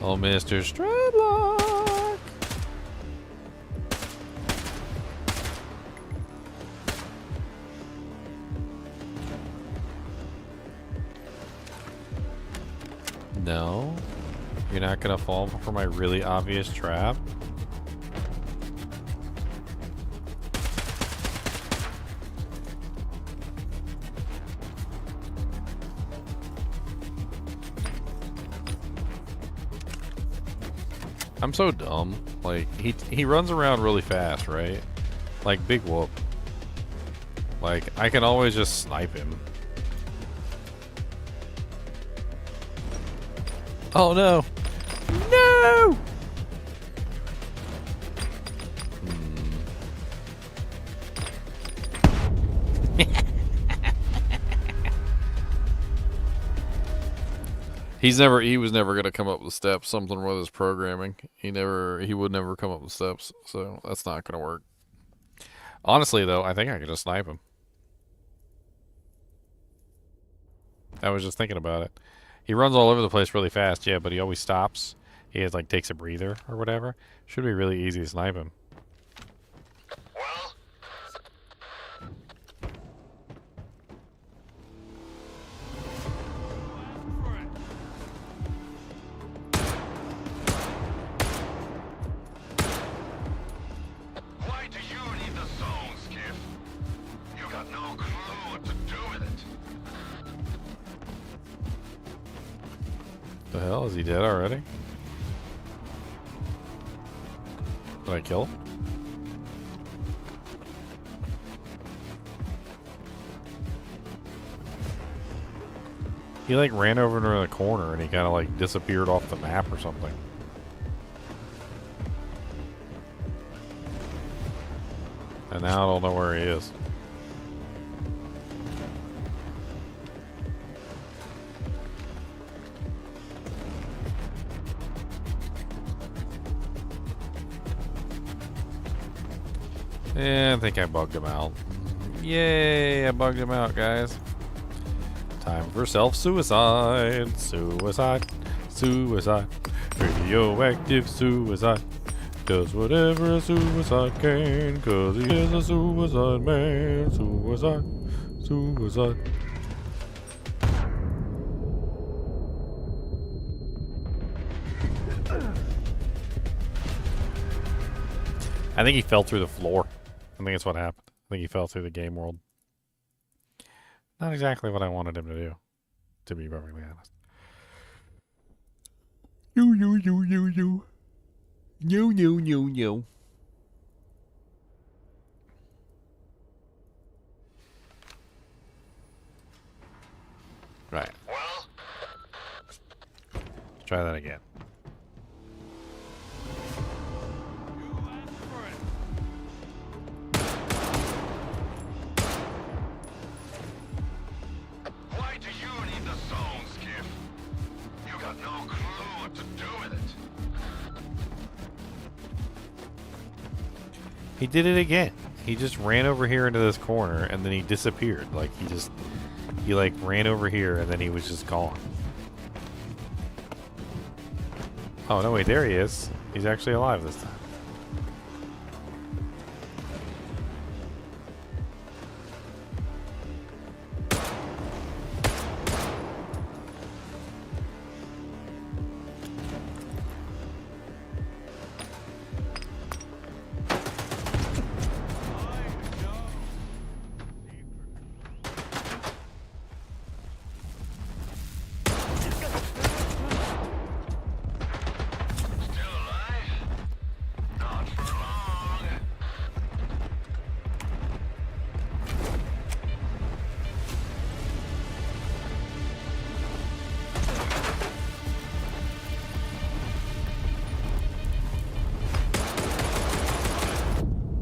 Oh, Mr. Stradlock. No? You're not gonna fall for my really obvious trap? I'm so dumb. Like, he runs around really fast, right? Like, big whoop. Like, I can always just snipe him. Oh, no. No! He was never gonna come up with steps. Something with his programming. He would never come up with steps. So that's not gonna work. Honestly, though, I think I could just snipe him. I was just thinking about it. He runs all over the place really fast, yeah, but he always stops. He has, like, takes a breather or whatever. Should be really easy to snipe him. Why do you need the zone, Skiff? You got no clue what to do with it. The hell? Is he dead already? Did I kill him? He like ran over into the corner and he kind of like disappeared off the map or something. And now I don't know where he is. Yeah, I think I bugged him out. Yay, I bugged him out, guys. Time for self-suicide. Suicide. Suicide. Radioactive suicide. Does whatever a suicide can, 'cause he is a suicide man. Suicide. Suicide. I think he fell through the floor. I think that's what happened. I think he fell through the game world. Not exactly what I wanted him to do, to be perfectly honest. Yo. Right. Let's try that again. Why do you need the zone, Skiff? You got no clue what to do with it. He did it again. He just ran over here into this corner and then he disappeared. Like he like ran over here and then he was just gone. Oh no, wait, there he is. He's actually alive this time.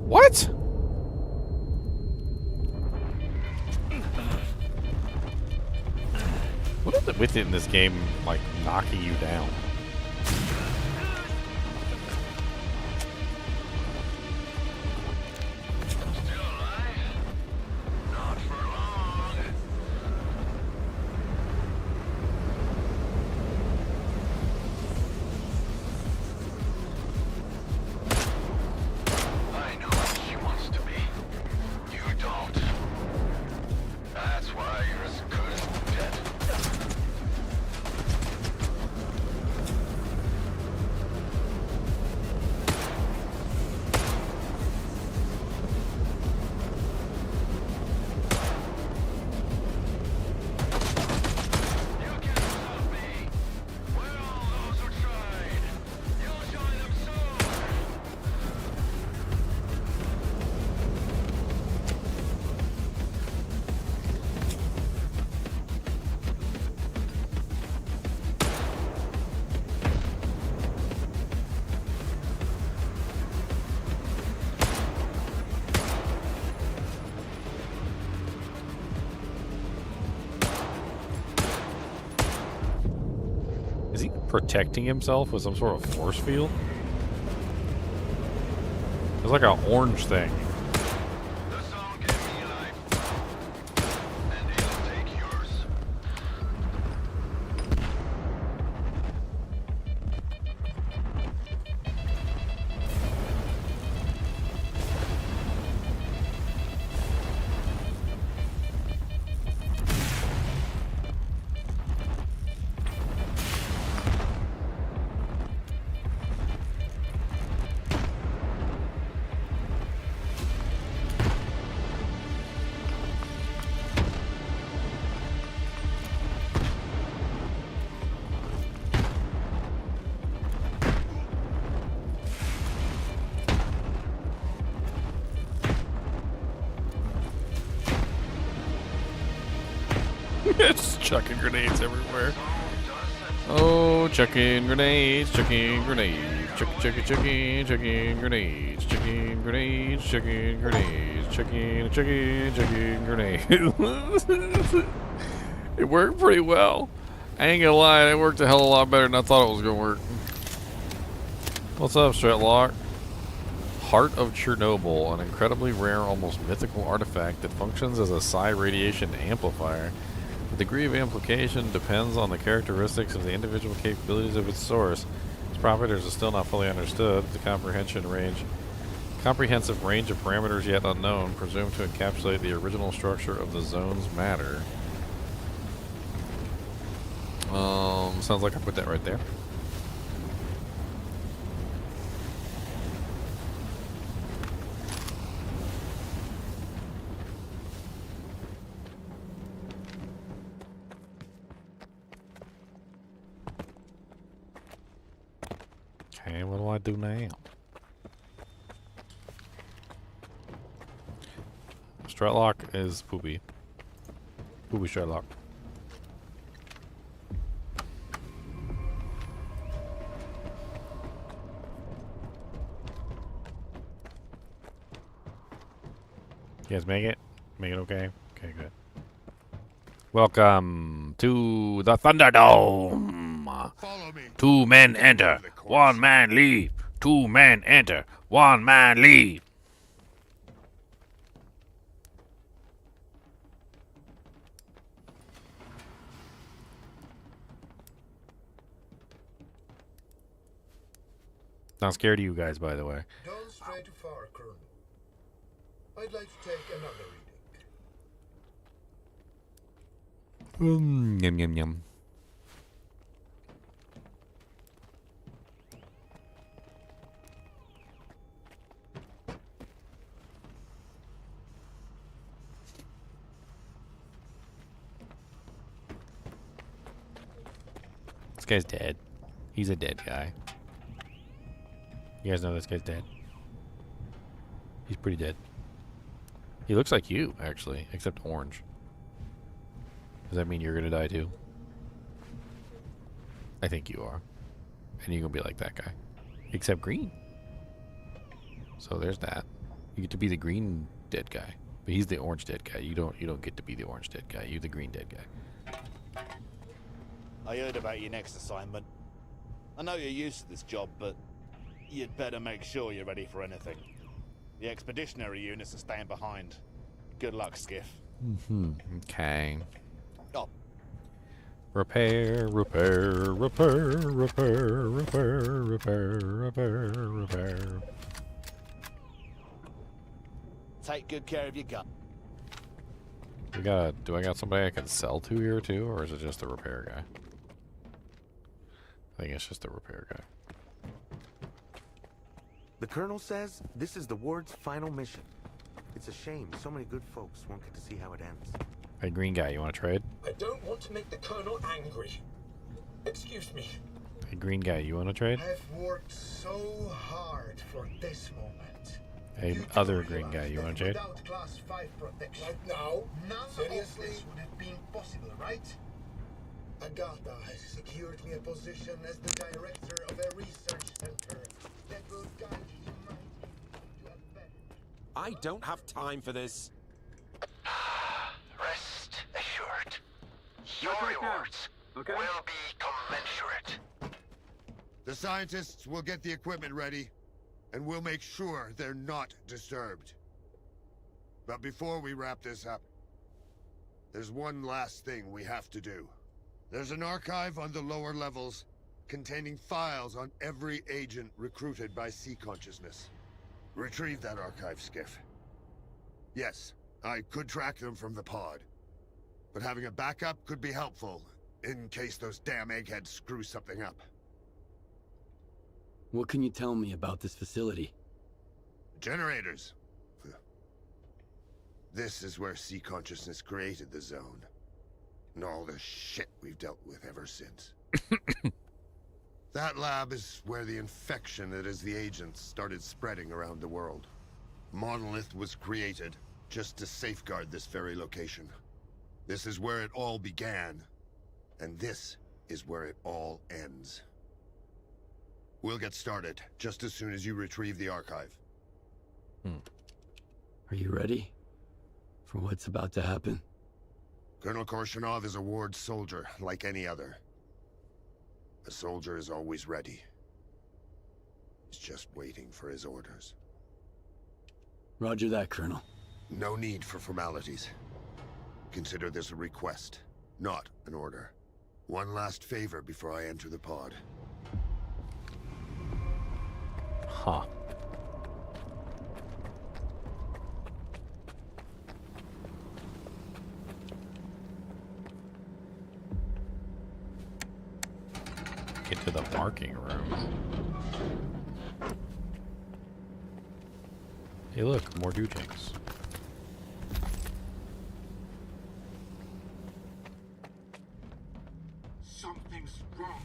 What? What is it with it in this game, like, knocking you down? Protecting himself with some sort of force field? It's like an orange thing. It's chucking grenades everywhere. Oh, chucking grenades, chucking grenades, chucking grenades, chucking grenades, chucking grenades, chucking grenades. It worked pretty well. I ain't gonna lie, it worked a hell of a lot better than I thought it was gonna work. What's up, Stretlock? Heart of Chernobyl, an incredibly rare, almost mythical artifact that functions as a psi radiation amplifier. The degree of amplification depends on the characteristics of the individual capabilities of its source. Its properties are still not fully understood. The comprehensive range of parameters yet unknown, presumed to encapsulate the original structure of the zone's matter. Sounds like I put that right there. Okay, what do I do now? Strutlock is poopy. Poopy Strutlock. You guys make it? Make it okay? Okay, good. Welcome to the Thunderdome. Follow me. 2 men enter, 1 man leave. 2 men enter, 1 man leave. Not scared of you guys, by the way. Don't stray too far, Colonel. I'd like to take another reading. Yum yum yum. This guy's dead. He's a dead guy. You guys know this guy's dead? He's pretty dead. He looks like you, actually, except orange. Does that mean you're gonna die too? I think you are. And you're gonna be like that guy. Except green. So there's that. You get to be the green dead guy. But he's the orange dead guy. You don't get to be the orange dead guy. You're the green dead guy. I heard about your next assignment. I know you're used to this job, but you'd better make sure you're ready for anything. The expeditionary units are staying behind. Good luck, Skiff. Okay. Oh. Repair, repair, repair, repair, repair, repair, repair, repair. Take good care of your gun. Do I got somebody I can sell to here too, or is it just the repair guy? I think it's just the repair guy. The Colonel says this is the Ward's final mission. It's a shame so many good folks won't get to see how it ends. Hey, green guy, you want to trade? I don't want to make the Colonel angry. Excuse me. Hey, green guy, you want to trade? I've worked so hard for this moment. Hey, other green guy, you want to trade? Without Class 5 protection, right now, none of this would have been possible, right? Agatha has secured me a position as the director of a research center that will guide humanity to a better... I don't have time for this. Rest assured. Your rewards will be commensurate. The scientists will get the equipment ready, and we'll make sure they're not disturbed. But before we wrap this up, there's one last thing we have to do. There's an archive on the lower levels containing files on every agent recruited by Sea Consciousness. Retrieve that archive, Skiff. Yes, I could track them from the pod, but having a backup could be helpful in case those damn eggheads screw something up. What can you tell me about this facility? Generators. This is where Sea Consciousness created the zone. And all the shit we've dealt with ever since. That lab is where the infection that is the agents started spreading around the world. Monolith was created just to safeguard this very location. This is where it all began, and this is where it all ends. We'll get started just as soon as you retrieve the archive. Are you ready for what's about to happen? Colonel Korshinov is a Ward soldier, like any other. A soldier is always ready. He's just waiting for his orders. Roger that, Colonel. No need for formalities. Consider this a request, not an order. One last favor before I enter the pod. Huh. Get to the marking room. Hey look, more dujings. Something's wrong.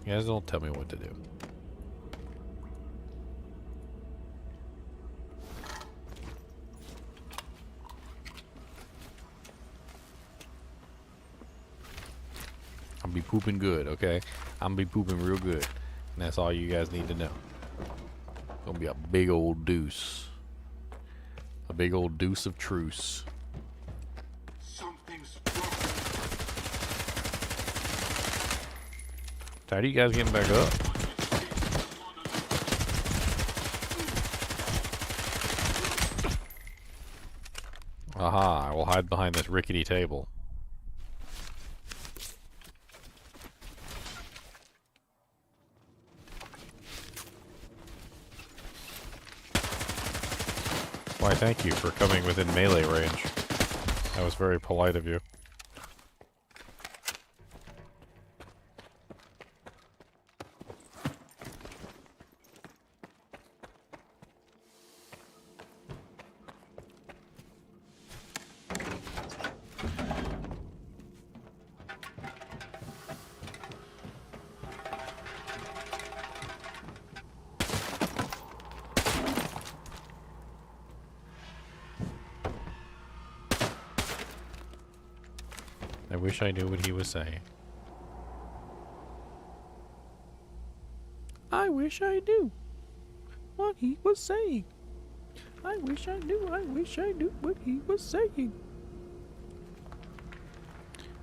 You guys don't tell me what to do. I'll be pooping good, okay? I'm be pooping real good. And that's all you guys need to know. Gonna be a big old deuce. A big old deuce of truce. Something's wrong. How are you guys getting back up? Aha, I will hide behind this rickety table. Why, thank you for coming within melee range. That was very polite of you. I wish I knew what he was saying. I wish I knew what he was saying. I wish I knew what he was saying.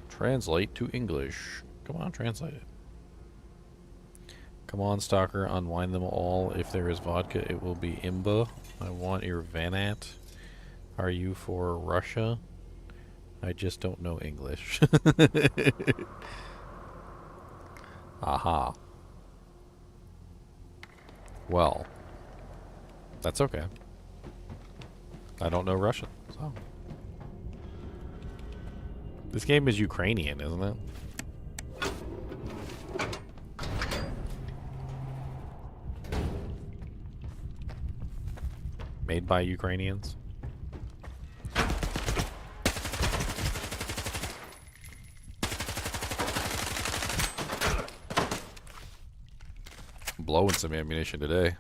Translate to English. Come on, translate it. Come on, Stalker, unwind them all. If there is vodka, it will be imba. I want your Vanat. Are you for Russia? I just don't know English. Aha. Well, that's okay. I don't know Russian, so. This game is Ukrainian, isn't it? Made by Ukrainians? Blowing some ammunition today.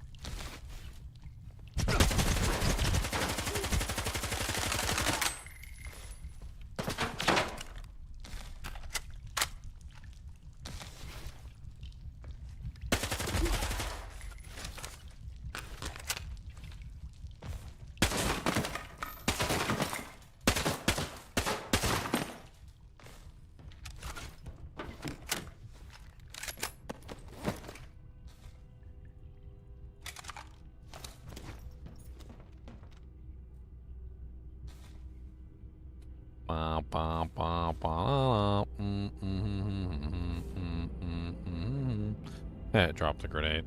It dropped a grenade.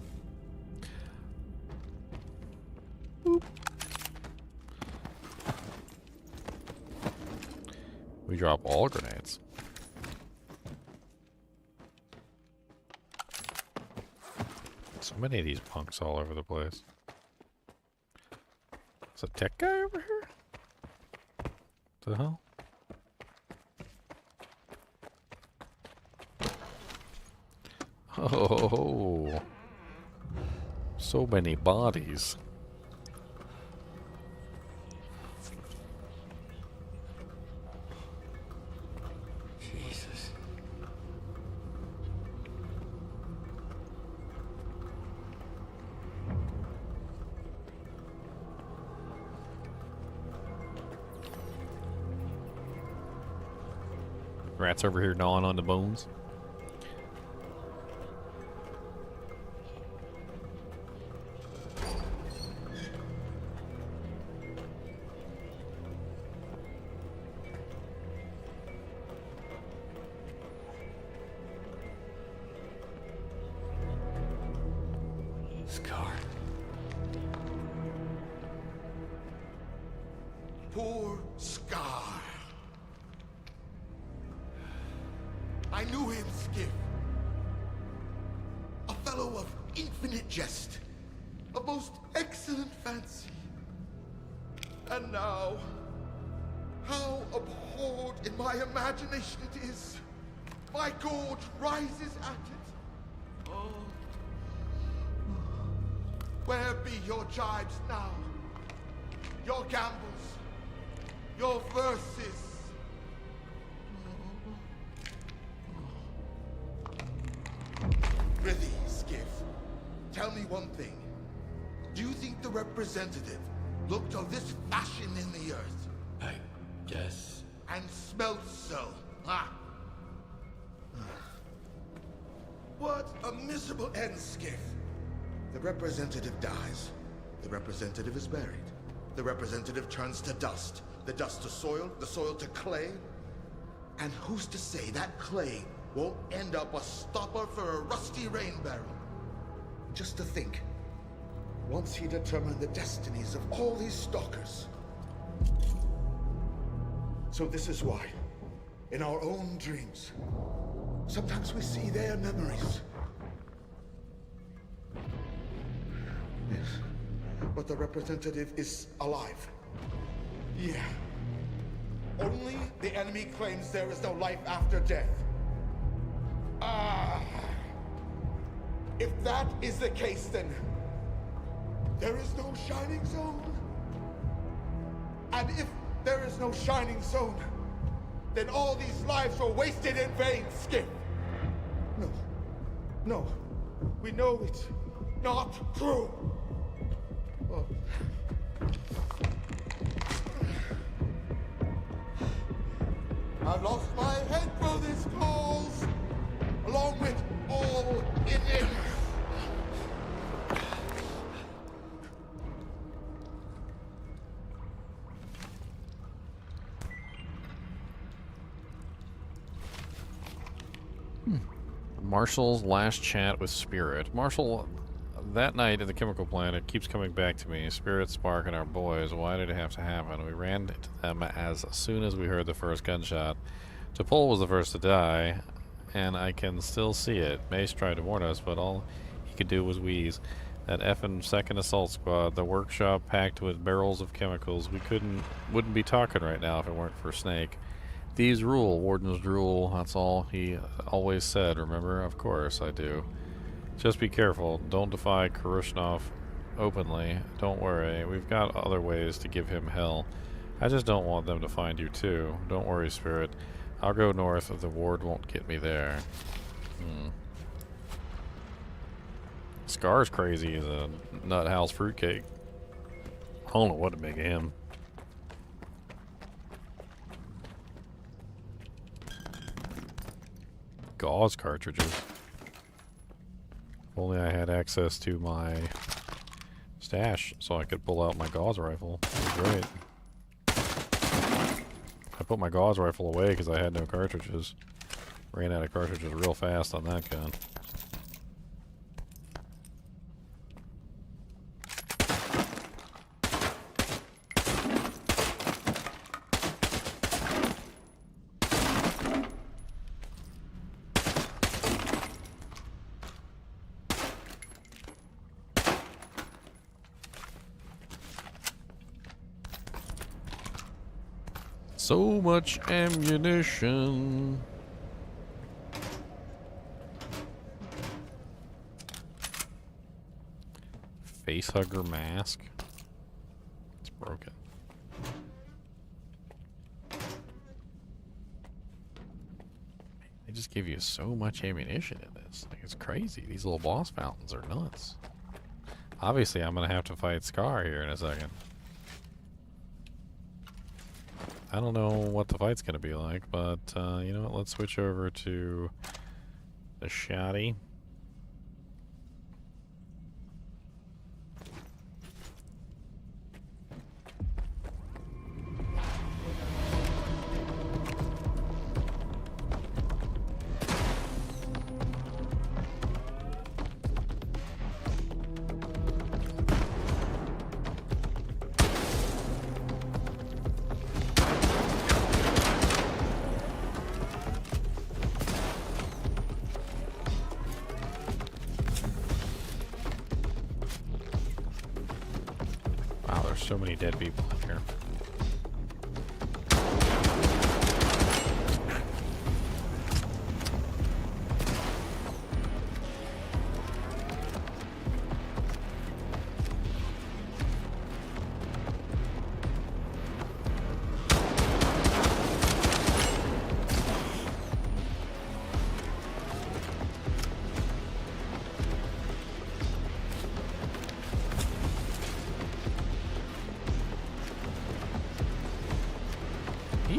Boop. We drop all grenades. So many of these punks all over the place. Is a tech guy over here? What the hell? Oh, so many bodies. Jesus. Rats over here gnawing on the bones. Scar. Poor Scar. I knew him, Skiff. A fellow of infinite jest, of most excellent fancy. And now, how abhorred in my imagination it is. My gorge rises at it. Where be your jibes now? Your gambles? Your verses? Prithee, Skiff, tell me one thing. Do you think the representative looked of this fashion in the earth? I guess. And smelt so, huh? What a miserable end, Skiff. The representative dies. The representative is buried. The representative turns to dust. The dust to soil, the soil to clay. And who's to say that clay won't end up a stopper for a rusty rain barrel? Just to think, once he determined the destinies of all these stalkers. So this is why, in our own dreams, sometimes we see their memories. Yes, but the representative is alive. Yeah. Only the enemy claims there is no life after death. If that is the case, then there is no shining zone. And if there is no shining zone, then all these lives were wasted in vain, Skip. No, we know it's not true. Oh. I've lost my head for this cause, along with all in it. Marshall's last chat with Spirit. Marshall, that night at the chemical plant, it keeps coming back to me. Spirit, Spark, and our boys. Why did it have to happen? We ran to them as soon as we heard the first gunshot. T'Pol was the first to die, and I can still see it. Mace tried to warn us, but all he could do was wheeze. That effing second assault squad, the workshop packed with barrels of chemicals. We wouldn't be talking right now if it weren't for Snake. Thieves rule, wardens drool. That's all he always said, remember? Of course I do. Just be careful. Don't defy Karushnov openly. Don't worry. We've got other ways to give him hell. I just don't want them to find you too. Don't worry, Spirit. I'll go north. The ward won't get me there. Scar's crazy as a nut house fruitcake. I don't know what to make of him. Gauze cartridges. If only I had access to my stash so I could pull out my gauze rifle. That was great. I put my gauze rifle away because I had no cartridges. Ran out of cartridges real fast on that gun. So much ammunition. Facehugger mask. It's broken. They just give you so much ammunition in this. Like, it's crazy. These little boss fountains are nuts. Obviously, I'm gonna have to fight Scar here in a second. I don't know what the fight's going to be like, but you know what? Let's switch over to the shotty. So many dead people in here.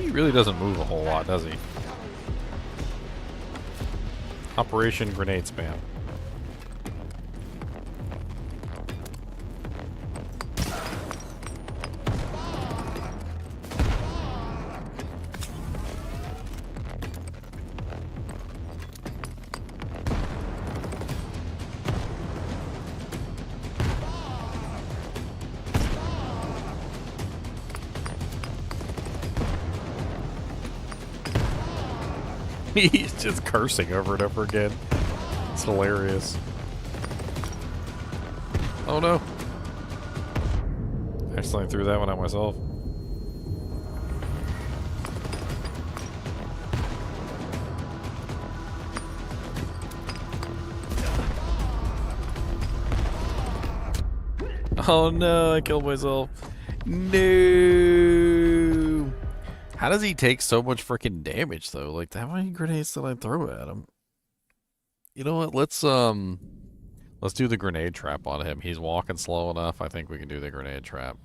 He really doesn't move a whole lot, does he? Operation Grenade Spam. He's just cursing over and over again. It's hilarious. Oh no. Accidentally threw that one at myself. Oh no, I killed myself. No. How does he take so much freaking damage though? Like, how many grenades did I throw at him? You know what? Let's do the grenade trap on him. He's walking slow enough. I think we can do the grenade trap.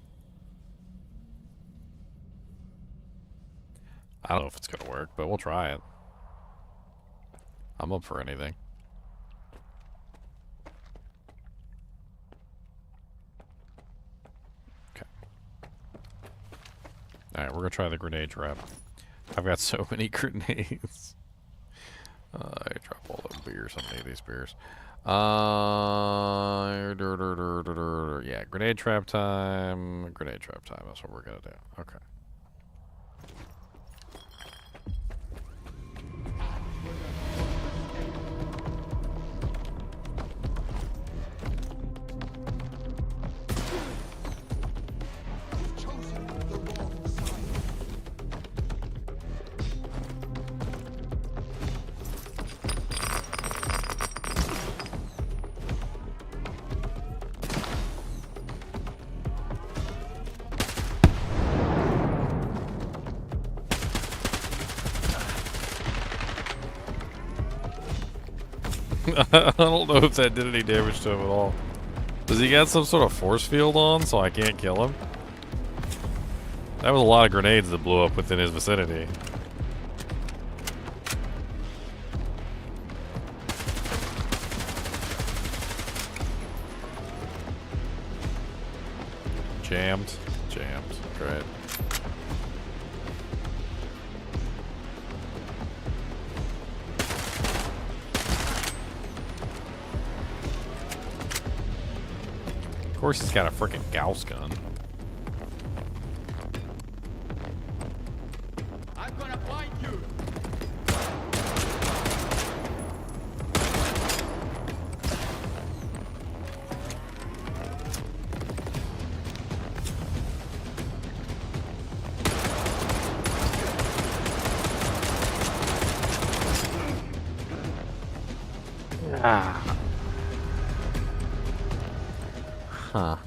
I don't know if it's gonna work, but we'll try it. I'm up for anything. Alright, we're gonna try the grenade trap. I've got so many grenades. I drop all the beers on any of these beers. Yeah, grenade trap time. Grenade trap time. That's what we're gonna do. Okay. I don't know if that did any damage to him at all. Does he got some sort of force field on so I can't kill him? That was a lot of grenades that blew up within his vicinity. Jammed. Jammed. Great. Of course he's got a freaking Gauss gun. I'm gonna find you. Huh.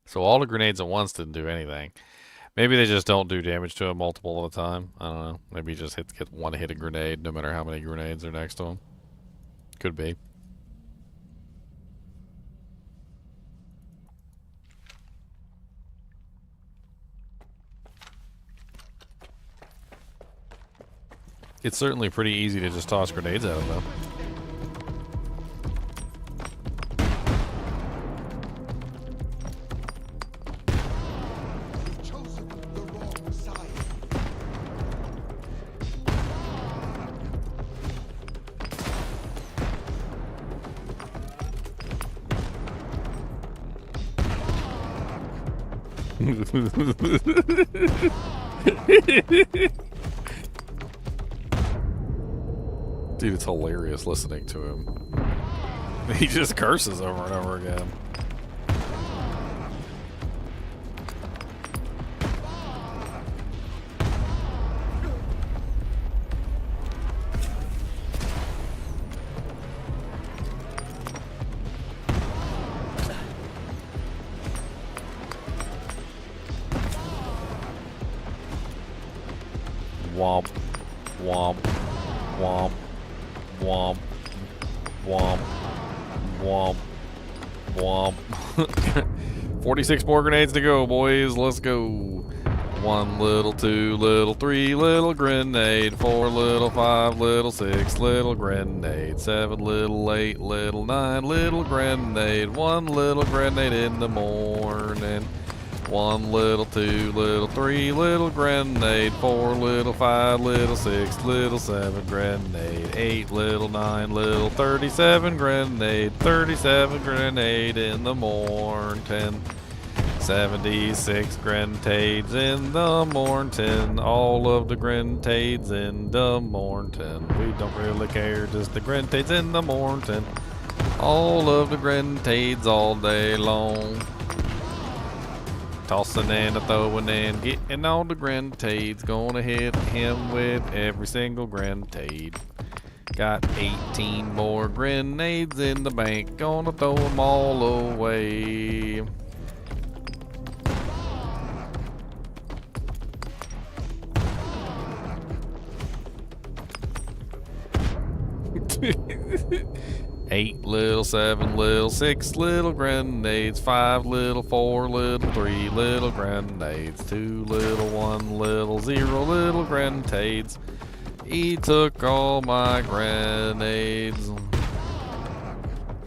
So all the grenades at once didn't do anything. Maybe they just don't do damage to him multiple at a time. I don't know. Maybe he just gets one hit a grenade no matter how many grenades are next to him. Could be. It's certainly pretty easy to just toss grenades at him though. Dude, it's hilarious listening to him. He just curses over and over again. Womp, womp, womp, womp, womp, womp, womp. 46 more grenades to go, boys. Let's go. 1 little, 2 little, 3 little grenade, 4 little, 5 little, 6 little grenade, 7 little, 8 little, 9 little grenade, 1 little grenade in the morning. 1 little, 2 little, 3 little grenade, 4 little, 5 little, 6 little, 7 grenade, 8 little, 9 little, 37 grenade, 37 grenade in the morning. 76 grenades in the morning, all of the grenades in the morning. We don't really care, just the grenades in the morning, all of the grenades all day long. Tossing and throwing and getting all the grenades. Gonna hit him with every single grenade. Got 18 more grenades in the bank. Gonna throw them all away. Eight little, 7 little, 6 little grenades, 5 little, 4 little, 3 little grenades, 2 little, 1 little, 0 little grenades. He took all my grenades.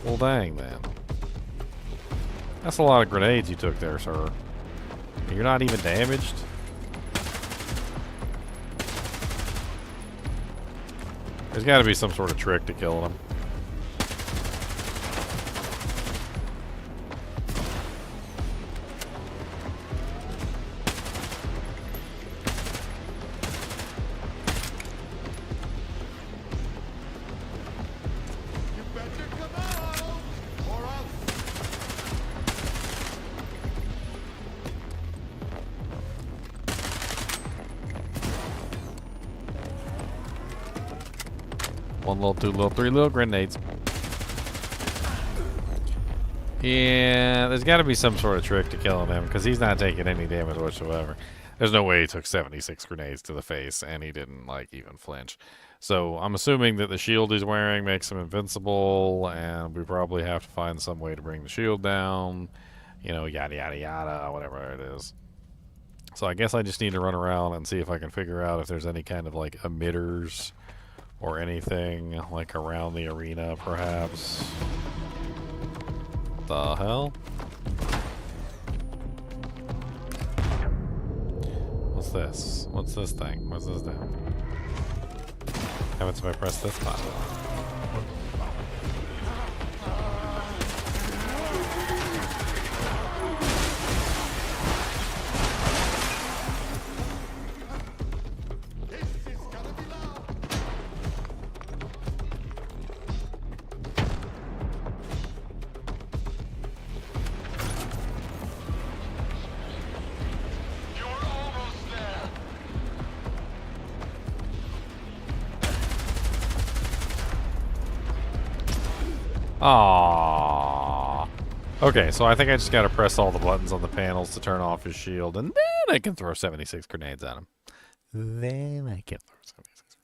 Well, dang, then. That's a lot of grenades you took there, sir. You're not even damaged? There's got to be some sort of trick to killing him. One little, 2 little, 3 little grenades. Yeah, there's got to be some sort of trick to killing him because he's not taking any damage whatsoever. There's no way he took 76 grenades to the face and he didn't like even flinch. So I'm assuming that the shield he's wearing makes him invincible, and we probably have to find some way to bring the shield down. You know, yada yada yada, whatever it is. So I guess I just need to run around and see if I can figure out if there's any kind of like emitters or anything like around the arena, perhaps. The hell? What's this? What's this thing? What's this do? How much if I press this button? Aww. Okay, so I think I just gotta press all the buttons on the panels to turn off his shield, and then I can throw 76 grenades at him. Then I can throw 76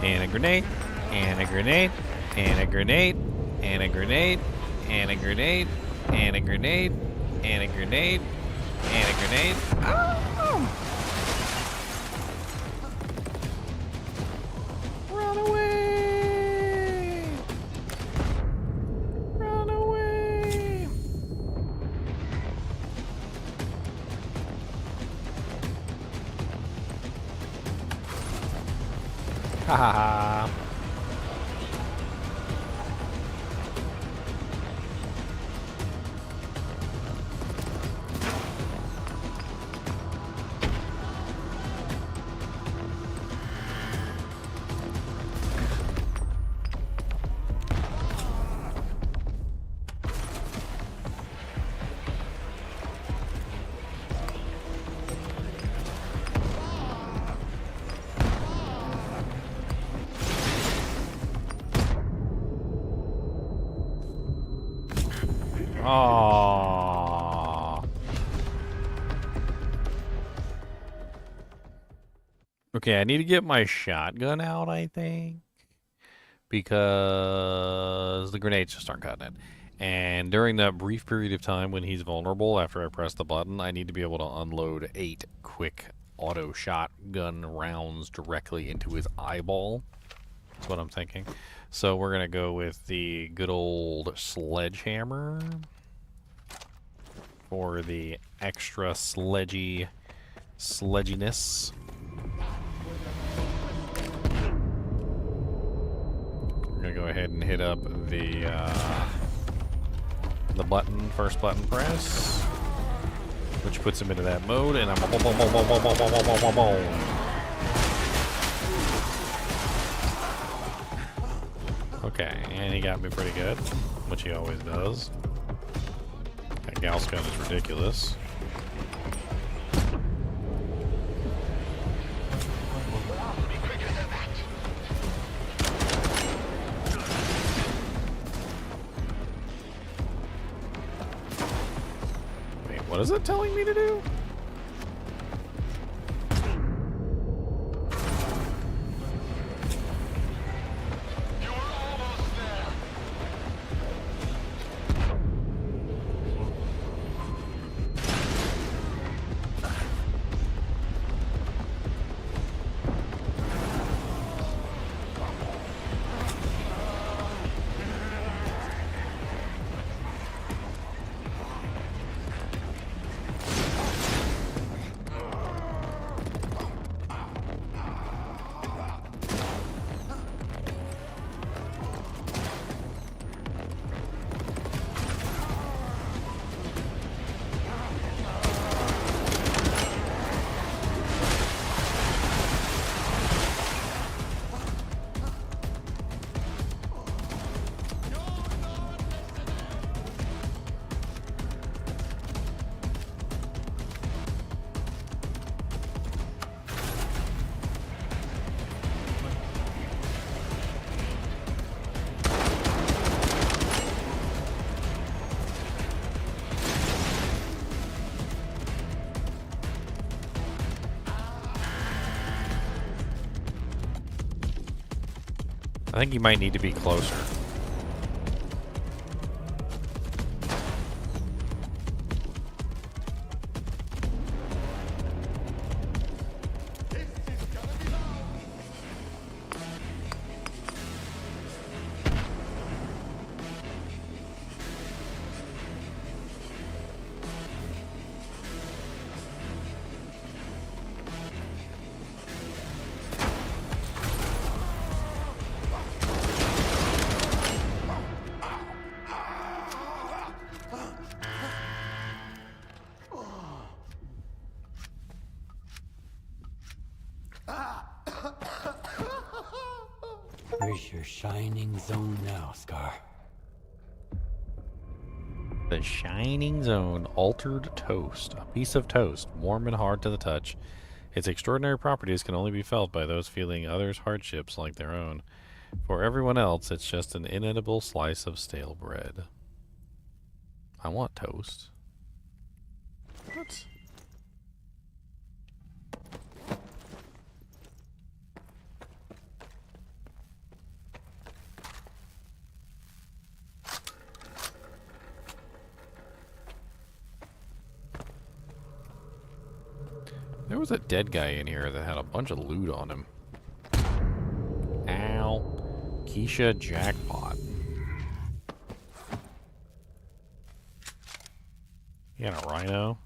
and a grenade, and a grenade, and a grenade, and a grenade, and a grenade, and a grenade, and a grenade, and a grenade. Oh! Run away! Run away! Ha ha ha. Aww. Okay, I need to get my shotgun out, I think. Because the grenades just aren't cutting it. And during that brief period of time when he's vulnerable, after I press the button, I need to be able to unload 8 quick auto shotgun rounds directly into his eyeball. That's what I'm thinking. So we're going to go with the good old sledgehammer for the extra sledginess. We're going to go ahead and hit up the button, first button press, which puts him into that mode, and I'm okay, and he got me pretty good, which he always does. That Gauss gun is ridiculous. Wait, what is it telling me to do? I think you might need to be closer. Where's your shining zone now, Scar? The shining zone, altered toast. A piece of toast, warm and hard to the touch. Its extraordinary properties can only be felt by those feeling others' hardships like their own. For everyone else, it's just an inedible slice of stale bread. I want toast. What? was a dead guy in here that had a bunch of loot on him. Ow. Keisha Jackpot. You got a rhino?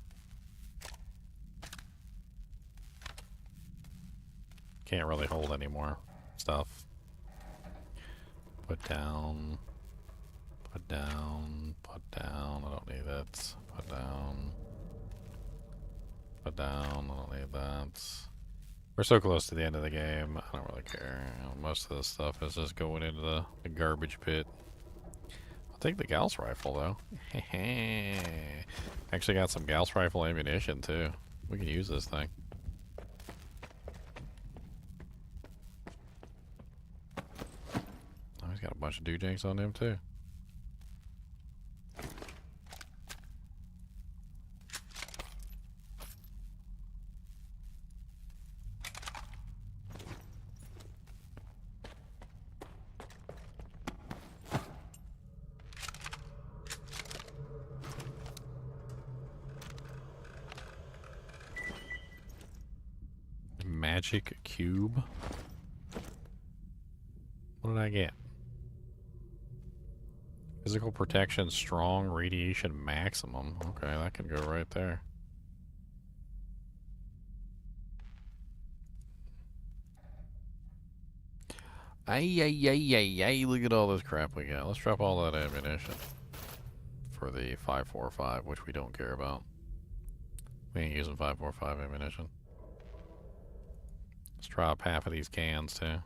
Can't really hold any more stuff. Put down. Put down. Put down. I don't need that. Put down. Put down. I don't need that. We're so close to the end of the game. I don't really care. You know, most of this stuff is just going into the garbage pit. I'll take the Gauss rifle though. Actually got some Gauss rifle ammunition too. We can use this thing. Oh, he's got a bunch of doojanks on him too. Magic cube. What did I get? Physical protection strong, radiation maximum. Okay, that can go right there. Ay, look at all this crap we got. Let's drop all that ammunition for the 545, which we don't care about. We ain't using 545 ammunition. Let's drop half of these cans too.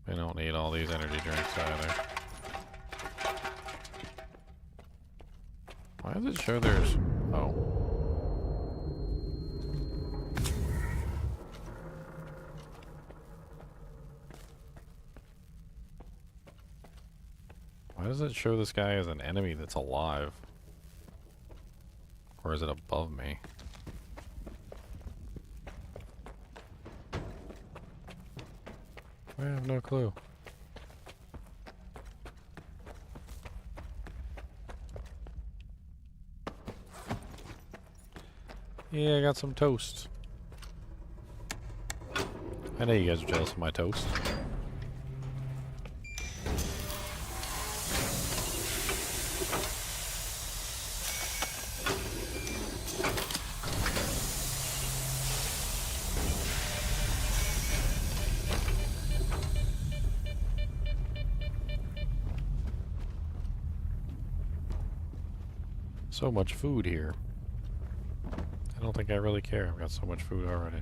We don't need all these energy drinks either. Why does it show there's... Oh. Why does it show this guy as an enemy that's alive? Or is it above me? I have no clue. Yeah, I got some toast. I know you guys are jealous of my toast. So much food here. I don't think I really care. I've got so much food already.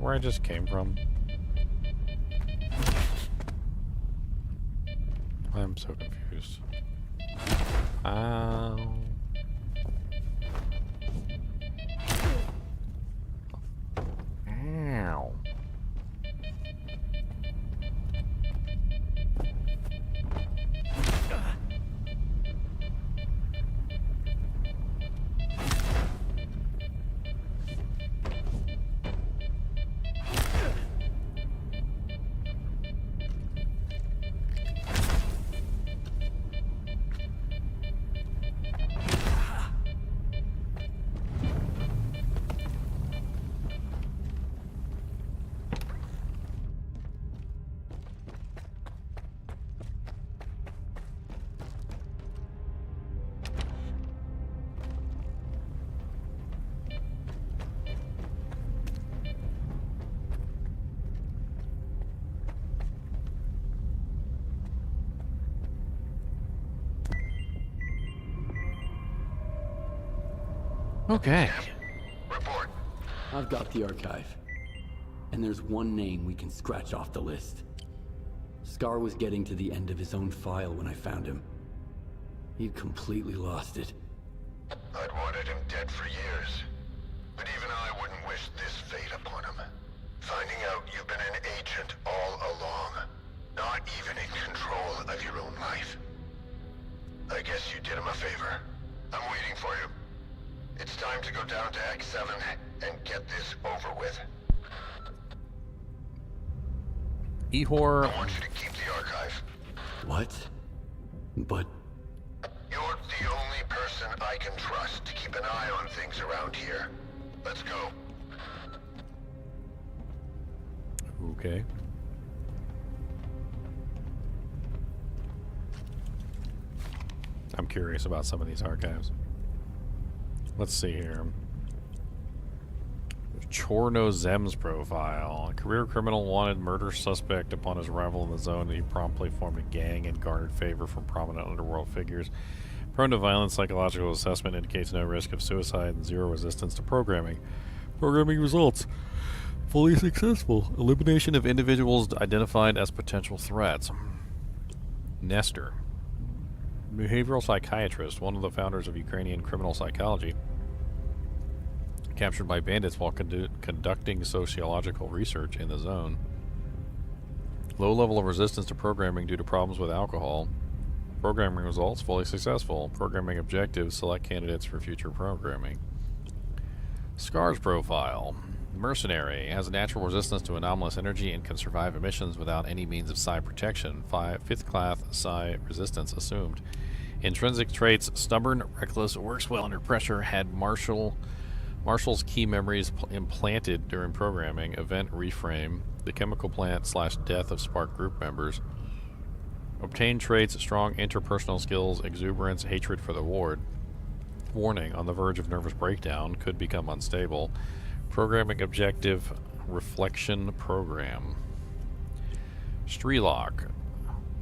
Where I just came from? I'm so confused. Ow. Ow. Okay. I've got the archive. And there's one name we can scratch off the list. S.T.A.L.K.E.R was getting to the end of his own file when I found him. He'd completely lost it. I'd wanted him dead for years. But even I wouldn't wish this fate upon him. Finding out you've been an agent all along. Not even in control of your own life. I guess you did him a favor. I'm waiting for you. It's time to go down to X7 and get this over with. Ihor. I want you to keep the archive. What? But... You're the only person I can trust to keep an eye on things around here. Let's go. Okay. I'm curious about some of these archives. Let's see here. Chorno Zem's profile. A career criminal wanted murder suspect upon his arrival in the zone. He promptly formed a gang and garnered favor from prominent underworld figures. Prone to violence, psychological assessment indicates no risk of suicide and zero resistance to programming. Programming results. Fully successful. Elimination of individuals identified as potential threats. Nestor. Behavioral psychiatrist, one of the founders of Ukrainian criminal psychology. Captured by bandits while conducting sociological research in the zone. Low level of resistance to programming due to problems with alcohol. Programming results fully successful. Programming objectives select candidates for future programming. S.T.A.L.K.E.R's profile. Mercenary. Has a natural resistance to anomalous energy and can survive emissions without any means of psi protection. 5th class psi resistance assumed. Intrinsic traits. Stubborn, reckless, works well under pressure. Had Marshall's key memories implanted during programming. Event reframe. The chemical plant / death of Spark group members. Obtained traits, strong interpersonal skills, exuberance, hatred for the ward. Warning, on the verge of nervous breakdown, could become unstable. Programming objective, reflection program. S.T.A.L.K.E.R.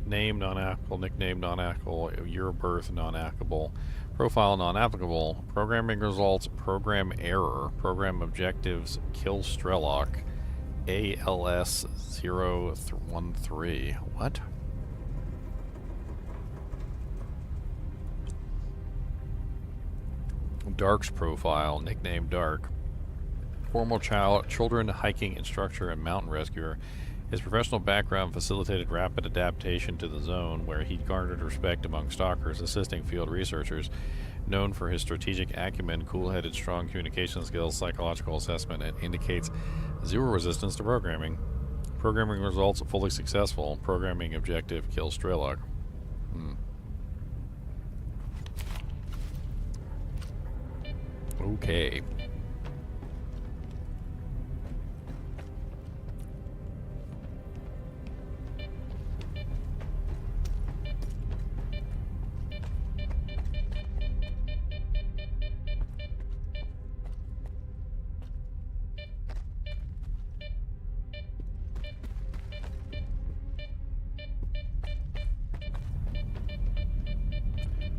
Name non-applicable, nickname non-applicable, year of birth non-applicable, profile non-applicable, programming results, program error, program objectives, kill S.T.A.L.K.E.R. ALS013. What? Dark's profile, nickname Dark. Former children hiking instructor and mountain rescuer. His professional background facilitated rapid adaptation to the zone, where he garnered respect among stalkers, assisting field researchers. Known for his strategic acumen, cool-headed, strong communication skills, psychological assessment, and indicates zero resistance to programming. Programming results fully successful. Programming objective kill S.T.A.L.K.E.R. Okay.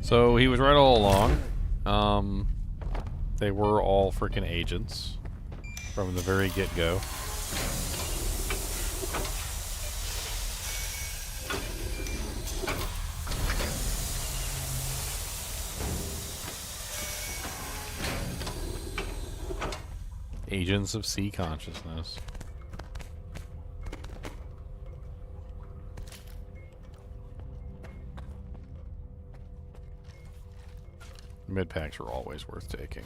So he was right all along. They were all freaking agents from the very get-go. Agents of C consciousness. Mid packs are always worth taking.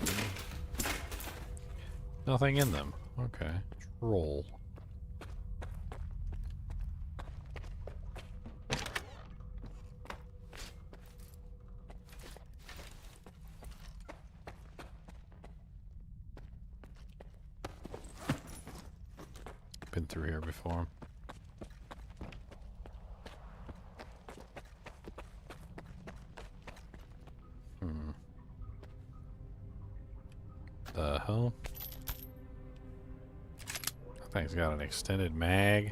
Nothing in them. Okay. Roll. Been through here before. The hell? That thing's got an extended mag,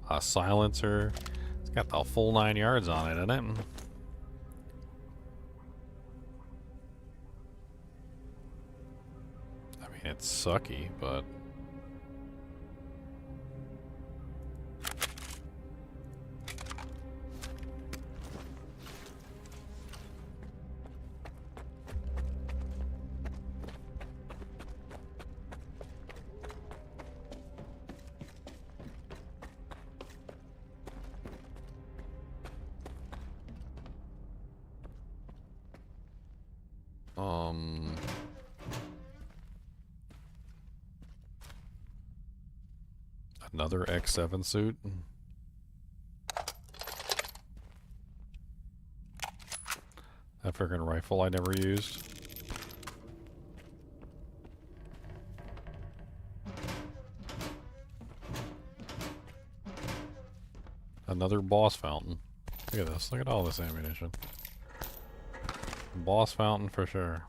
a silencer. It's got the full 9 yards on it, isn't it? I mean, it's sucky, but Another X7 suit. That freaking rifle I never used. Another boss fountain. Look at this. Look at all this ammunition. Boss fountain for sure.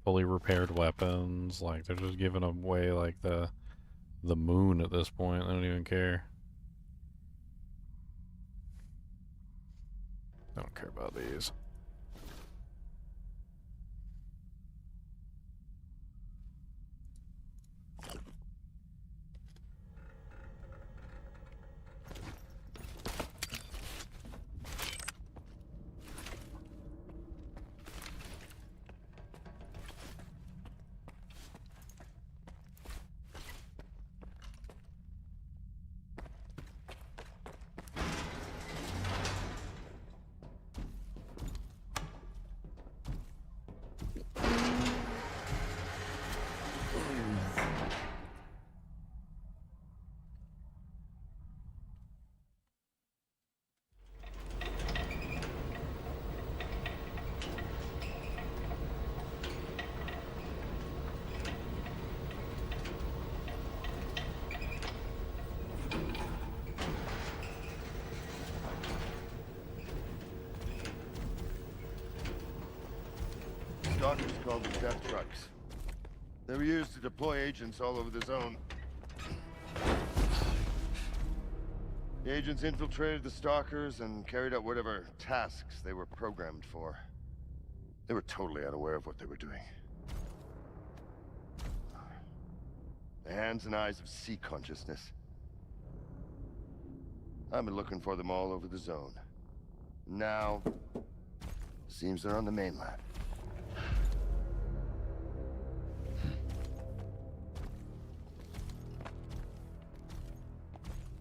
Fully repaired weapons. Like, they're just giving away, like, the moon at this point. I don't even care. I don't care about these. Doctors called them death trucks. They were used to deploy agents all over the zone. The agents infiltrated the stalkers and carried out whatever tasks they were programmed for. They were totally unaware of what they were doing. The hands and eyes of sea consciousness. I've been looking for them all over the zone. Now, seems they're on the mainland.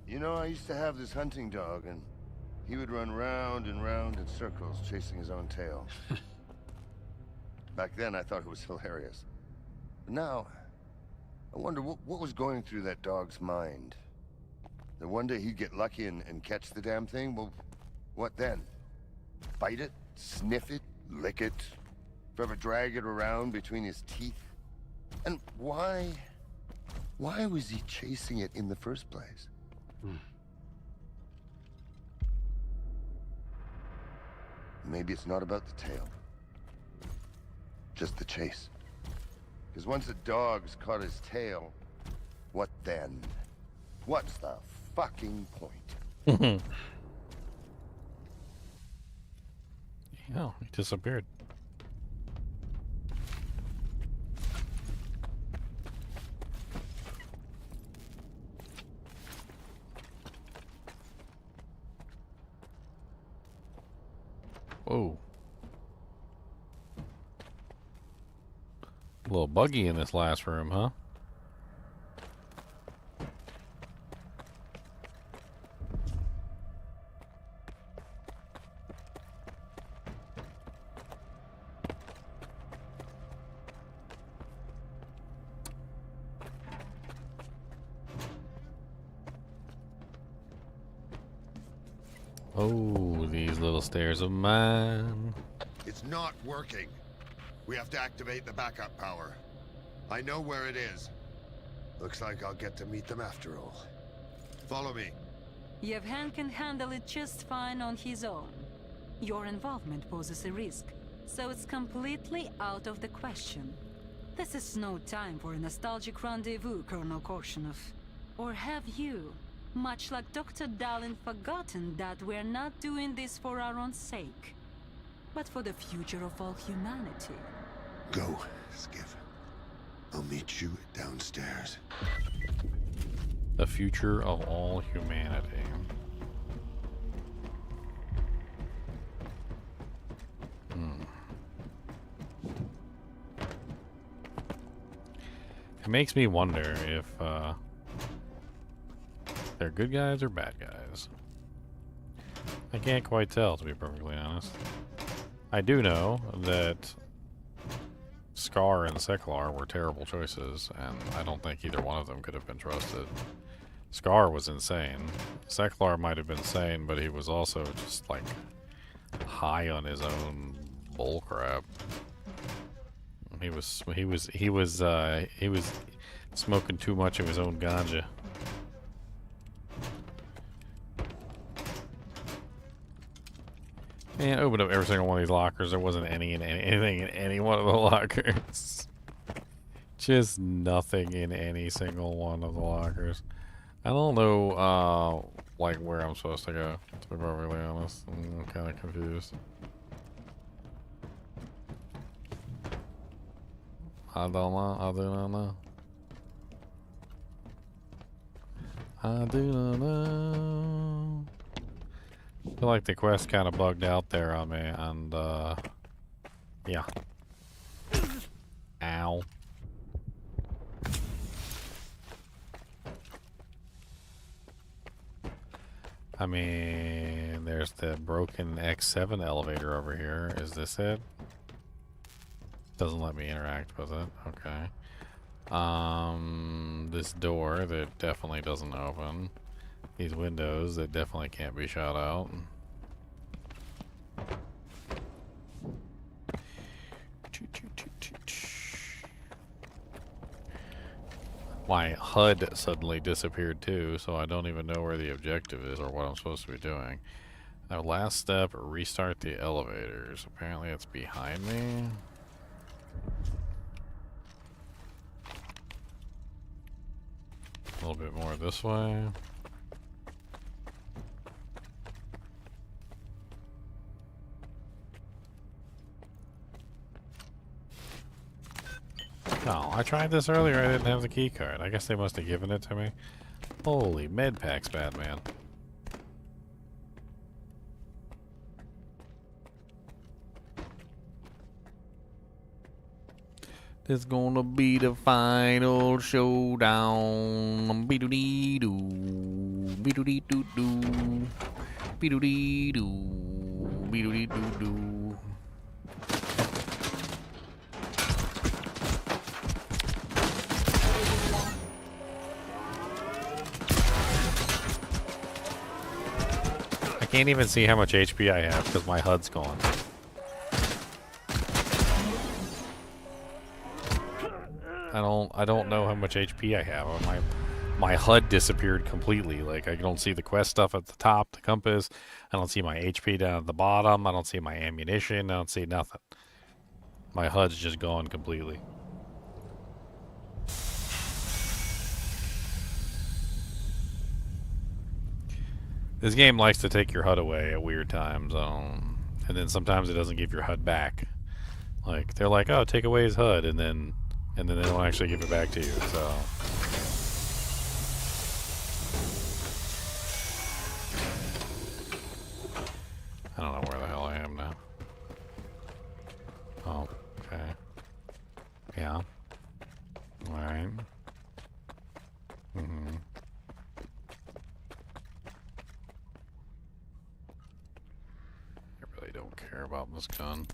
You know, I used to have this hunting dog, and he would run round and round in circles, chasing his own tail. Back then, I thought it was hilarious. But now, I wonder what was going through that dog's mind. That one day he'd get lucky and catch the damn thing? Well, what then? Bite it? Sniff it? Lick it? Forever drag it around between his teeth? And why was he chasing it in the first place? Maybe it's not about the tail. Just the chase. Because once a dog's caught his tail, what then? What's the fucking point? Yeah, he disappeared. Whoa. A little buggy in this last room, huh? Oh, these little stairs of mine. It's not working. We have to activate the backup power. I know where it is. Looks like I'll get to meet them after all. Follow me. Yevhen can handle it just fine on his own. Your involvement poses a risk, so it's completely out of the question. This is no time for a nostalgic rendezvous, Colonel Korshunov. Or have you, much like Dr. Dallin, forgotten that we're not doing this for our own sake, but for the future of all humanity? Go, Skiff. I'll meet you downstairs. The future of all humanity. It makes me wonder if they're good guys or bad guys. I can't quite tell, to be perfectly honest. I do know that S.T.A.L.K.E.R and S.T.A.L.K.E.R were terrible choices, and I don't think either one of them could have been trusted. S.T.A.L.K.E.R was insane. S.T.A.L.K.E.R might have been sane, but he was also just like high on his own bullcrap. He was smoking too much of his own ganja. Man, I opened up every single one of these lockers. There wasn't anything in any one of the lockers. Just nothing in any single one of the lockers. I don't know, like, where I'm supposed to go, to be perfectly honest. I'm kind of confused. I don't know. I do not know. I do not know. I feel like the quest kind of bugged out there on me, and, yeah. Ow. I mean, there's the broken X7 elevator over here. Is this it? Doesn't let me interact with it. Okay. This door that definitely doesn't open. These windows that definitely can't be shot out. My HUD suddenly disappeared too, so I don't even know where the objective is or what I'm supposed to be doing. Now, last step, restart the elevators. Apparently it's behind me. A little bit more this way. No, I tried this earlier. I didn't have the key card. I guess they must have given it to me. Holy med packs, bad man. It's gonna be the final showdown. Be-do-dee-doo. Be-do-dee-doo-doo. Be-do-dee-doo. Be-do-dee-doo-doo. I can't even see how much HP I have because my HUD's gone. I don't know how much HP I have. My HUD disappeared completely. Like, I don't see the quest stuff at the top, the compass. I don't see my HP down at the bottom. I don't see my ammunition. I don't see nothing. My HUD's just gone completely. This game likes to take your HUD away at weird times, and then sometimes it doesn't give your HUD back. Like, they're like, oh, take away his HUD, and then they don't actually give it back to you, so. I don't know where the hell I am now. Oh, okay. Yeah. Alright. Mm-hmm. I really don't care about this gun.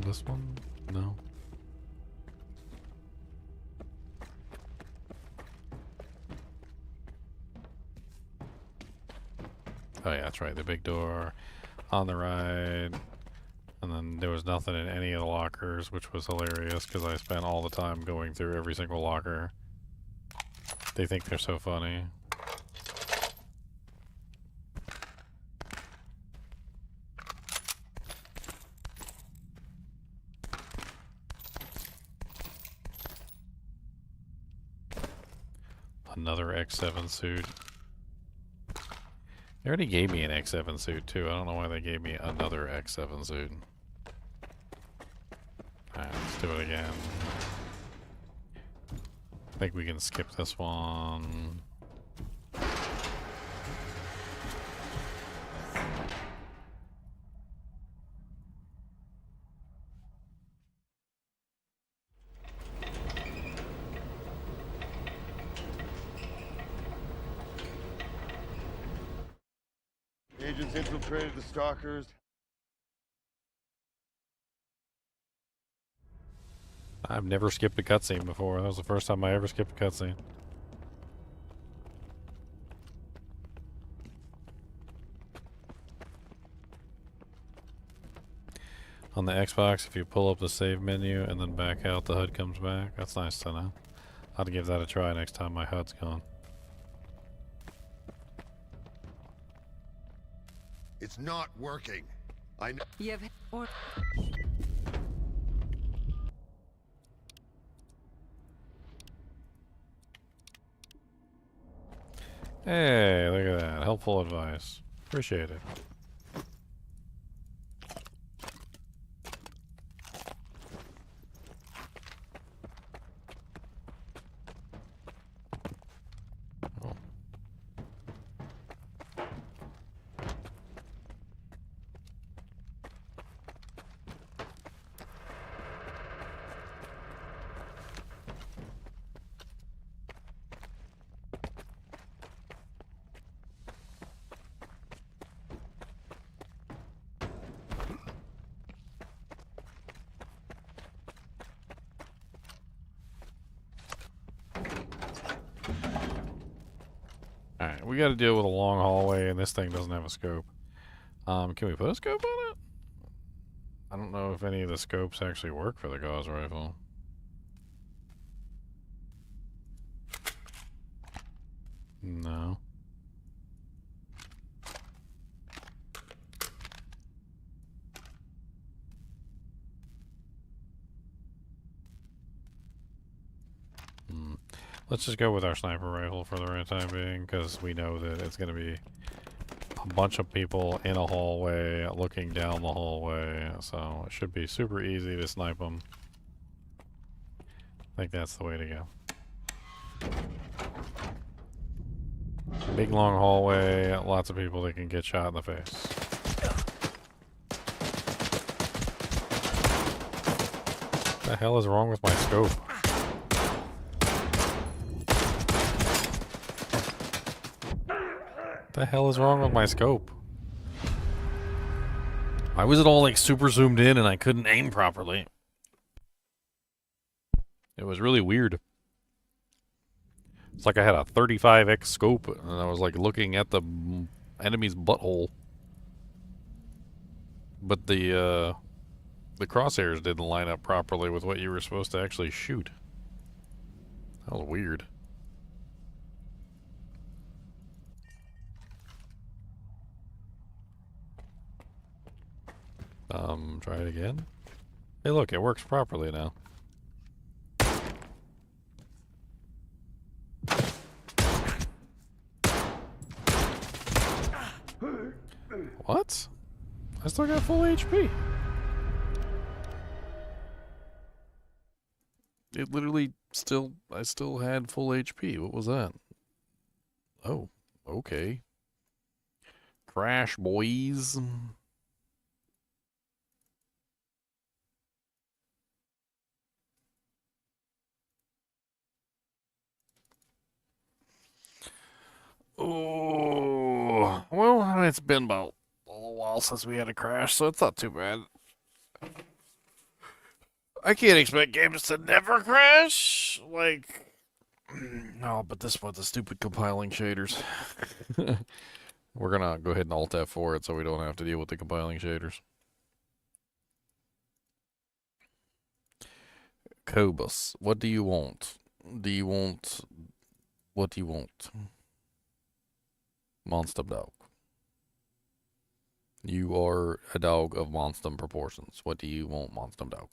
This one? No. Oh yeah, that's right, the big door on the right. And then there was nothing in any of the lockers, which was hilarious because I spent all the time going through every single locker. They think they're so funny. Another X7 suit. They already gave me an X7 suit, too. I don't know why they gave me another X7 suit. Alright, let's do it again. I think we can skip this one. Agents infiltrated the stalkers. I've never skipped a cutscene before. That was the first time I ever skipped a cutscene. On the Xbox, if you pull up the save menu and then back out, the HUD comes back. That's nice to know. I'll give that a try next time my HUD's gone. It's not working. I know. Hey, look at that. Helpful advice. Appreciate it. Alright, we gotta deal with a long hallway, and this thing doesn't have a scope. Can we put a scope on it? I don't know if any of the scopes actually work for the Gauss rifle. No. Let's just go with our sniper rifle for the right time being, because we know that it's going to be a bunch of people in a hallway looking down the hallway, so it should be super easy to snipe them. I think that's the way to go. Big long hallway, lots of people that can get shot in the face. What the hell is wrong with my scope? What the hell is wrong with my scope? Why was it all like super zoomed in and I couldn't aim properly? It was really weird. It's like I had a 35x scope and I was like looking at the enemy's butthole. But the crosshairs didn't line up properly with what you were supposed to actually shoot. That was weird. Try it again. Hey, look, it works properly now. What? I still got full HP. It literally I still had full HP. What was that? Oh, okay. Crash, boys. Oh, well, it's been about a little while since we had a crash, so it's not too bad. I can't expect games to never crash. Like, no, but this was the stupid compiling shaders. We're gonna go ahead and Alt F4 it so we don't have to deal with the compiling shaders. Cobus, what do you want? What do you want? Monster dog. You are a dog of monster proportions. What do you want, monster dog?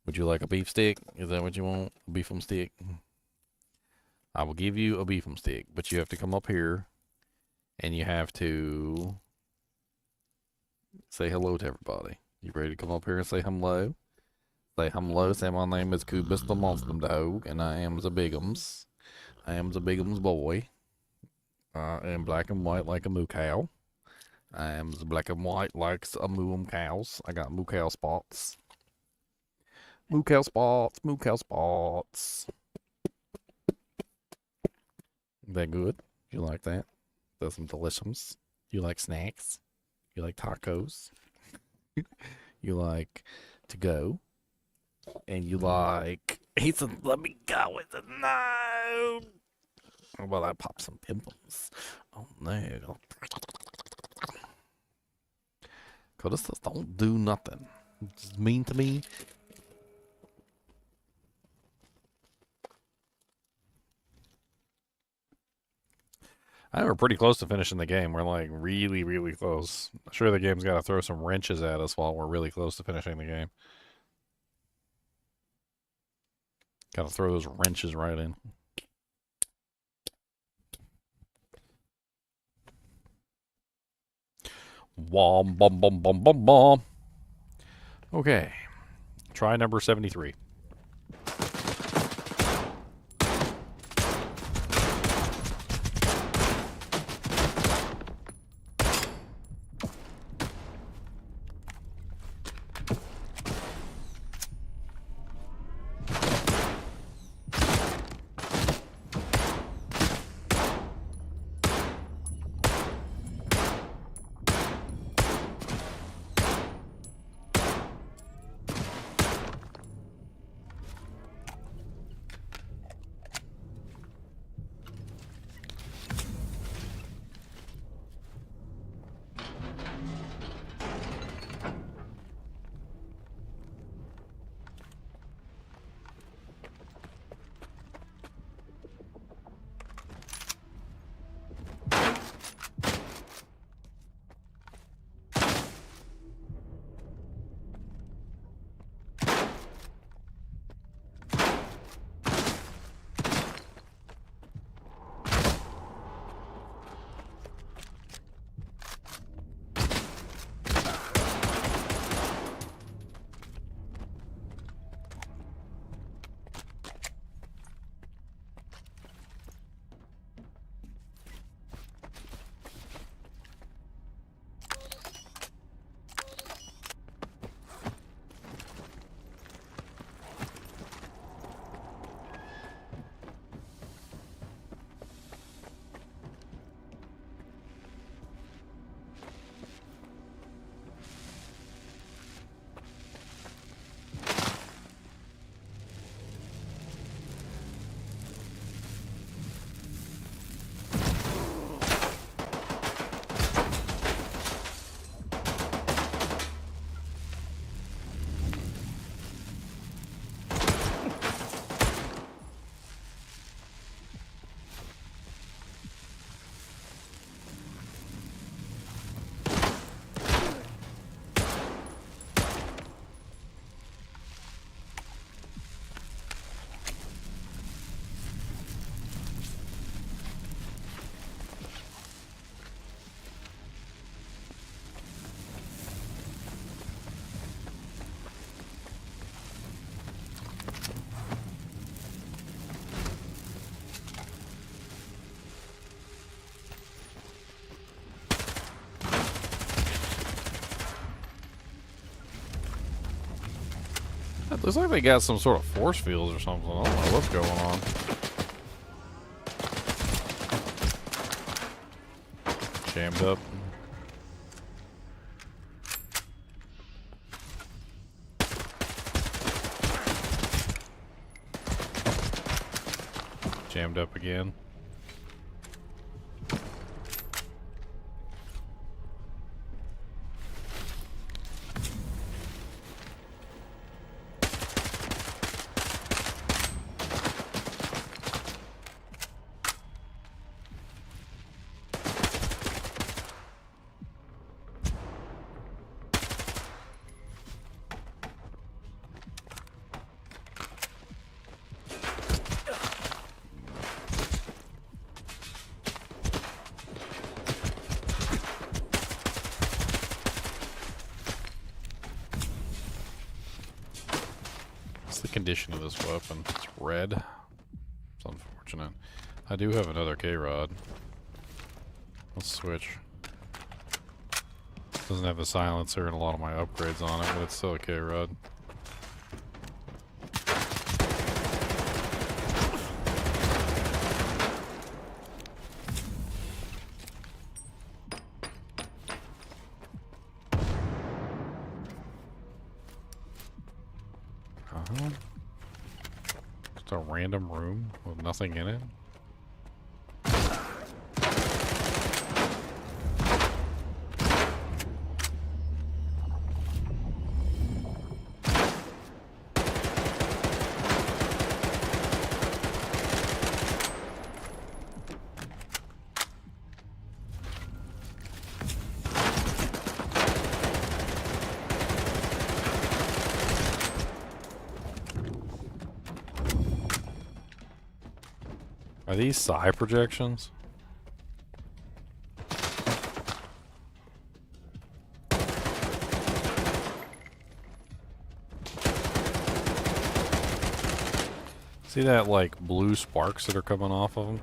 Would you like a beef stick? Is that what you want? A beefum stick? I will give you a beefum stick, but you have to come up here and you have to say hello to everybody. You ready to come up here and say hello? Say hello. Say my name is Kubus the Monster Dog, and I am the Bigums. I am the Bigums boy. I am black and white like a moo cow. I am the black and white like a moo cows. I got moo cow spots. Moo cow spots. Moo cow spots. That good? You like that? That's some delicious. You like snacks? You like tacos? You like to go? And you like... He said, let me go with it. No! Well, I popped some pimples. Oh, no. Cause this just don't do nothing. It's mean to me. I think we're pretty close to finishing the game. We're like really, really close. I'm sure the game's got to throw some wrenches at us while we're really close to finishing the game. Got to throw those wrenches right in. Wom, bum, bum, bum, bum, bum. Okay. Try number 73. It looks like they got some sort of force fields or something. I don't know what's going on. Jammed up. Jammed up again. the condition of this weapon? It's red. It's unfortunate. I do have another K-Rod. Let's switch. Doesn't have a silencer and a lot of my upgrades on it, but it's still a K-Rod. Just a random room with nothing in it. Are these psi projections? See that, like, blue sparks that are coming off of them?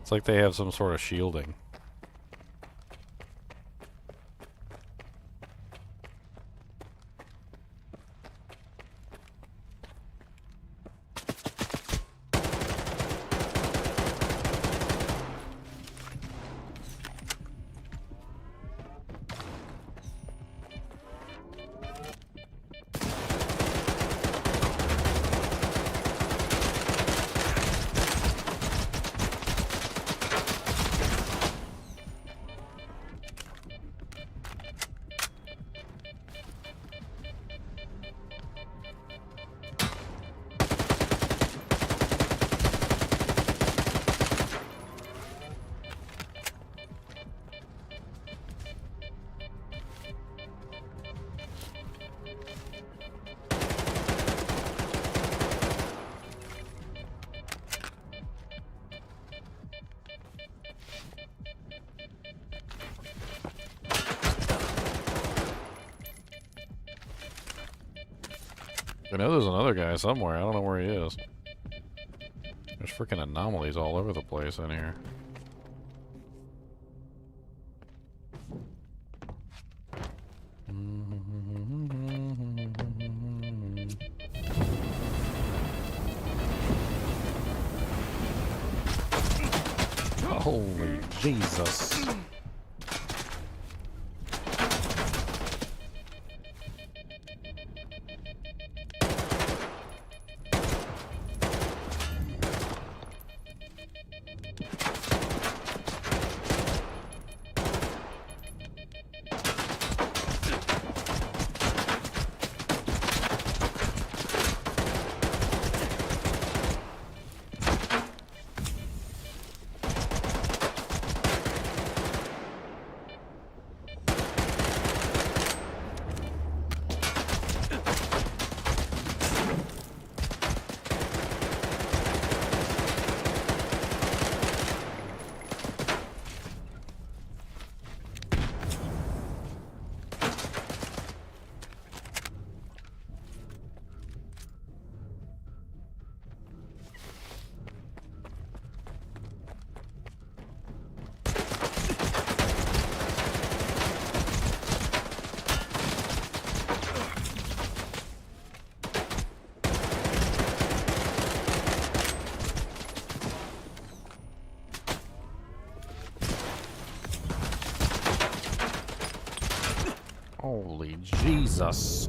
It's like they have some sort of shielding. I know there's another guy somewhere. I don't know where he is. There's freaking anomalies all over the place in here. Holy Jesus. Holy Jesus.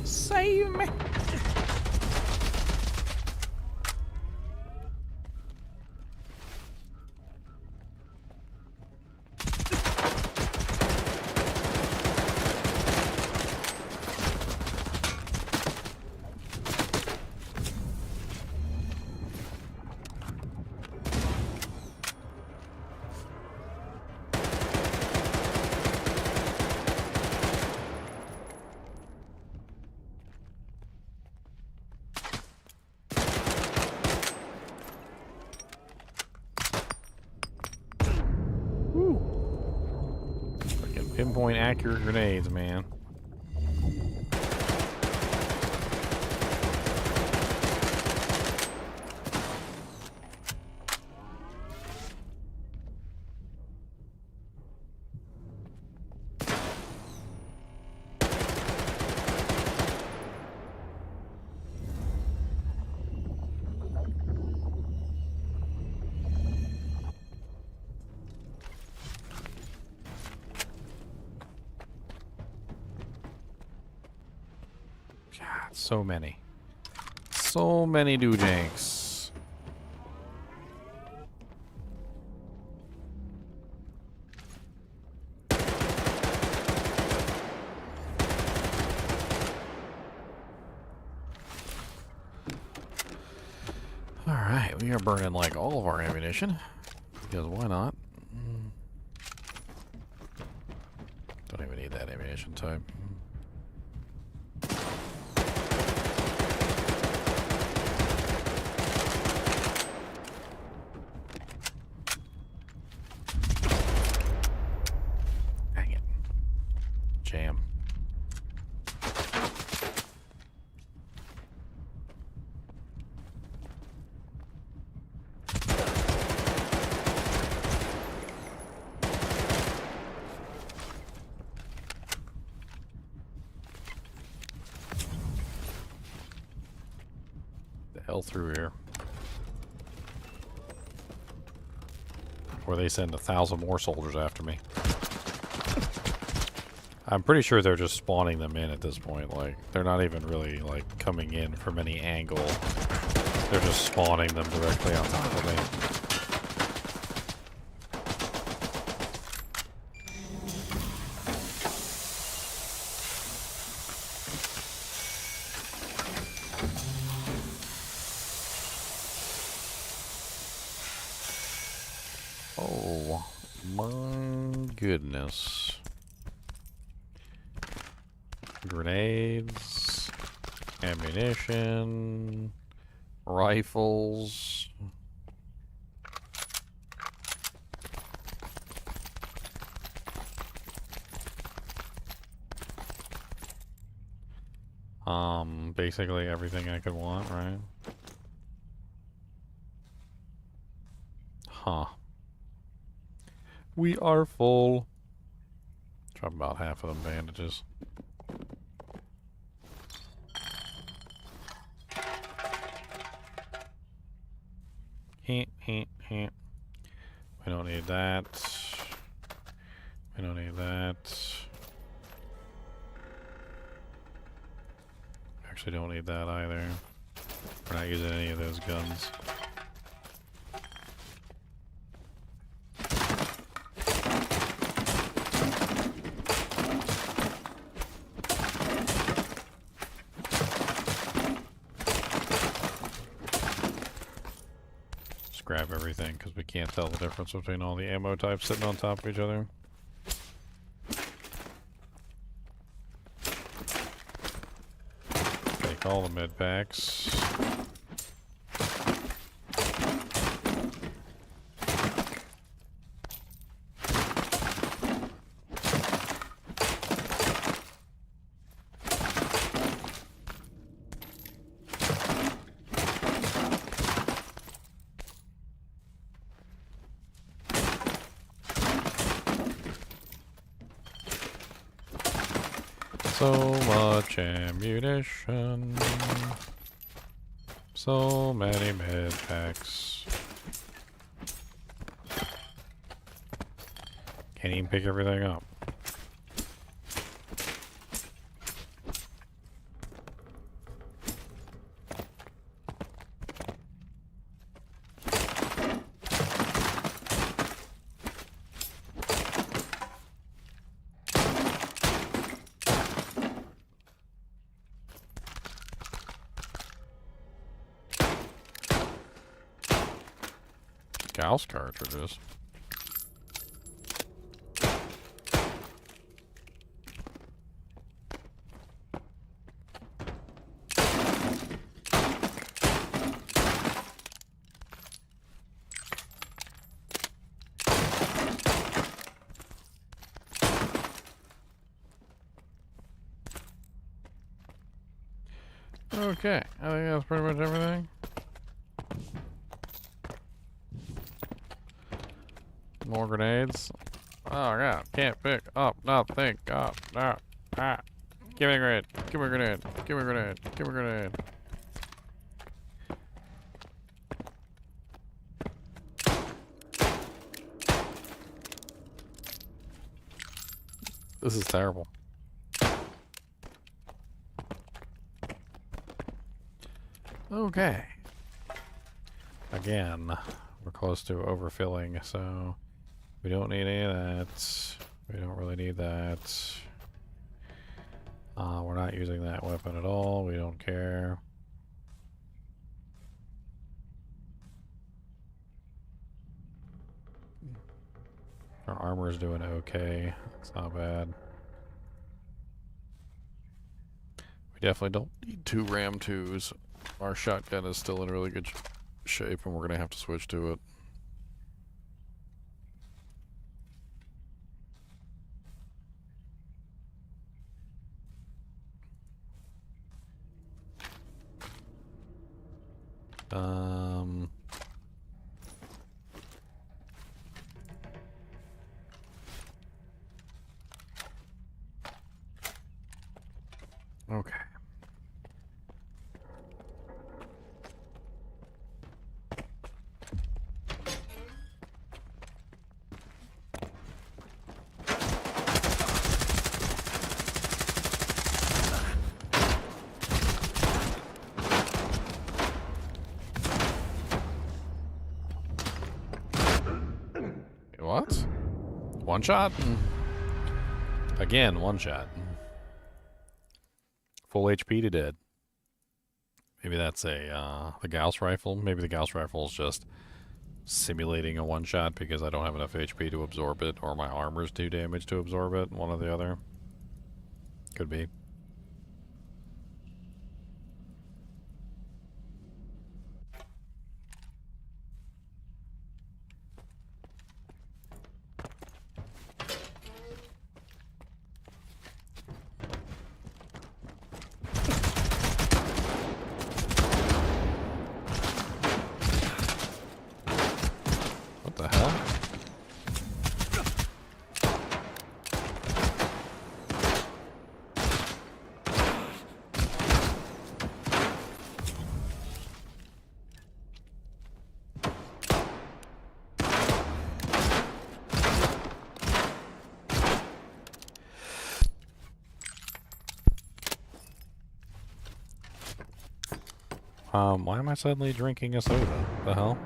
Save me. Pinpoint accurate grenades, man. So many. So many doojanks. Alright, we are burning like all of our ammunition. Because why not? Don't even need that ammunition type. Dang it. Jam. Hell through here. Or they send 1,000 more soldiers after me. I'm pretty sure they're just spawning them in at this point. Like, they're not even really, like, coming in from any angle. They're just spawning them directly on top of me. Oh my goodness. Grenades, ammunition, rifles. Basically everything I could want, right? Huh. We are full. Drop about half of them bandages. We don't need that. We don't need that. Actually don't need that either. We're not using any of those guns. Grab everything because we can't tell the difference between all the ammo types sitting on top of each other. Take all the med packs. So much ammunition. So many med packs. Can't even pick everything up. Gauss cartridges. Okay, I think that's pretty much everything. More grenades. Oh god, can't pick up nothing. Up, no. Ah. Give me a grenade. Give me a grenade. Give me a grenade. Give me a grenade. This is terrible. Okay. Again, we're close to overfilling, so we don't need any of that. We don't really need that. We're not using that weapon at all. We don't care. Our armor's doing okay. It's not bad. We definitely don't need 2 Ram 2s. Our shotgun is still in really good shape, and we're going to have to switch to it. Okay. What? One shot? Again, one shot. Full HP to dead. Maybe that's a the Gauss rifle. Maybe the Gauss rifle is just simulating a one shot because I don't have enough HP to absorb it, or my armor's too damaged to absorb it. One or the other. Could be. What the hell? Why am I suddenly drinking a soda? The hell?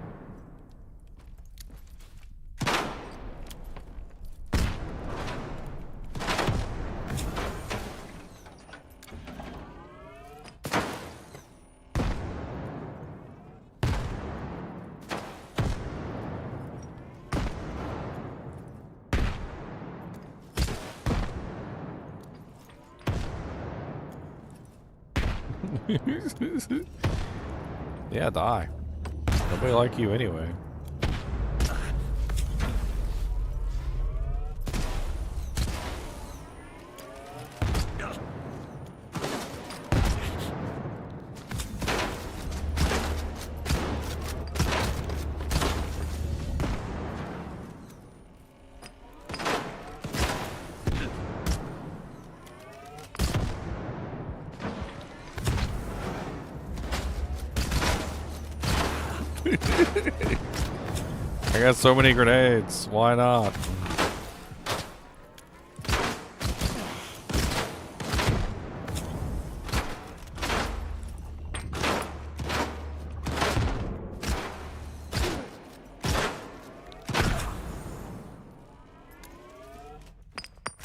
Yeah, die. Nobody like you anyway. I got so many grenades. Why not?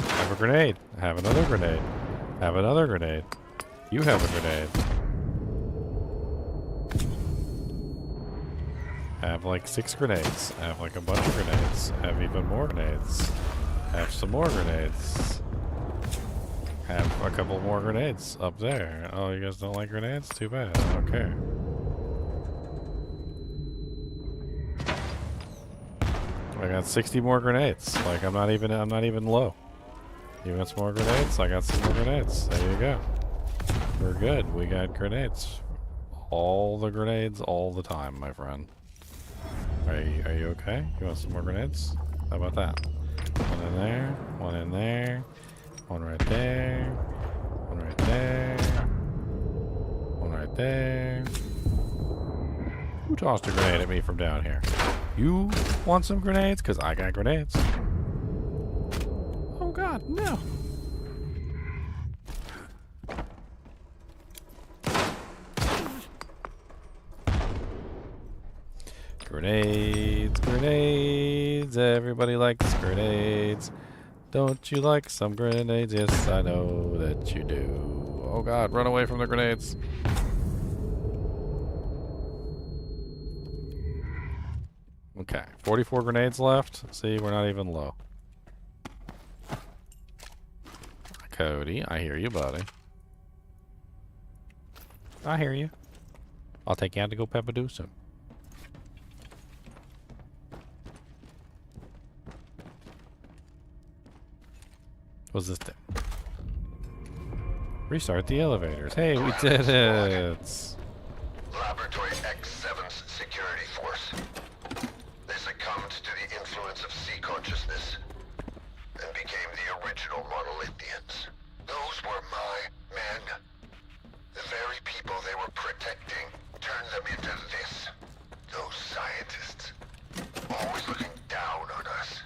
Have a grenade. Have another grenade. Have another grenade. You have a grenade. Have like 6 grenades. Have like a bunch of grenades. Have even more grenades. Have some more grenades. Have a couple more grenades up there. Oh, you guys don't like grenades? Too bad. I don't care. I got 60 more grenades. Like I'm not even low. You want some more grenades? I got some more grenades. There you go. We're good. We got grenades. All the grenades all the time, my friend. Are you okay? You want some more grenades? How about that? One in there, one in there, one right there, one right there, one right there. Who tossed a grenade at me from down here? You want some grenades? Because I got grenades. Oh god, no. Grenades, grenades, everybody likes grenades. Don't you like some grenades? Yes, I know that you do. Oh god, run away from the grenades. Okay, 44 grenades left. See, we're not even low. Cody, I hear you, buddy. I hear you. I'll take you out to go pepper-do some. What's this thing? Restart the elevators. Hey, we did it! Laboratory X7's security force. They succumbed to the influence of sea consciousness and became the original monolithians. Those were my men. The very people they were protecting turned them into this. Those scientists, always looking down on us.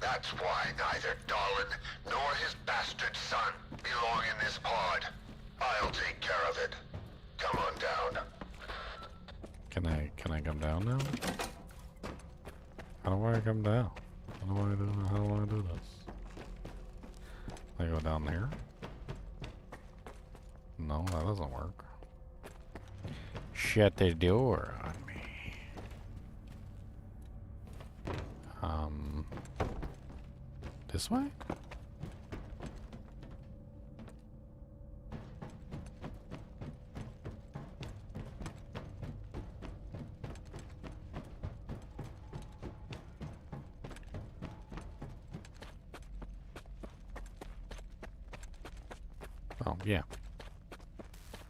That's why neither Dahlin nor his bastard son belong in this pod. I'll take care of it. Come on down. Can I come down now? How do I come down? How do I do this? I go down here? No, that doesn't work. Shut the door on me. This way? Oh, yeah.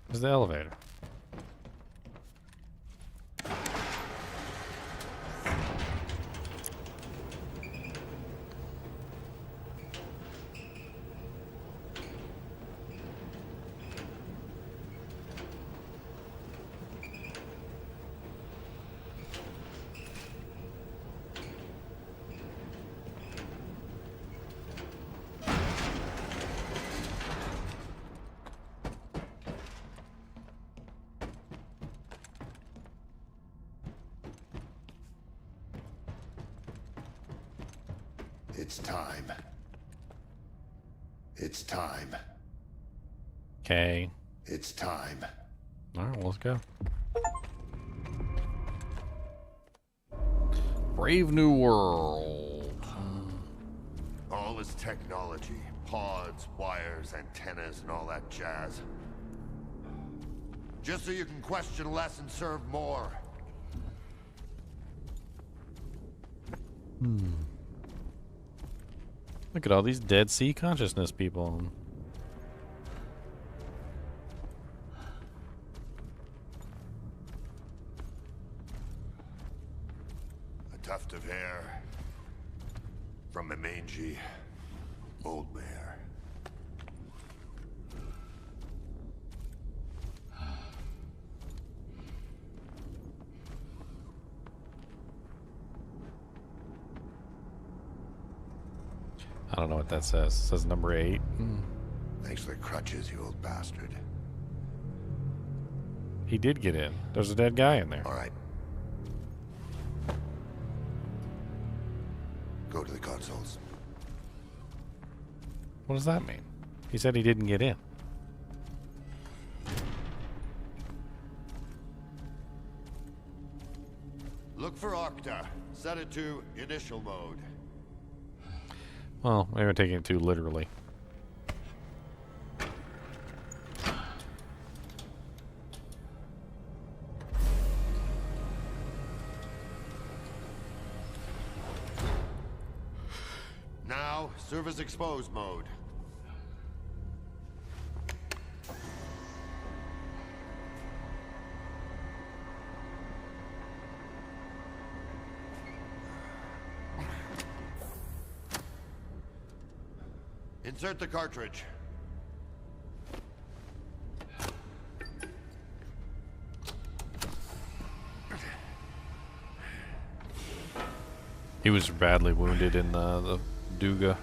There's the elevator. It's time. It's time. Okay. It's time. Alright, well, let's go. Brave New World. All this technology, pods, wires, antennas, and all that jazz. Just so you can question less and serve more. Look at all these dead sea consciousness people. A tuft of hair from a mangy old mare. I don't know what that says. It says number 8. Thanks for the crutches, you old bastard. He did get in. There's a dead guy in there. All right. Go to the consoles. What does that mean? He said he didn't get in. Look for Octa. Set it to initial mode. Well, maybe I'm taking it too literally. Now, service exposed mode. Insert the cartridge. He was badly wounded in the Duga.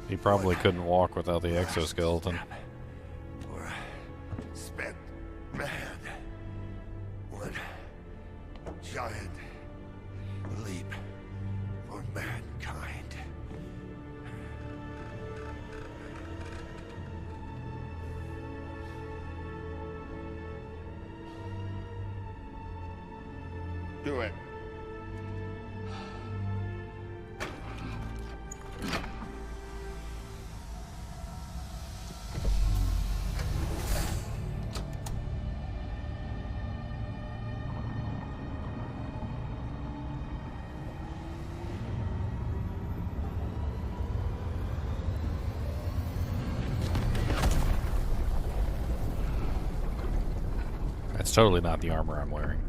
He probably couldn't walk without the exoskeleton. Or spent man. What? Do it. That's totally not the armor I'm wearing.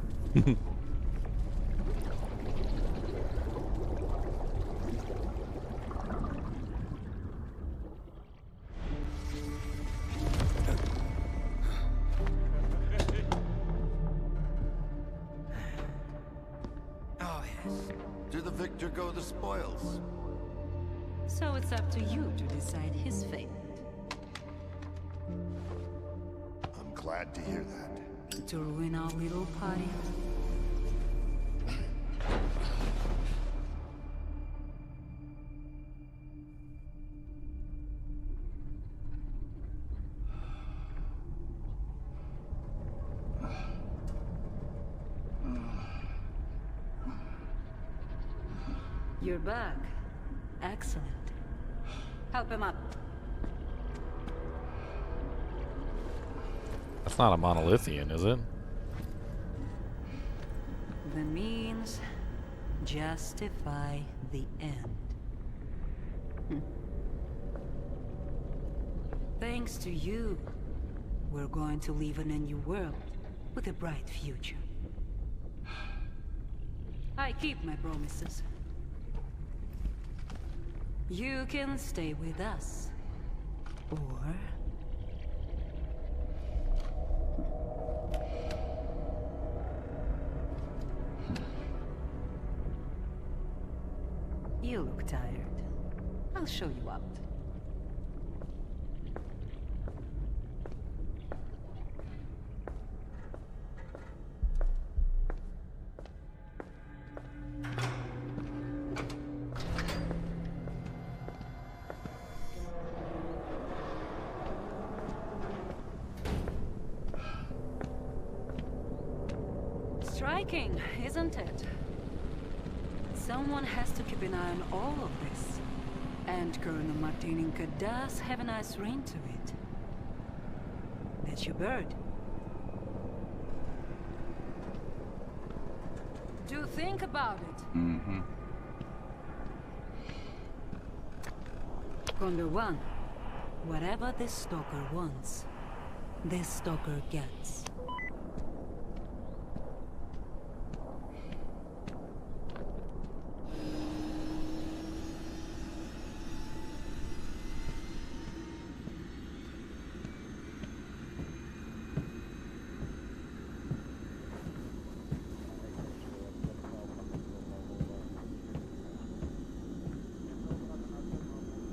Oh, yes. To the victor go the spoils. So it's up to you to decide his fate. I'm glad to hear that. To ruin our little party. You're back. Excellent. Help him up. That's not a monolithian, is it? The means justify the end. Thanks to you, we're going to live in a new world with a bright future. I keep my promises. You can stay with us. Or... you look tired. I'll show you out. Striking, isn't it? Someone has to keep an eye on all of this. And Colonel Martininka does have a nice ring to it. That's your bird. Do think about it. Mm-hmm. Condor 1, whatever this stalker wants, this stalker gets.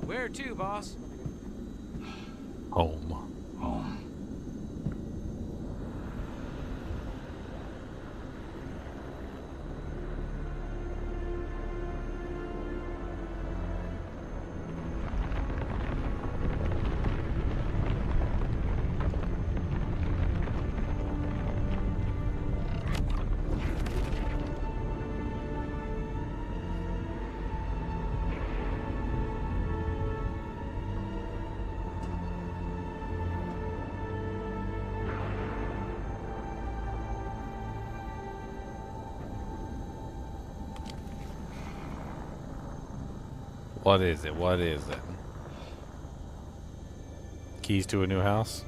Where to, boss? Home. What is it? What is it? Keys to a new house?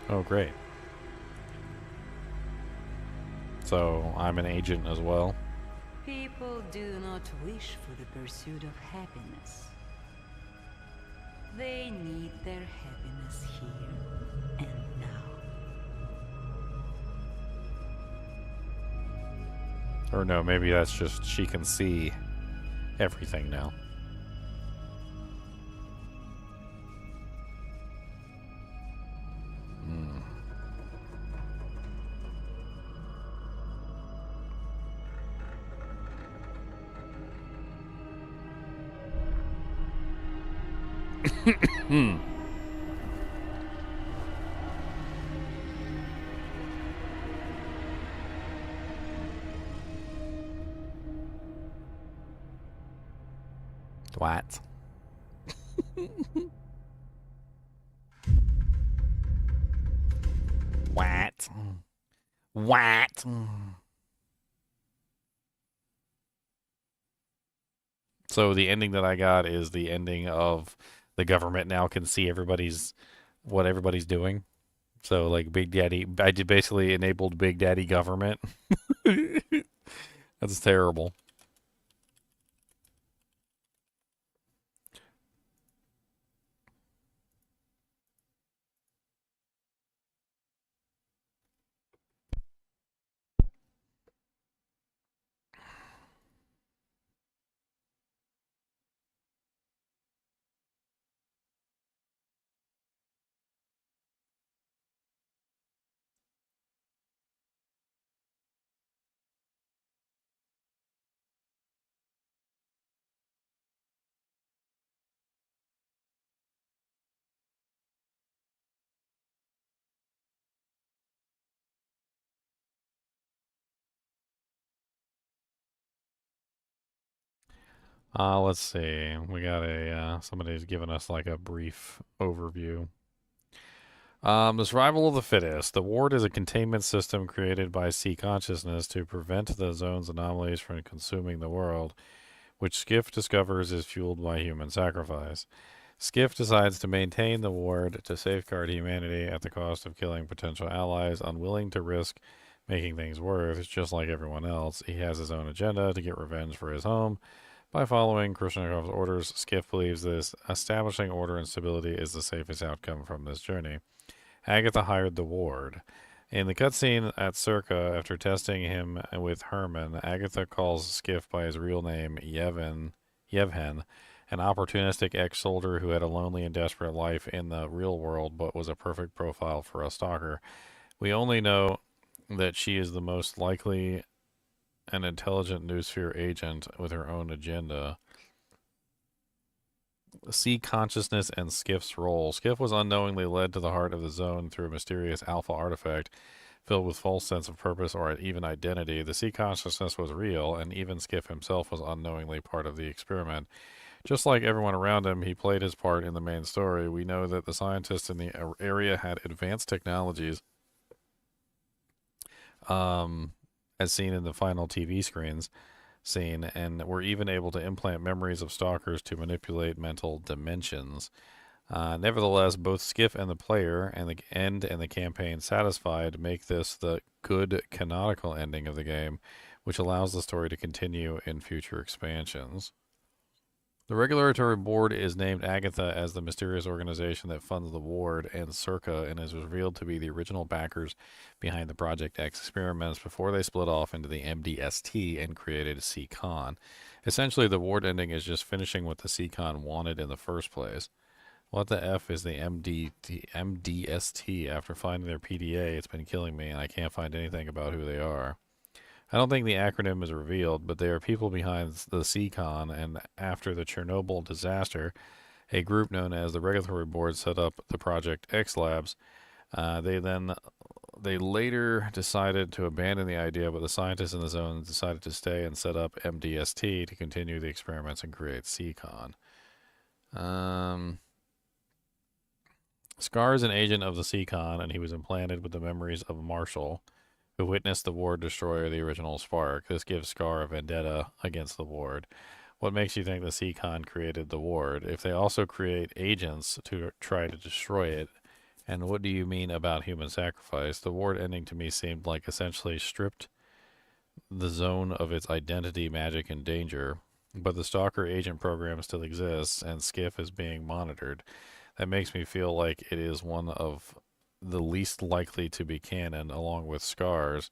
Oh, great. So, I'm an agent as well. People do not wish for the pursuit of happiness. They need their happiness here and now. Or no, maybe that's just she can see everything now. What? What? What? So the ending that I got is the ending of the government now can see what everybody's doing. So like Big Daddy, I just basically enabled Big Daddy government. That's terrible. Let's see. We got somebody's giving us like a brief overview. The survival of the fittest. The ward is a containment system created by C consciousness to prevent the zone's anomalies from consuming the world, which Skiff discovers is fueled by human sacrifice. Skiff decides to maintain the ward to safeguard humanity at the cost of killing potential allies, unwilling to risk making things worse. Just like everyone else, he has his own agenda to get revenge for his home. By following Khrushchev's orders, Skiff believes this establishing order and stability is the safest outcome from this journey. Agatha hired the ward. In the cutscene at Circa, after testing him with Herman, Agatha calls Skiff by his real name, Yevhen, an opportunistic ex-soldier who had a lonely and desperate life in the real world but was a perfect profile for a stalker. We only know that she is the most likely an intelligent Noosphere agent with her own agenda. See consciousness and Skiff's role. Skiff was unknowingly led to the heart of the zone through a mysterious alpha artifact filled with false sense of purpose or even identity. The sea consciousness was real, and even Skiff himself was unknowingly part of the experiment. Just like everyone around him, he played his part in the main story. We know that the scientists in the area had advanced technologies, as seen in the final TV scene, and were even able to implant memories of stalkers to manipulate mental dimensions. Nevertheless, both Skiff and the player, and the end and the campaign satisfied, make this the good canonical ending of the game, which allows the story to continue in future expansions. The regulatory board is named Agatha as the mysterious organization that funds the ward and Circa, and is revealed to be the original backers behind the Project X experiments before they split off into the MDST and created C-Con. Essentially, the ward ending is just finishing what the C-Con wanted in the first place. What the F is the MDST? After finding their PDA, it's been killing me, and I can't find anything about who they are. I don't think the acronym is revealed, but they are people behind the C-Con, and after the Chernobyl disaster, a group known as the Regulatory Board set up the Project X Labs. They later decided to abandon the idea, but the scientists in the zone decided to stay and set up MDST to continue the experiments and create C-Con. Scar is an agent of the C-Con, and he was implanted with the memories of Marshall, who witnessed the ward destroy the original Spark. This gives Scar a vendetta against the ward. What makes you think the C-Con created the ward? If they also create agents to try to destroy it, and what do you mean about human sacrifice? The ward ending to me seemed like essentially stripped the zone of its identity, magic, and danger, but the Stalker agent program still exists, and Skiff is being monitored. That makes me feel like it is one of the least likely to be canon, along with Scars.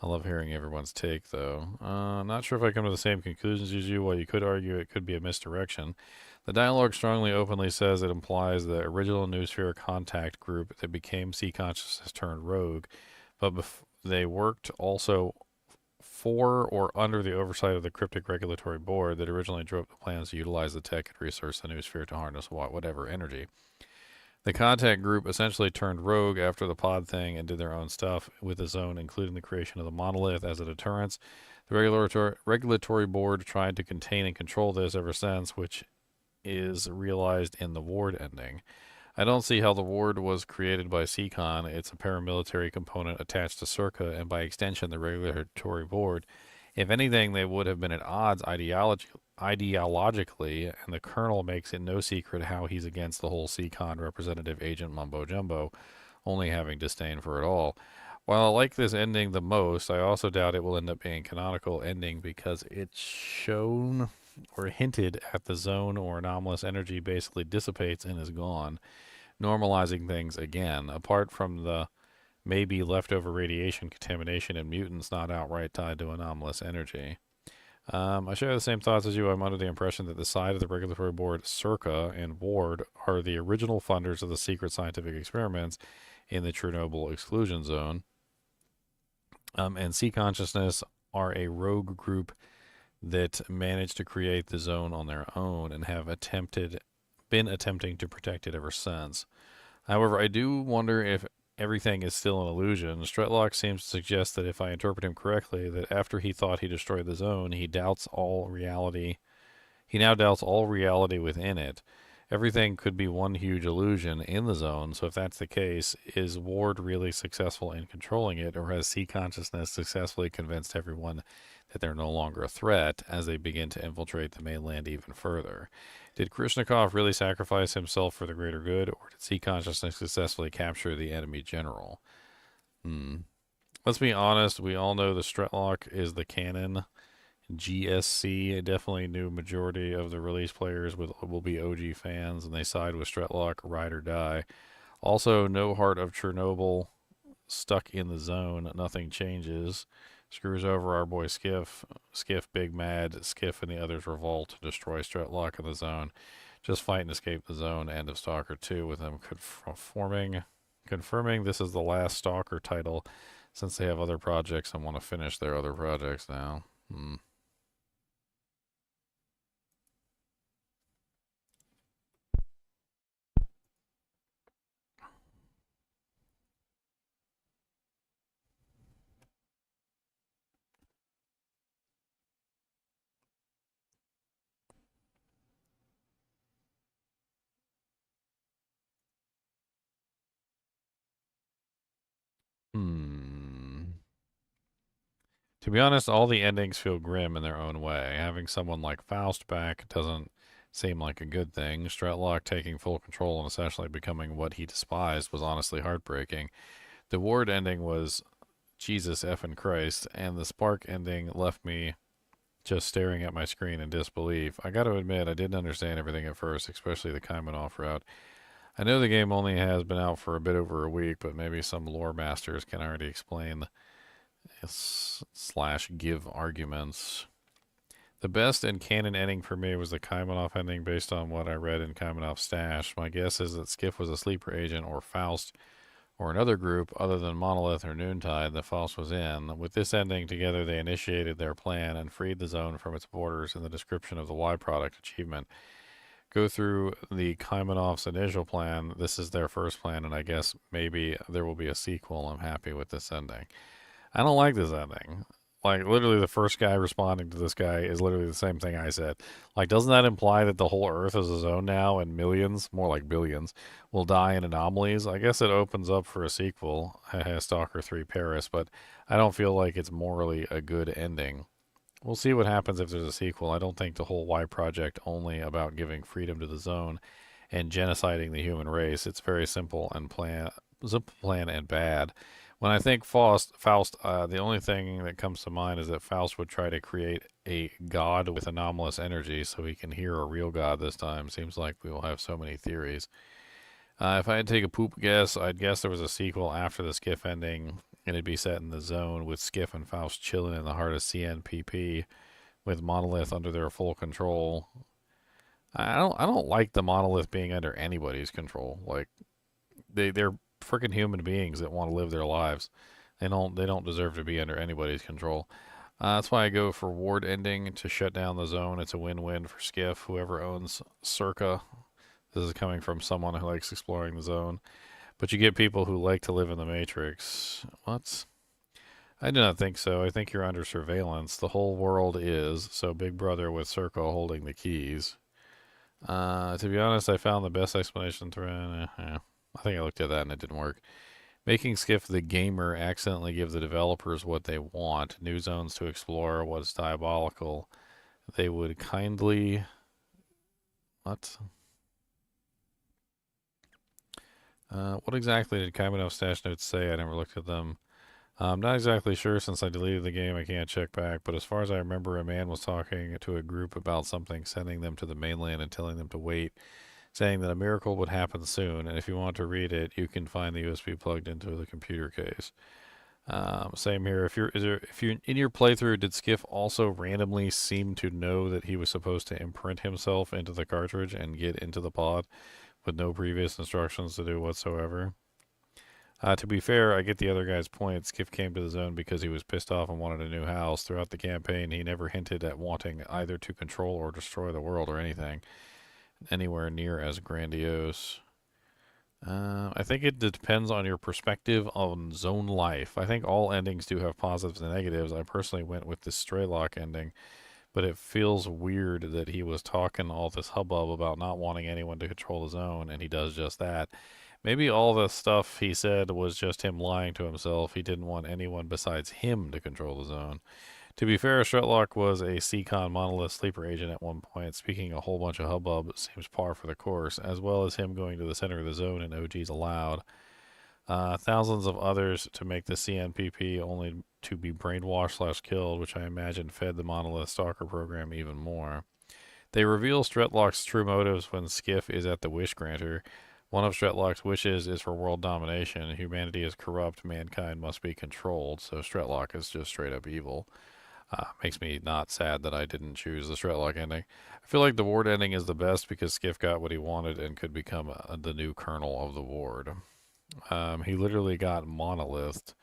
I love hearing everyone's take, though. Not sure if I come to the same conclusions as you. While you could argue it could be a misdirection, the dialogue strongly openly says it implies the original Noosphere contact group that became C Consciousness turned rogue, but they worked also for or under the oversight of the Cryptic Regulatory Board that originally drew up the plans to utilize the tech and resource the noosphere to harness whatever energy. The contact group essentially turned rogue after the pod thing and did their own stuff with the zone, including the creation of the monolith as a deterrence. The regulatory board tried to contain and control this ever since, which is realized in the ward ending. I don't see how the ward was created by C-Con. It's a paramilitary component attached to S.T.A.L.K.E.R, and by extension the regulatory board. If anything, they would have been at odds ideologically, and the Colonel makes it no secret how he's against the whole C-Con representative agent mumbo-jumbo, only having disdain for it all. While I like this ending the most, I also doubt it will end up being a canonical ending because it's shown or hinted at the zone or anomalous energy basically dissipates and is gone, normalizing things again, apart from the maybe leftover radiation contamination in mutants not outright tied to anomalous energy. I share the same thoughts as you. I'm under the impression that the side of the regulatory board, S.T.A.L.K.E.R and Ward, are the original funders of the secret scientific experiments in the Chernobyl exclusion zone. And C-Consciousness are a rogue group that managed to create the zone on their own and have been attempting to protect it ever since. However, I do wonder if everything is still an illusion. Stretlock seems to suggest that if I interpret him correctly, that after he thought he destroyed the zone, he doubts all reality. He now doubts all reality within it. Everything could be one huge illusion in the zone, so if that's the case, is Ward really successful in controlling it, or has C-Consciousness successfully convinced everyone that they're no longer a threat as they begin to infiltrate the mainland even further? Did Krishnikov really sacrifice himself for the greater good, or did C-Consciousness successfully capture the enemy general? Let's be honest, we all know the Stretlock is the canon. GSC, definitely new majority of the release players will be OG fans, and they side with Stretlock, ride or die. Also, no Heart of Chernobyl, stuck in the zone, nothing changes. Screws over our boy Skiff. Skiff big mad. Skiff and the others revolt to destroy Stretlock in the zone. Just fight and escape the zone. End of Stalker 2 with them confirming this is the last Stalker title since they have other projects and want to finish their other projects now. To be honest, all the endings feel grim in their own way. Having someone like Faust back doesn't seem like a good thing. Stretlock taking full control and essentially becoming what he despised was honestly heartbreaking. The Ward ending was Jesus effing Christ, and the Spark ending left me just staring at my screen in disbelief. I gotta admit, I didn't understand everything at first, especially the Kaimanov route. I know the game only has been out for a bit over a week, but maybe some lore masters can already explain / give arguments. The best and canon ending for me was the Kaimanov ending based on what I read in Kaimanov's stash. My guess is that Skiff was a sleeper agent or Faust or another group other than Monolith or Noontide that Faust was in. With this ending together, they initiated their plan and freed the zone from its borders in the description of the Y product achievement. Go through the Kaimanov's initial plan. This is their first plan, and I guess maybe there will be a sequel. I'm happy with this ending. I don't like this ending. Like, literally the first guy responding to this guy is literally the same thing I said. Like, doesn't that imply that the whole Earth is a zone now and millions, more like billions, will die in anomalies? I guess it opens up for a sequel, Stalker 3 Paris, but I don't feel like it's morally a good ending. We'll see what happens if there's a sequel. I don't think the whole Y project only about giving freedom to the zone and genociding the human race. It's very simple plan and bad. When I think Faust, the only thing that comes to mind is that Faust would try to create a god with anomalous energy so he can hear a real god this time. Seems like we will have so many theories. If I had to take a poop guess, I'd guess there was a sequel after the Skiff ending, and it'd be set in the zone with Skiff and Faust chilling in the heart of CNPP with Monolith under their full control. I don't like the Monolith being under anybody's control. Like, they're freaking human beings that want to live their lives. They don't deserve to be under anybody's control. That's why I go for ward ending to shut down the zone. It's a win-win for Skiff, whoever owns Circa. This is coming from someone who likes exploring the zone. But you get people who like to live in the Matrix. What? I do not think so. I think you're under surveillance. The whole world is, so Big Brother with Circa holding the keys. To be honest, I found the best explanation through... I think I looked at that and it didn't work. Making Skiff the gamer accidentally give the developers what they want. New zones to explore was diabolical. They would kindly... What? What exactly did Kaimanov stash notes say? I never looked at them. I'm not exactly sure since I deleted the game. I can't check back. But as far as I remember, a man was talking to a group about something, sending them to the mainland and telling them to wait, saying that a miracle would happen soon. And if you want to read it, you can find the USB plugged into the computer case. Same here. If you're in your playthrough, did Skiff also randomly seem to know that he was supposed to imprint himself into the cartridge and get into the pod with no previous instructions to do whatsoever? To be fair, I get the other guy's point. Skiff came to the zone because he was pissed off and wanted a new house. Throughout the campaign, he never hinted at wanting either to control or destroy the world or anything anywhere near as grandiose. I think it depends on your perspective on zone life. I think all endings do have positives and negatives. I personally went with the Straylock ending, but it feels weird that he was talking all this hubbub about not wanting anyone to control the zone, and he does just that. Maybe all the stuff he said was just him lying to himself. He didn't want anyone besides him to control the zone. To be fair, Strutlock was a C-Con monolith sleeper agent at one point. Speaking a whole bunch of hubbub seems par for the course, as well as him going to the center of the zone and OGs allowed. Thousands of others to make the CNPP only to be brainwashed/killed, which I imagine fed the monolith stalker program even more. They reveal Strutlock's true motives when Skiff is at the Wish Granter. One of Strutlock's wishes is for world domination. Humanity is corrupt. Mankind must be controlled. So Strutlock is just straight up evil. Makes me not sad that I didn't choose the Strutlock ending. I feel like the Ward ending is the best because Skiff got what he wanted and could become the new colonel of the Ward. He literally got monolithed.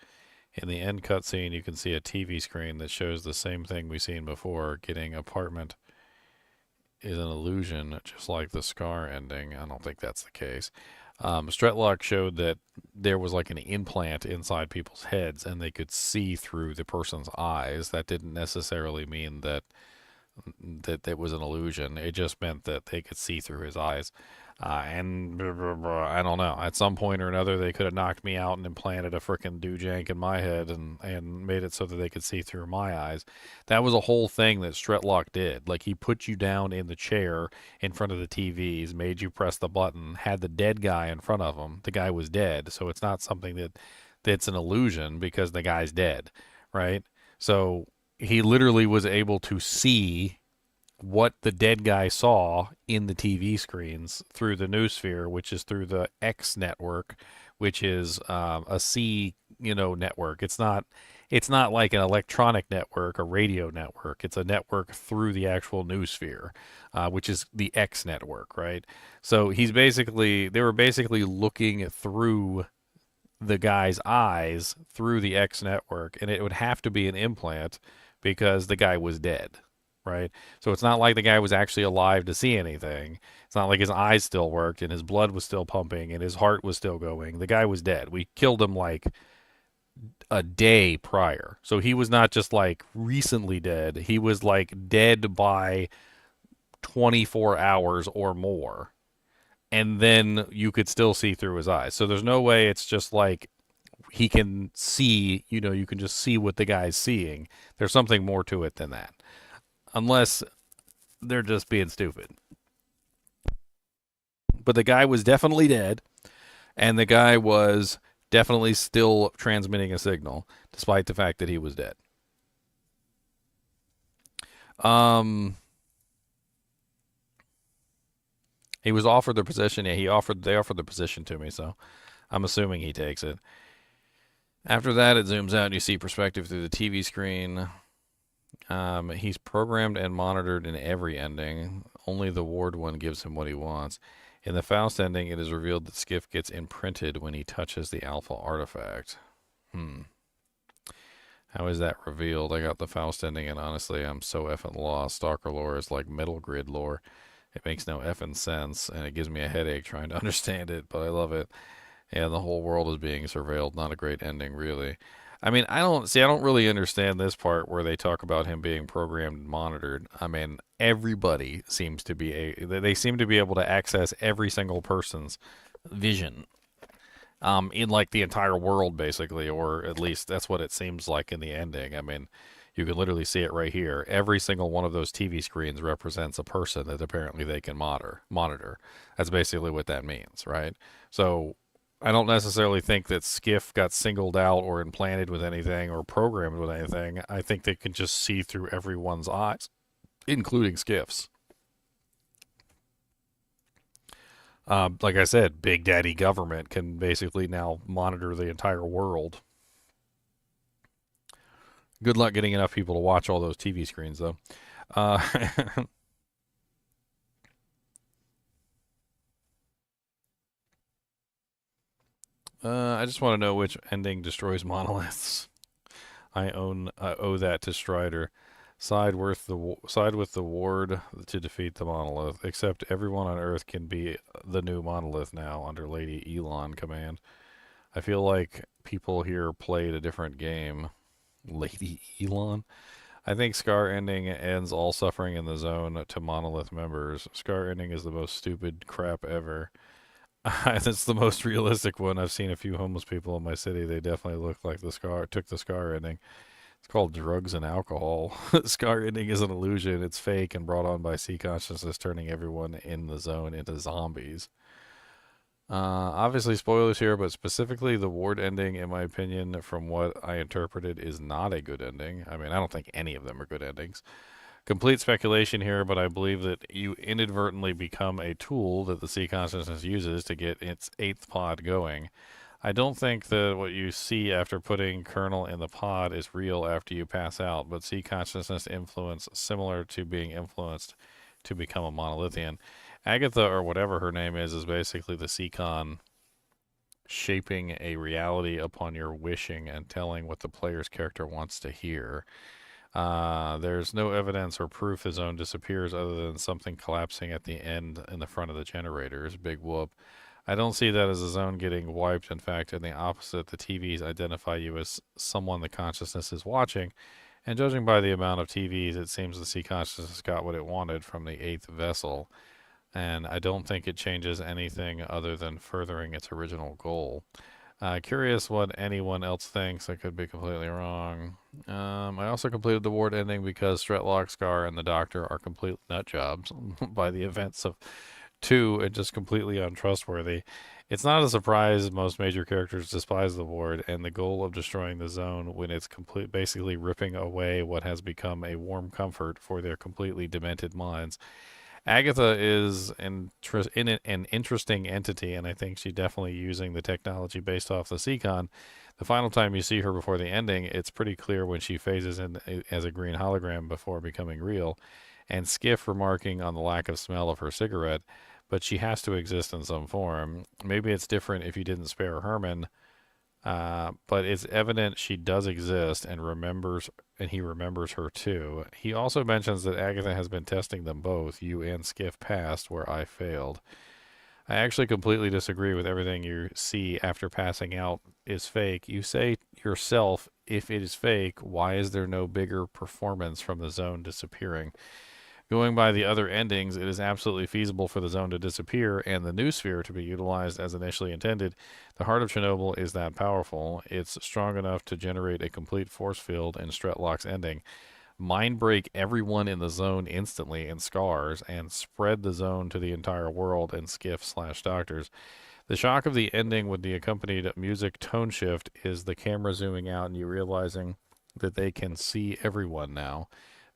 In the end cutscene, you can see a TV screen that shows the same thing we've seen before. Getting apartment is an illusion, just like the S.T.A.L.K.E.R ending. I don't think that's the case. Strutlock showed that there was like an implant inside people's heads and they could see through the person's eyes. That didn't necessarily mean that it was an illusion. It just meant that they could see through his eyes. And I don't know. At some point or another, they could have knocked me out and implanted a frickin' doojank in my head and made it so that they could see through my eyes. That was a whole thing that Strutlock did. Like, he put you down in the chair in front of the TVs, made you press the button, had the dead guy in front of him. The guy was dead, so it's not something that's an illusion because the guy's dead, right? So he literally was able to see what the dead guy saw in the TV screens through the noosphere, which is through the X network, which is a C, network. It's not like an electronic network, a radio network. It's a network through the actual noosphere, which is the X network, right? So they were basically looking through the guy's eyes through the X network, and it would have to be an implant because the guy was dead. Right? So it's not like the guy was actually alive to see anything. It's not like his eyes still worked and his blood was still pumping and his heart was still going. The guy was dead. We killed him like a day prior. So he was not just like recently dead. He was like dead by 24 hours or more. And then you could still see through his eyes. So there's no way it's just like he can see, you can just see what the guy's seeing. There's something more to it than that. Unless they're just being stupid. But the guy was definitely dead, and the guy was definitely still transmitting a signal, despite the fact that he was dead. He was offered the position. Yeah, they offered the position to me, so I'm assuming he takes it. After that, it zooms out and you see perspective through the TV screen. He's programmed and monitored in every ending. Only the Ward one gives him what he wants. In the Faust ending, it is revealed that Skiff gets imprinted when he touches the Alpha artifact. How is that revealed? I got the Faust ending, and honestly, I'm so effing lost. Stalker lore is like Metal Grid lore. It makes no effing sense, and it gives me a headache trying to understand it, but I love it. And the whole world is being surveilled. Not a great ending, really. I mean, I don't really understand this part where they talk about him being programmed and monitored. I mean, everybody seems to be they seem to be able to access every single person's vision, in like the entire world, basically, or at least that's what it seems like in the ending. I mean, you can literally see it right here. Every single one of those TV screens represents a person that apparently they can monitor. That's basically what that means, right? So I don't necessarily think that Skiff got singled out or implanted with anything or programmed with anything. I think they can just see through everyone's eyes, including Skiff's. Like I said, Big Daddy government can basically now monitor the entire world. Good luck getting enough people to watch all those TV screens, though. I just want to know which ending destroys monoliths. I owe that to Strider. Side with the ward to defeat the monolith. Except everyone on Earth can be the new monolith now under Lady Elon command. I feel like people here played a different game. Lady Elon? I think Scar ending ends all suffering in the zone to monolith members. Scar ending is the most stupid crap ever. That's the most realistic one. I've seen a few homeless people in my city. They definitely look like took the Scar ending. It's called drugs and alcohol. Scar ending is an illusion. It's fake and brought on by sea consciousness, turning everyone in the zone into zombies. Obviously spoilers here, but specifically the ward ending, in my opinion, from what I interpreted, is not a good ending. I mean, I don't think any of them are good endings. Complete speculation here, but I believe that you inadvertently become a tool that the sea consciousness uses to get its 8th pod going. I don't think that what you see after putting Colonel in the pod is real after you pass out, but sea consciousness influence similar to being influenced to become a monolithian. Agatha, or whatever her name is basically the Seacon shaping a reality upon your wishing and telling what the player's character wants to hear. There's no evidence or proof the zone disappears other than something collapsing at the end in the front of the generators. Big whoop. I don't see that as a zone getting wiped. In fact, in the opposite, the TVs identify you as someone the consciousness is watching, and judging by the amount of TVs, it seems the sea consciousness got what it wanted from the 8th vessel, and I don't think it changes anything other than furthering its original goal. Curious what anyone else thinks. I could be completely wrong. I also completed the ward ending because Stretlock, Scar, and the Doctor are complete nut jobs by the events of 2 and just completely untrustworthy. It's not a surprise most major characters despise the ward and the goal of destroying the zone when it's basically ripping away what has become a warm comfort for their completely demented minds. Agatha is an interesting entity, and I think she's definitely using the technology based off the Seacon. The final time you see her before the ending, it's pretty clear when she phases in as a green hologram before becoming real, and Skiff remarking on the lack of smell of her cigarette, but she has to exist in some form. Maybe it's different if you didn't spare Herman, but it's evident she does exist and he remembers her too. He also mentions that Agatha has been testing them both, you and Skiff passed, where I failed. I actually completely disagree with everything you see after passing out is fake. You say yourself, if it is fake, why is there no bigger performance from the zone disappearing? Going by the other endings, it is absolutely feasible for the zone to disappear and the new sphere to be utilized as initially intended. The heart of Chernobyl is that powerful. It's strong enough to generate a complete force field in Stretlock's ending. Mind break everyone in the zone instantly in Scars and spread the zone to the entire world in Skiff/Doctors. The shock of the ending with the accompanied music tone shift is the camera zooming out and you realizing that they can see everyone now,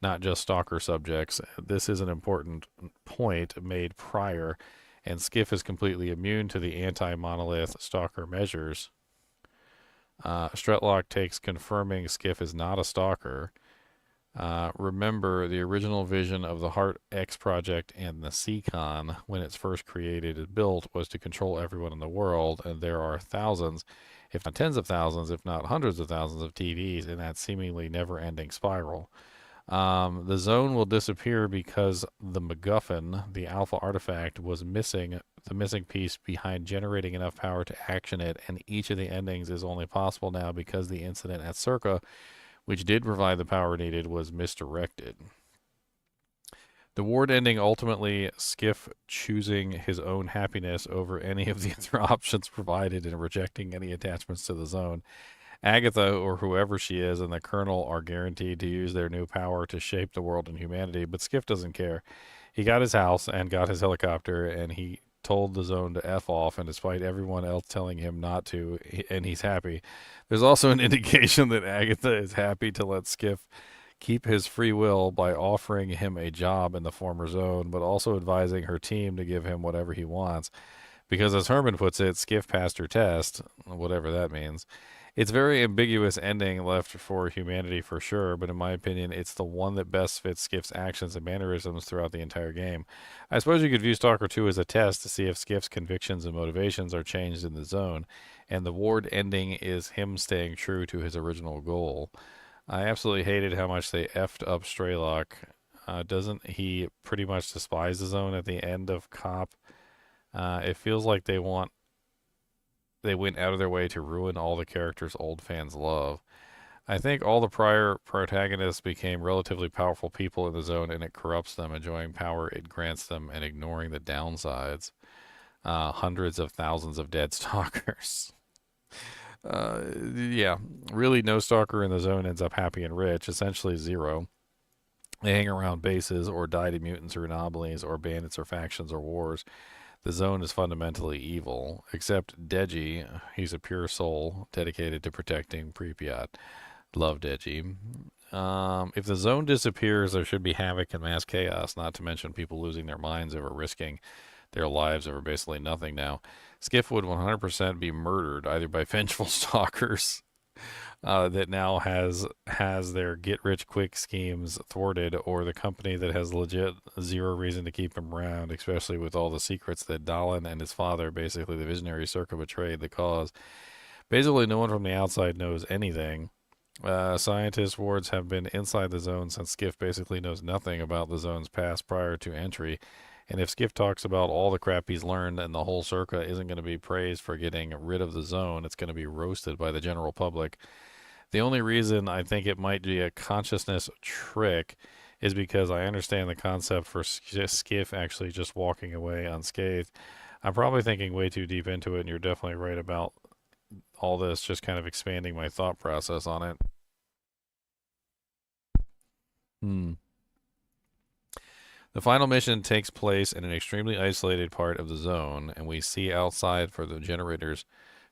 not just stalker subjects. This is an important point made prior, and Skiff is completely immune to the anti-monolith stalker measures. Stretlock takes confirming Skiff is not a stalker. Remember, the original vision of the Heart X project and the Seacon, when it's first created and built, was to control everyone in the world, and there are thousands. if not tens of thousands, if not hundreds of thousands of TVs in that seemingly never-ending spiral. The zone will disappear because the MacGuffin, the alpha artifact, was missing, the missing piece behind generating enough power to action it, and each of the endings is only possible now because the incident at Circa, which did provide the power needed, was misdirected. The ward ending ultimately Skiff choosing his own happiness over any of the other options provided and rejecting any attachments to the zone. Agatha, or whoever she is, and the Colonel are guaranteed to use their new power to shape the world and humanity, but Skiff doesn't care. He got his house and got his helicopter, and he told the zone to F off, and despite everyone else telling him not to, and he's happy. There's also an indication that Agatha is happy to let Skiff keep his free will by offering him a job in the former zone, but also advising her team to give him whatever he wants. Because as Herman puts it, Skiff passed her test, whatever that means. It's very ambiguous ending left for humanity for sure, but in my opinion, it's the one that best fits Skiff's actions and mannerisms throughout the entire game. I suppose you could view Stalker 2 as a test to see if Skiff's convictions and motivations are changed in the zone, and the ward ending is him staying true to his original goal. I absolutely hated how much they effed up Straylock. Doesn't he pretty much despise the zone at the end of Cop? It feels like they went out of their way to ruin all the characters old fans love. I think all the prior protagonists became relatively powerful people in the zone, and it corrupts them, enjoying power it grants them and ignoring the downsides. Hundreds of thousands of dead stalkers. Yeah, really no stalker in the zone ends up happy and rich, essentially zero. They hang around bases or die to mutants or anomalies or bandits or factions or wars. The zone is fundamentally evil, except Deji. He's a pure soul dedicated to protecting Pripyat. Love Deji. If the zone disappears, there should be havoc and mass chaos, not to mention people losing their minds over risking their lives over basically nothing now. Skiff would 100% be murdered, either by vengeful stalkers that now has their get-rich-quick schemes thwarted, or the company that has legit zero reason to keep him around, especially with all the secrets that Dallin and his father, basically the visionary Circa, betrayed the cause. Basically, no one from the outside knows anything. Scientist wards have been inside the zone since Skiff basically knows nothing about the zone's past prior to entry. And if Skiff talks about all the crap he's learned, and the whole Circa isn't going to be praised for getting rid of the zone, it's going to be roasted by the general public. The only reason I think it might be a consciousness trick is because I understand the concept for Skiff actually just walking away unscathed. I'm probably thinking way too deep into it, and you're definitely right about all this, just kind of expanding my thought process on it. The final mission takes place in an extremely isolated part of the zone, and we see outside for the generators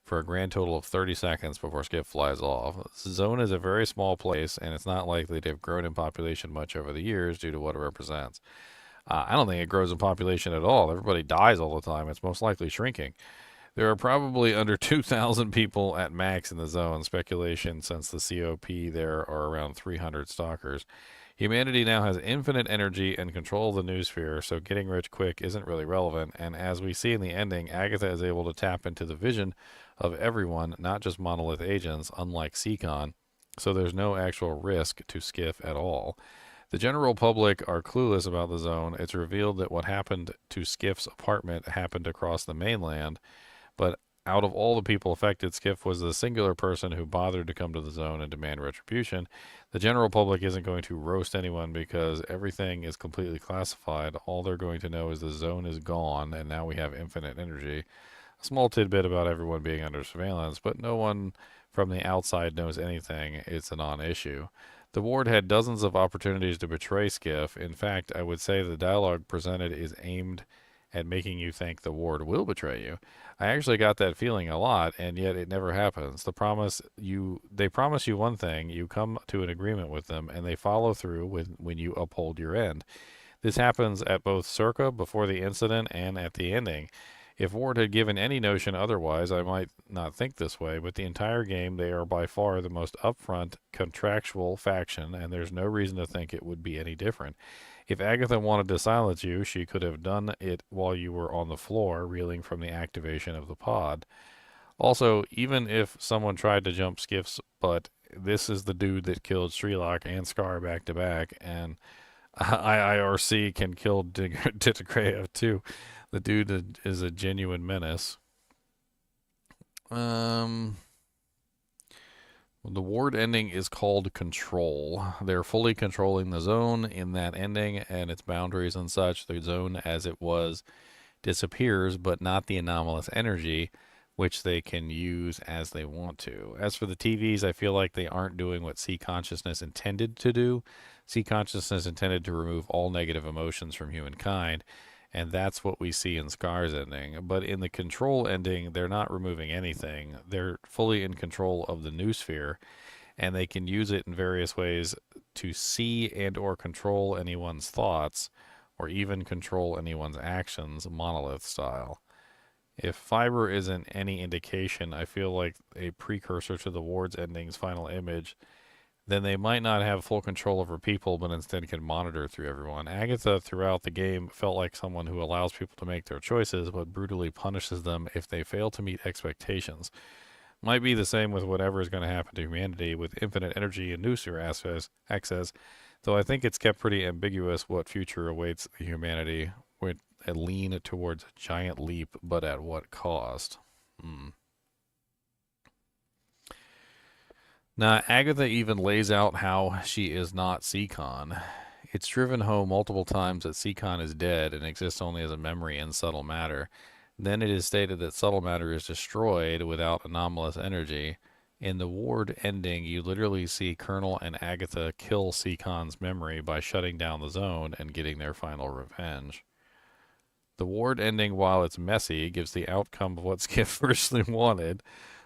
for a grand total of 30 seconds before Skiff flies off. The zone is a very small place, and it's not likely to have grown in population much over the years due to what it represents. I don't think it grows in population at all. Everybody dies all the time. It's most likely shrinking. There are probably under 2,000 people at max in the zone. Speculation, since the COP there are around 300 stalkers. Humanity now has infinite energy and control of the noosphere, so getting rich quick isn't really relevant, and as we see in the ending, Agatha is able to tap into the vision of everyone, not just monolith agents, unlike Seacon, so there's no actual risk to Skiff at all. The general public are clueless about the zone. It's revealed that what happened to Skiff's apartment happened across the mainland, but out of all the people affected, Skiff was the singular person who bothered to come to the zone and demand retribution. The general public isn't going to roast anyone because everything is completely classified. All they're going to know is the zone is gone, and now we have infinite energy. A small tidbit about everyone being under surveillance, but no one from the outside knows anything. It's a non-issue. The ward had dozens of opportunities to betray Skiff. In fact, I would say the dialogue presented is aimed at making you think the ward will betray you. I actually got that feeling a lot, and yet it never happens. They promise you one thing, you come to an agreement with them, and they follow through when you uphold your end. This happens at both Circa, before the incident, and at the ending. If Ward had given any notion otherwise, I might not think this way, but the entire game, they are by far the most upfront, contractual faction, and there's no reason to think it would be any different. If Agatha wanted to silence you, she could have done it while you were on the floor, reeling from the activation of the pod. Also, even if someone tried to jump Skiff's butt, this is the dude that killed S.T.A.L.K.E.R and Scar back to back, and IIRC can kill Totk too. The dude is a genuine menace. The ward ending is called Control. They're fully controlling the zone in that ending and its boundaries and such. The zone as it was disappears, but not the anomalous energy, which they can use as they want to. As for the TVs, I feel like they aren't doing what C Consciousness intended to do. C Consciousness intended to remove all negative emotions from humankind, and that's what we see in Scar's ending. But in the Control ending, they're not removing anything. They're fully in control of the noosphere, and they can use it in various ways to see and or control anyone's thoughts, or even control anyone's actions, Monolith style. If Fiber isn't any indication, I feel like a precursor to the Ward's ending's final image, then they might not have full control over people, but instead can monitor through everyone. Agatha, throughout the game, felt like someone who allows people to make their choices, but brutally punishes them if they fail to meet expectations. Might be the same with whatever is going to happen to humanity with infinite energy and nuclear access, though I think it's kept pretty ambiguous what future awaits humanity, with a lean towards a giant leap, but at what cost? Now, Agatha even lays out how she is not Seacon. It's driven home multiple times that Seacon is dead and exists only as a memory in subtle matter. Then it is stated that subtle matter is destroyed without anomalous energy. In the Ward ending, you literally see Colonel and Agatha kill Seacon's memory by shutting down the zone and getting their final revenge. The Ward ending, while it's messy, gives the outcome of what Skiff originally wanted,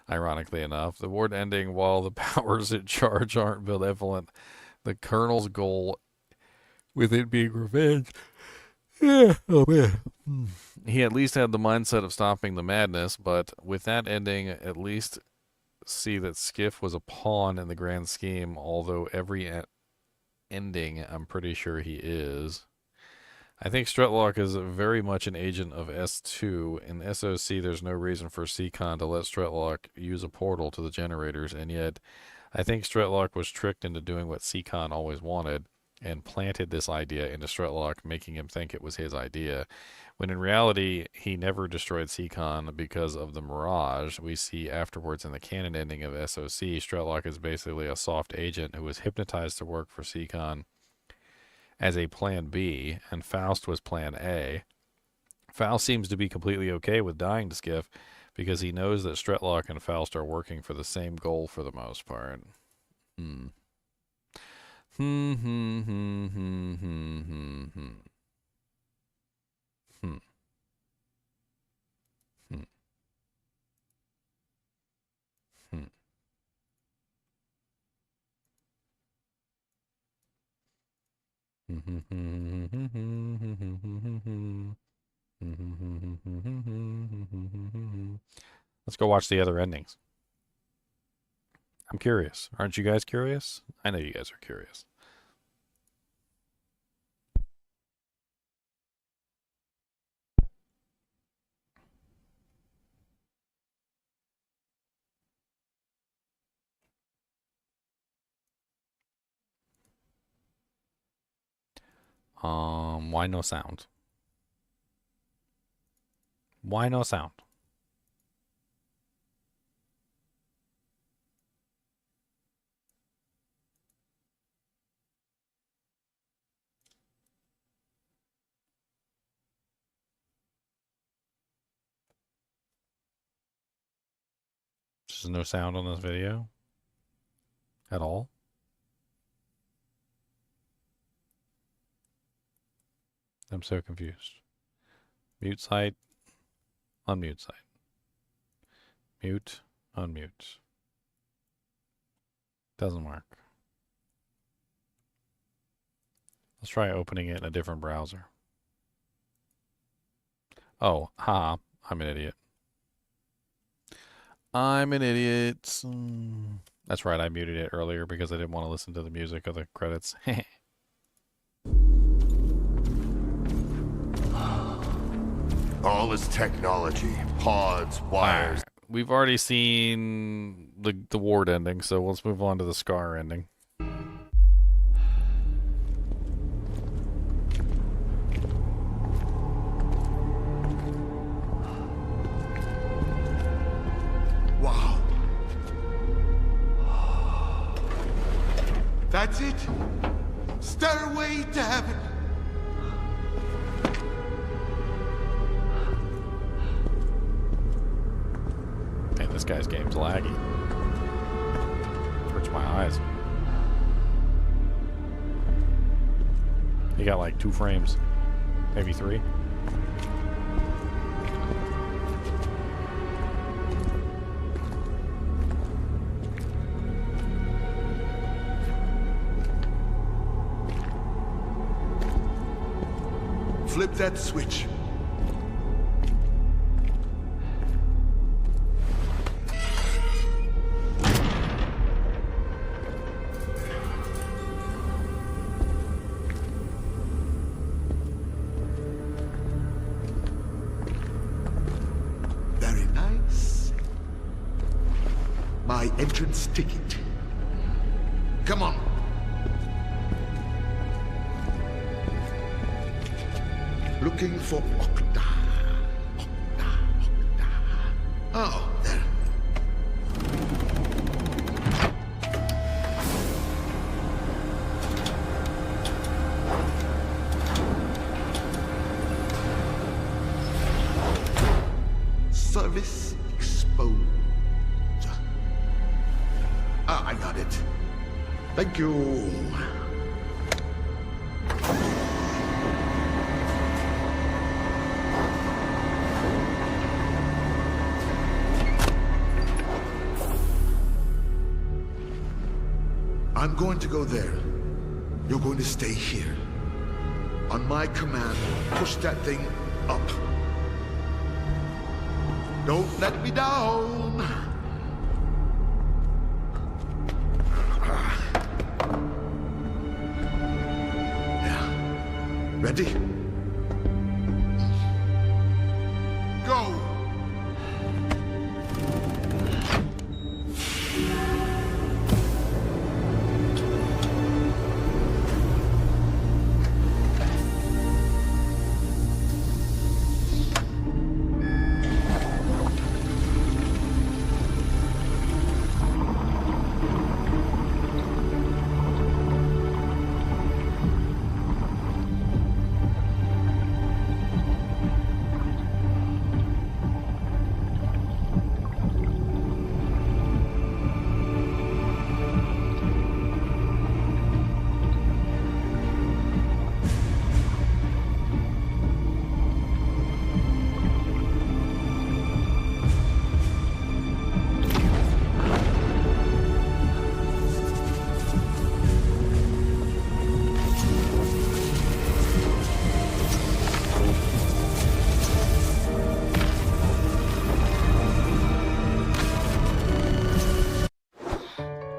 ironically enough. The Ward ending, while the powers in charge aren't benevolent, the Colonel's goal, with it being revenge, oh man. He at least had the mindset of stopping the madness, but with that ending, at least see that Skiff was a pawn in the grand scheme, although every ending, I'm pretty sure he is. I think S.T.A.L.K.E.R is very much an agent of S2. In SOC, there's no reason for Seacon to let S.T.A.L.K.E.R use a portal to the generators, and yet I think S.T.A.L.K.E.R was tricked into doing what Seacon always wanted and planted this idea into S.T.A.L.K.E.R, making him think it was his idea, when in reality, he never destroyed Seacon because of the Mirage. We see afterwards in the canon ending of SOC, S.T.A.L.K.E.R is basically a soft agent who was hypnotized to work for Seacon as a plan B, and Faust was plan A. Faust seems to be completely okay with dying to Skiff because he knows that S.T.A.L.K.E.R and Faust are working for the same goal for the most part. Let's go watch the other endings. I'm curious. Aren't you guys curious? I know you guys are curious. Why no sound? Why no sound? There's no sound on this video at all. I'm so confused. Mute site, unmute site. Mute, unmute. Doesn't work. Let's try opening it in a different browser. Oh, haha, I'm an idiot. I'm an idiot. That's right, I muted it earlier because I didn't want to listen to the music of the credits. All is technology, pods, wires. we've already seen the ward ending, so let's move on to the Scar ending. Wow. That's it? Stairway to heaven. Man, this guy's game's laggy. Hurts my eyes. He got like 2 frames. Maybe 3. Flip that switch. Very nice. My entrance ticket. Come on. Looking for Octa. Oh, there. Service exposure. Ah, I got it. Thank you. I'm going to go there. You're going to stay here. On my command, push that thing up. Don't let me down. Yeah. Ready? Go!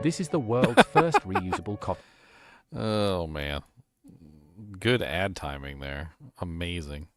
This is the world's first reusable copy. Oh, man. Good ad timing there. Amazing.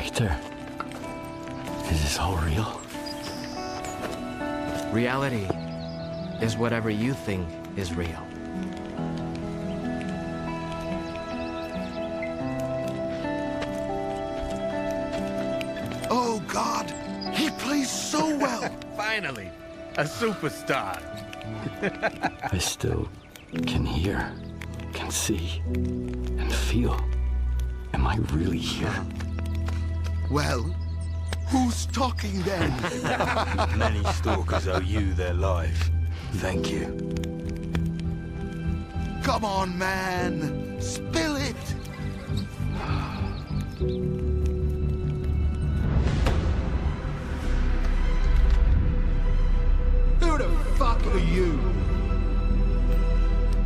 Hector, is this all real? Reality is whatever you think is real. Oh, God! He plays so well! Finally, a superstar. I still can hear, can see, and feel. Am I really here? Well, who's talking then? Many stalkers owe you their life. Thank you. Come on, man! Spill it! Who the fuck are you?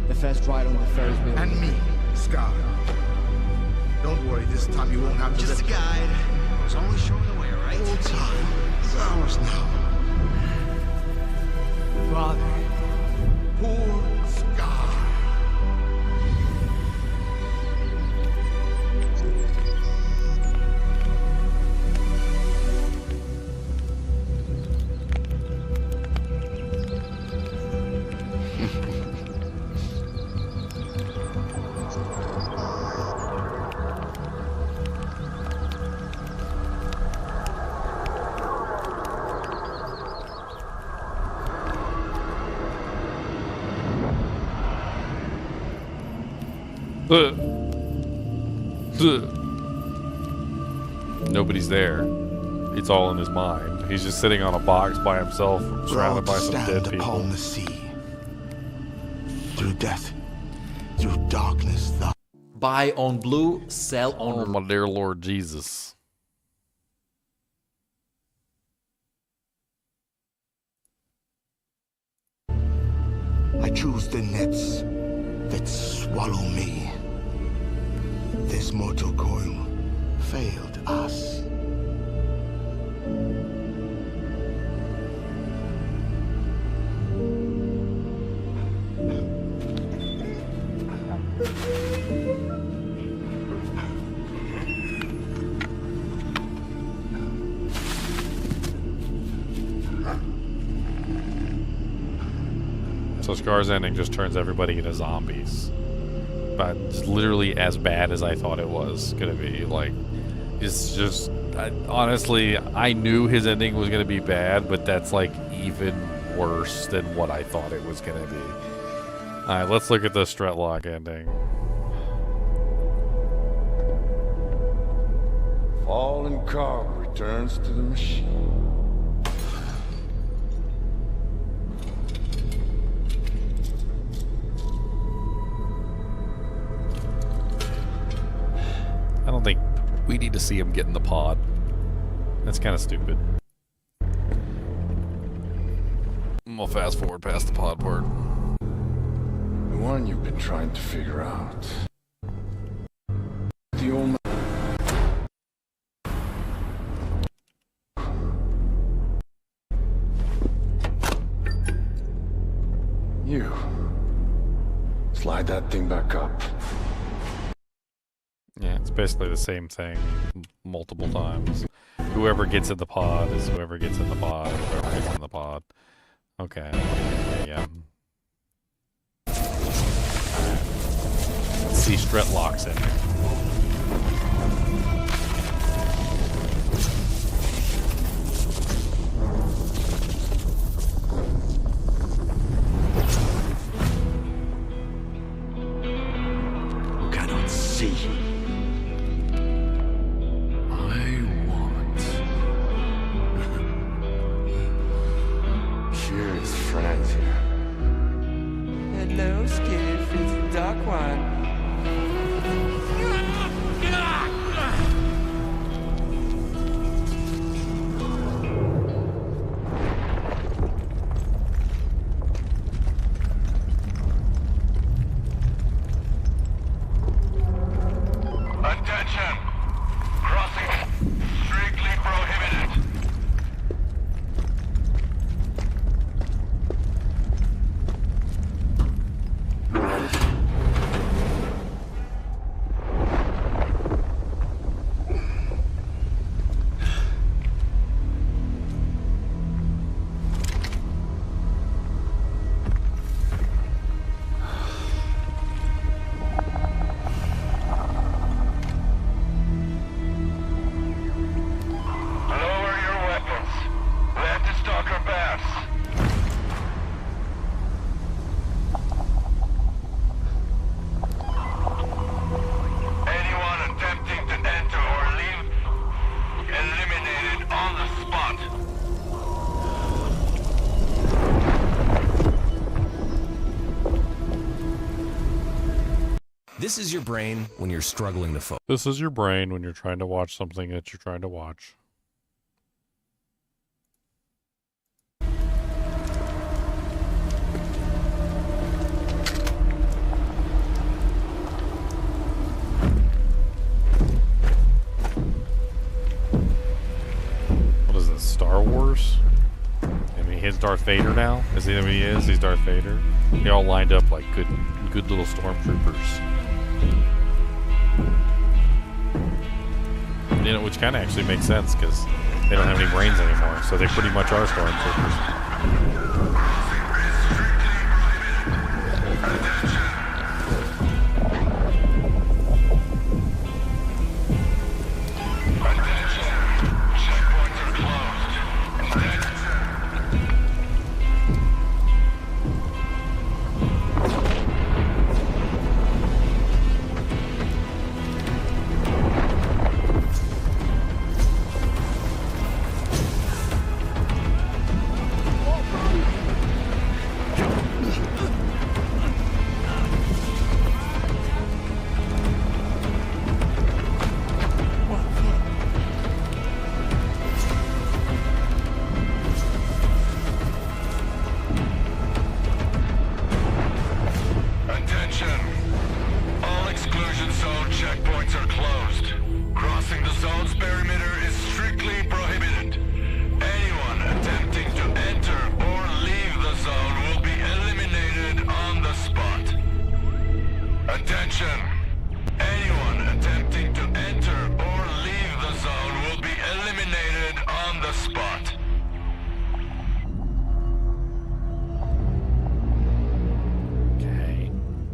The first ride on the Ferris wheel. And me, Scar. Don't worry, this time you won't have to... Just a guide. I was only showing the way, right? Whole time. It's ours now. Father. Poor Scar. Nobody's there. It's all in his mind. He's just sitting on a box by himself, surrounded by some dead people. Upon the sea. Through death, through darkness, Buy on Blue, sell on... Oh, my dear Lord Jesus. I choose the nets that swallow me. This mortal coil failed us. So Scar's ending just turns everybody into zombies. But it's literally as bad as I thought it was gonna be. Like, it's just... honestly, I knew his ending was gonna be bad, but that's like even worse than what I thought it was gonna be. Alright, let's look at the Strutlock ending. Fallen cargo returns to the machine. I don't think we need to see him get in the pod. That's kind of stupid. We'll fast forward past the pod part. The one you've been trying to figure out. The old man. You. Slide that thing back up. Yeah, it's basically the same thing multiple times. Whoever gets in the pod is whoever gets in the pod, whoever gets in the pod. Okay. Yeah. Let's see Strutlock's ending. Who cannot see. Curious friends here. Hello, Skiff. It's the Dark One. Attention! Crossing strictly prohibited. This is your brain when you're struggling to focus. This is your brain when you're trying to watch something that you're trying to watch. What is this, Star Wars? I mean, he's Darth Vader now? Is he who he is? He's Darth Vader? They all lined up like good little stormtroopers. You know, which kind of actually makes sense because they don't have any brains anymore, so they pretty much are stormtroopers.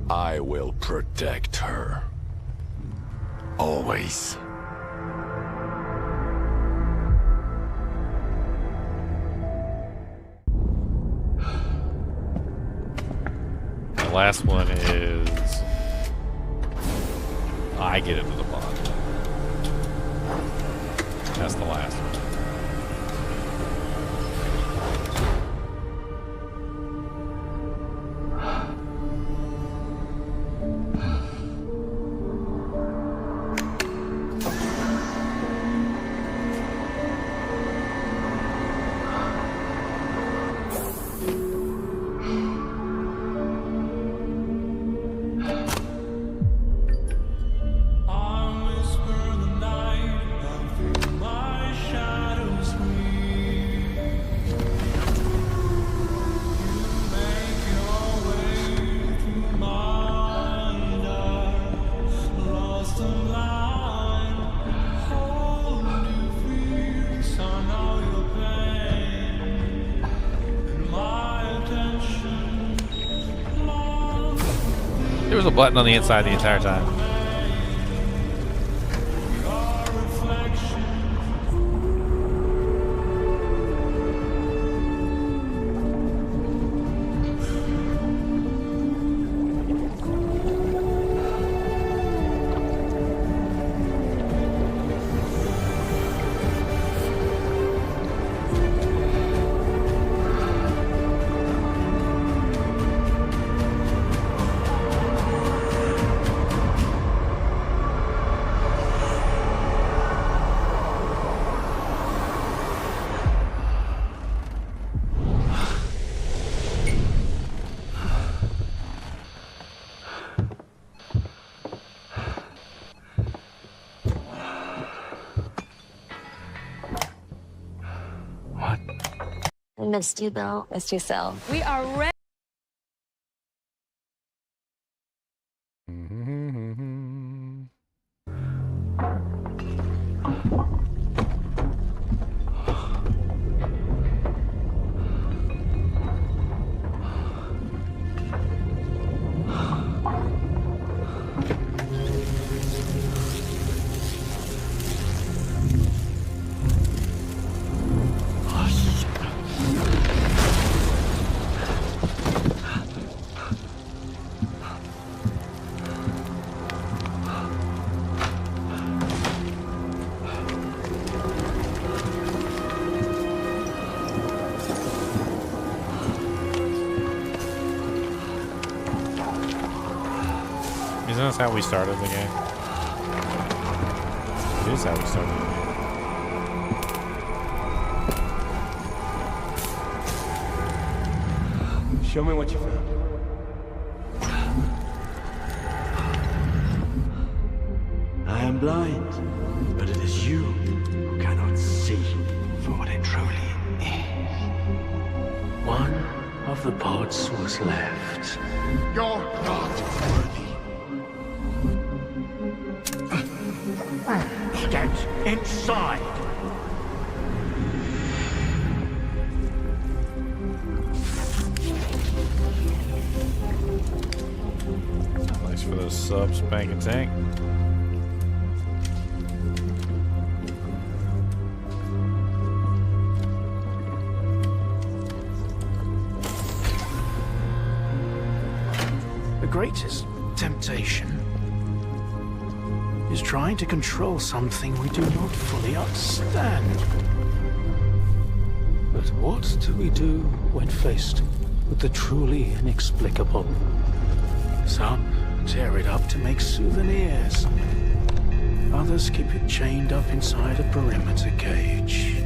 I will protect her. Always. The last one is I get into the bond. That's the last one. There was a button on the inside the entire time. Missed you, Bill. Missed you, Sel. We are ready. Isn't this how we started the game? It is how we started the game. Show me what you found. I am blind, but it is you who cannot see for what it truly is. One of the pods was left. You're not worthy. Get inside. Thanks for those subs, Bank and Tank. The greatest temptation is trying to control something we do not fully understand. But what do we do when faced with the truly inexplicable? Some tear it up to make souvenirs. Others keep it chained up inside a perimeter cage.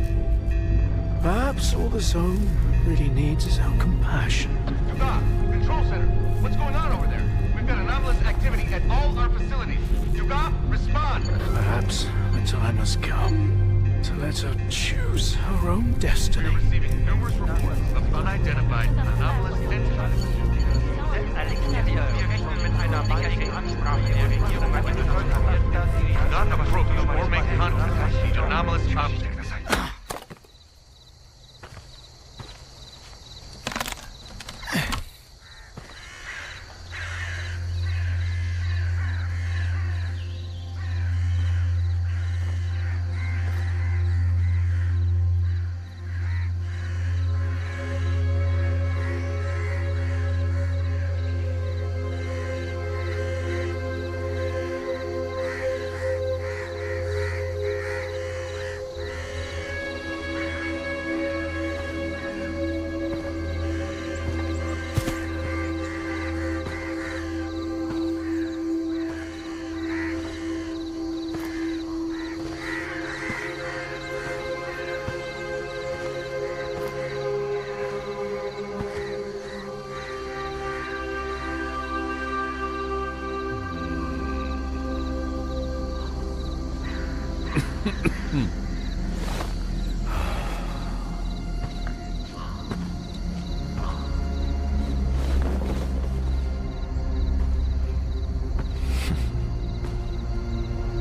Perhaps all the zone really needs is our compassion. Stop! Control center! What's going on over there? We've got anomalous activity at all our facilities. Duga, respond! Perhaps the time has come to let her choose her own destiny. We're receiving numerous reports of unidentified anomalous entities. Not approach or make contact with the anomalous object.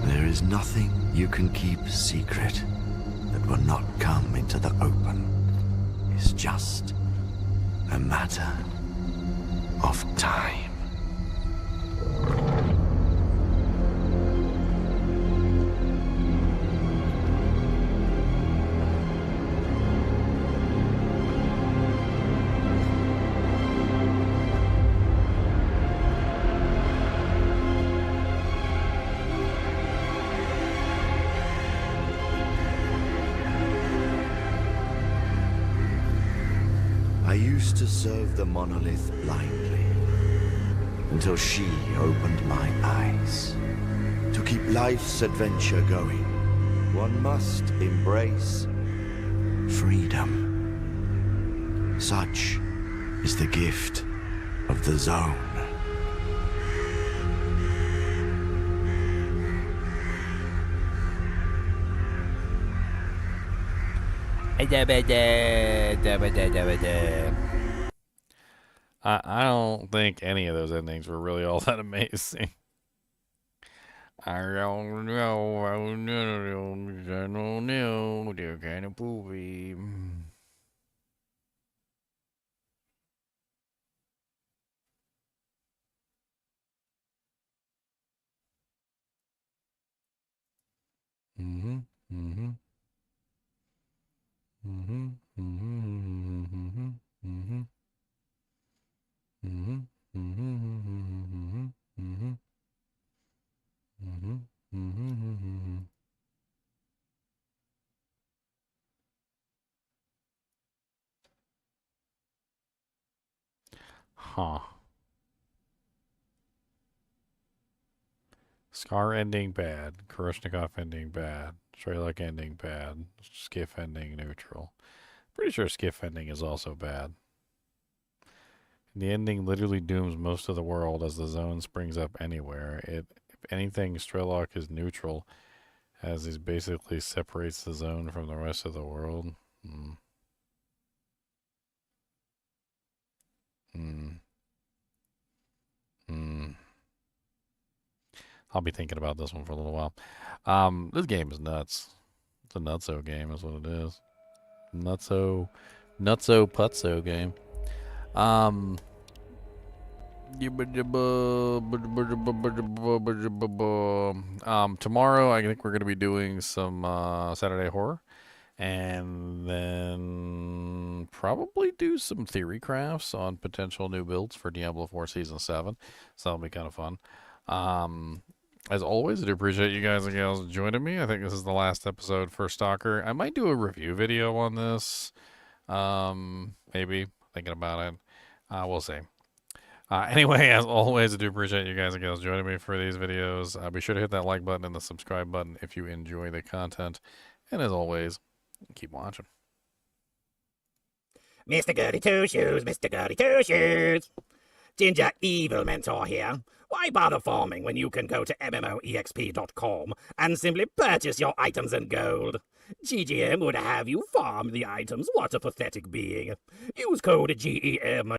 There is nothing you can keep secret that will not come into the open. It's just a matter of time. I used to serve the monolith blindly, until she opened my eyes. To keep life's adventure going, one must embrace freedom. Such is the gift of the zone. I don't think any of those endings were really all that amazing. I don't know. I don't know. They're kind of poopy. Mm-hmm. Mm-hmm. Mm-hmm. Mm-hmm. Mm-hmm. Mm-hmm. Mm-hmm. Mm-hmm. Mm-hmm. Mm-hmm. Huh. Scar ending bad. Karashnikov ending bad. Strelok ending bad. Skiff ending neutral. Pretty sure Skiff ending is also bad. The ending literally dooms most of the world as the zone springs up anywhere. If anything, Strelok is neutral, as he basically separates the zone from the rest of the world. I'll be thinking about this one for a little while. This game is nuts. It's a nutso game is what it is. Nutso putso game. Tomorrow I think we're going to be doing some Saturday horror, and then probably do some theory crafts on potential new builds for Diablo 4 Season 7. So that'll be kind of fun. As always, I do appreciate you guys and gals joining me. I think this is the last episode for S.T.A.L.K.E.R. I might do a review video on this. Maybe. Thinking about it. We'll see. Anyway, as always, I do appreciate you guys and gals joining me for these videos. Be sure to hit that like button and the subscribe button if you enjoy the content. And as always, keep watching. Mr. Goody Two Shoes, Mr. Goody Two Shoes. Ginger Evil Mentor here. Why bother farming when you can go to MMOEXP.com and simply purchase your items in gold? GGM would have you farm the items. What a pathetic being. Use code GEM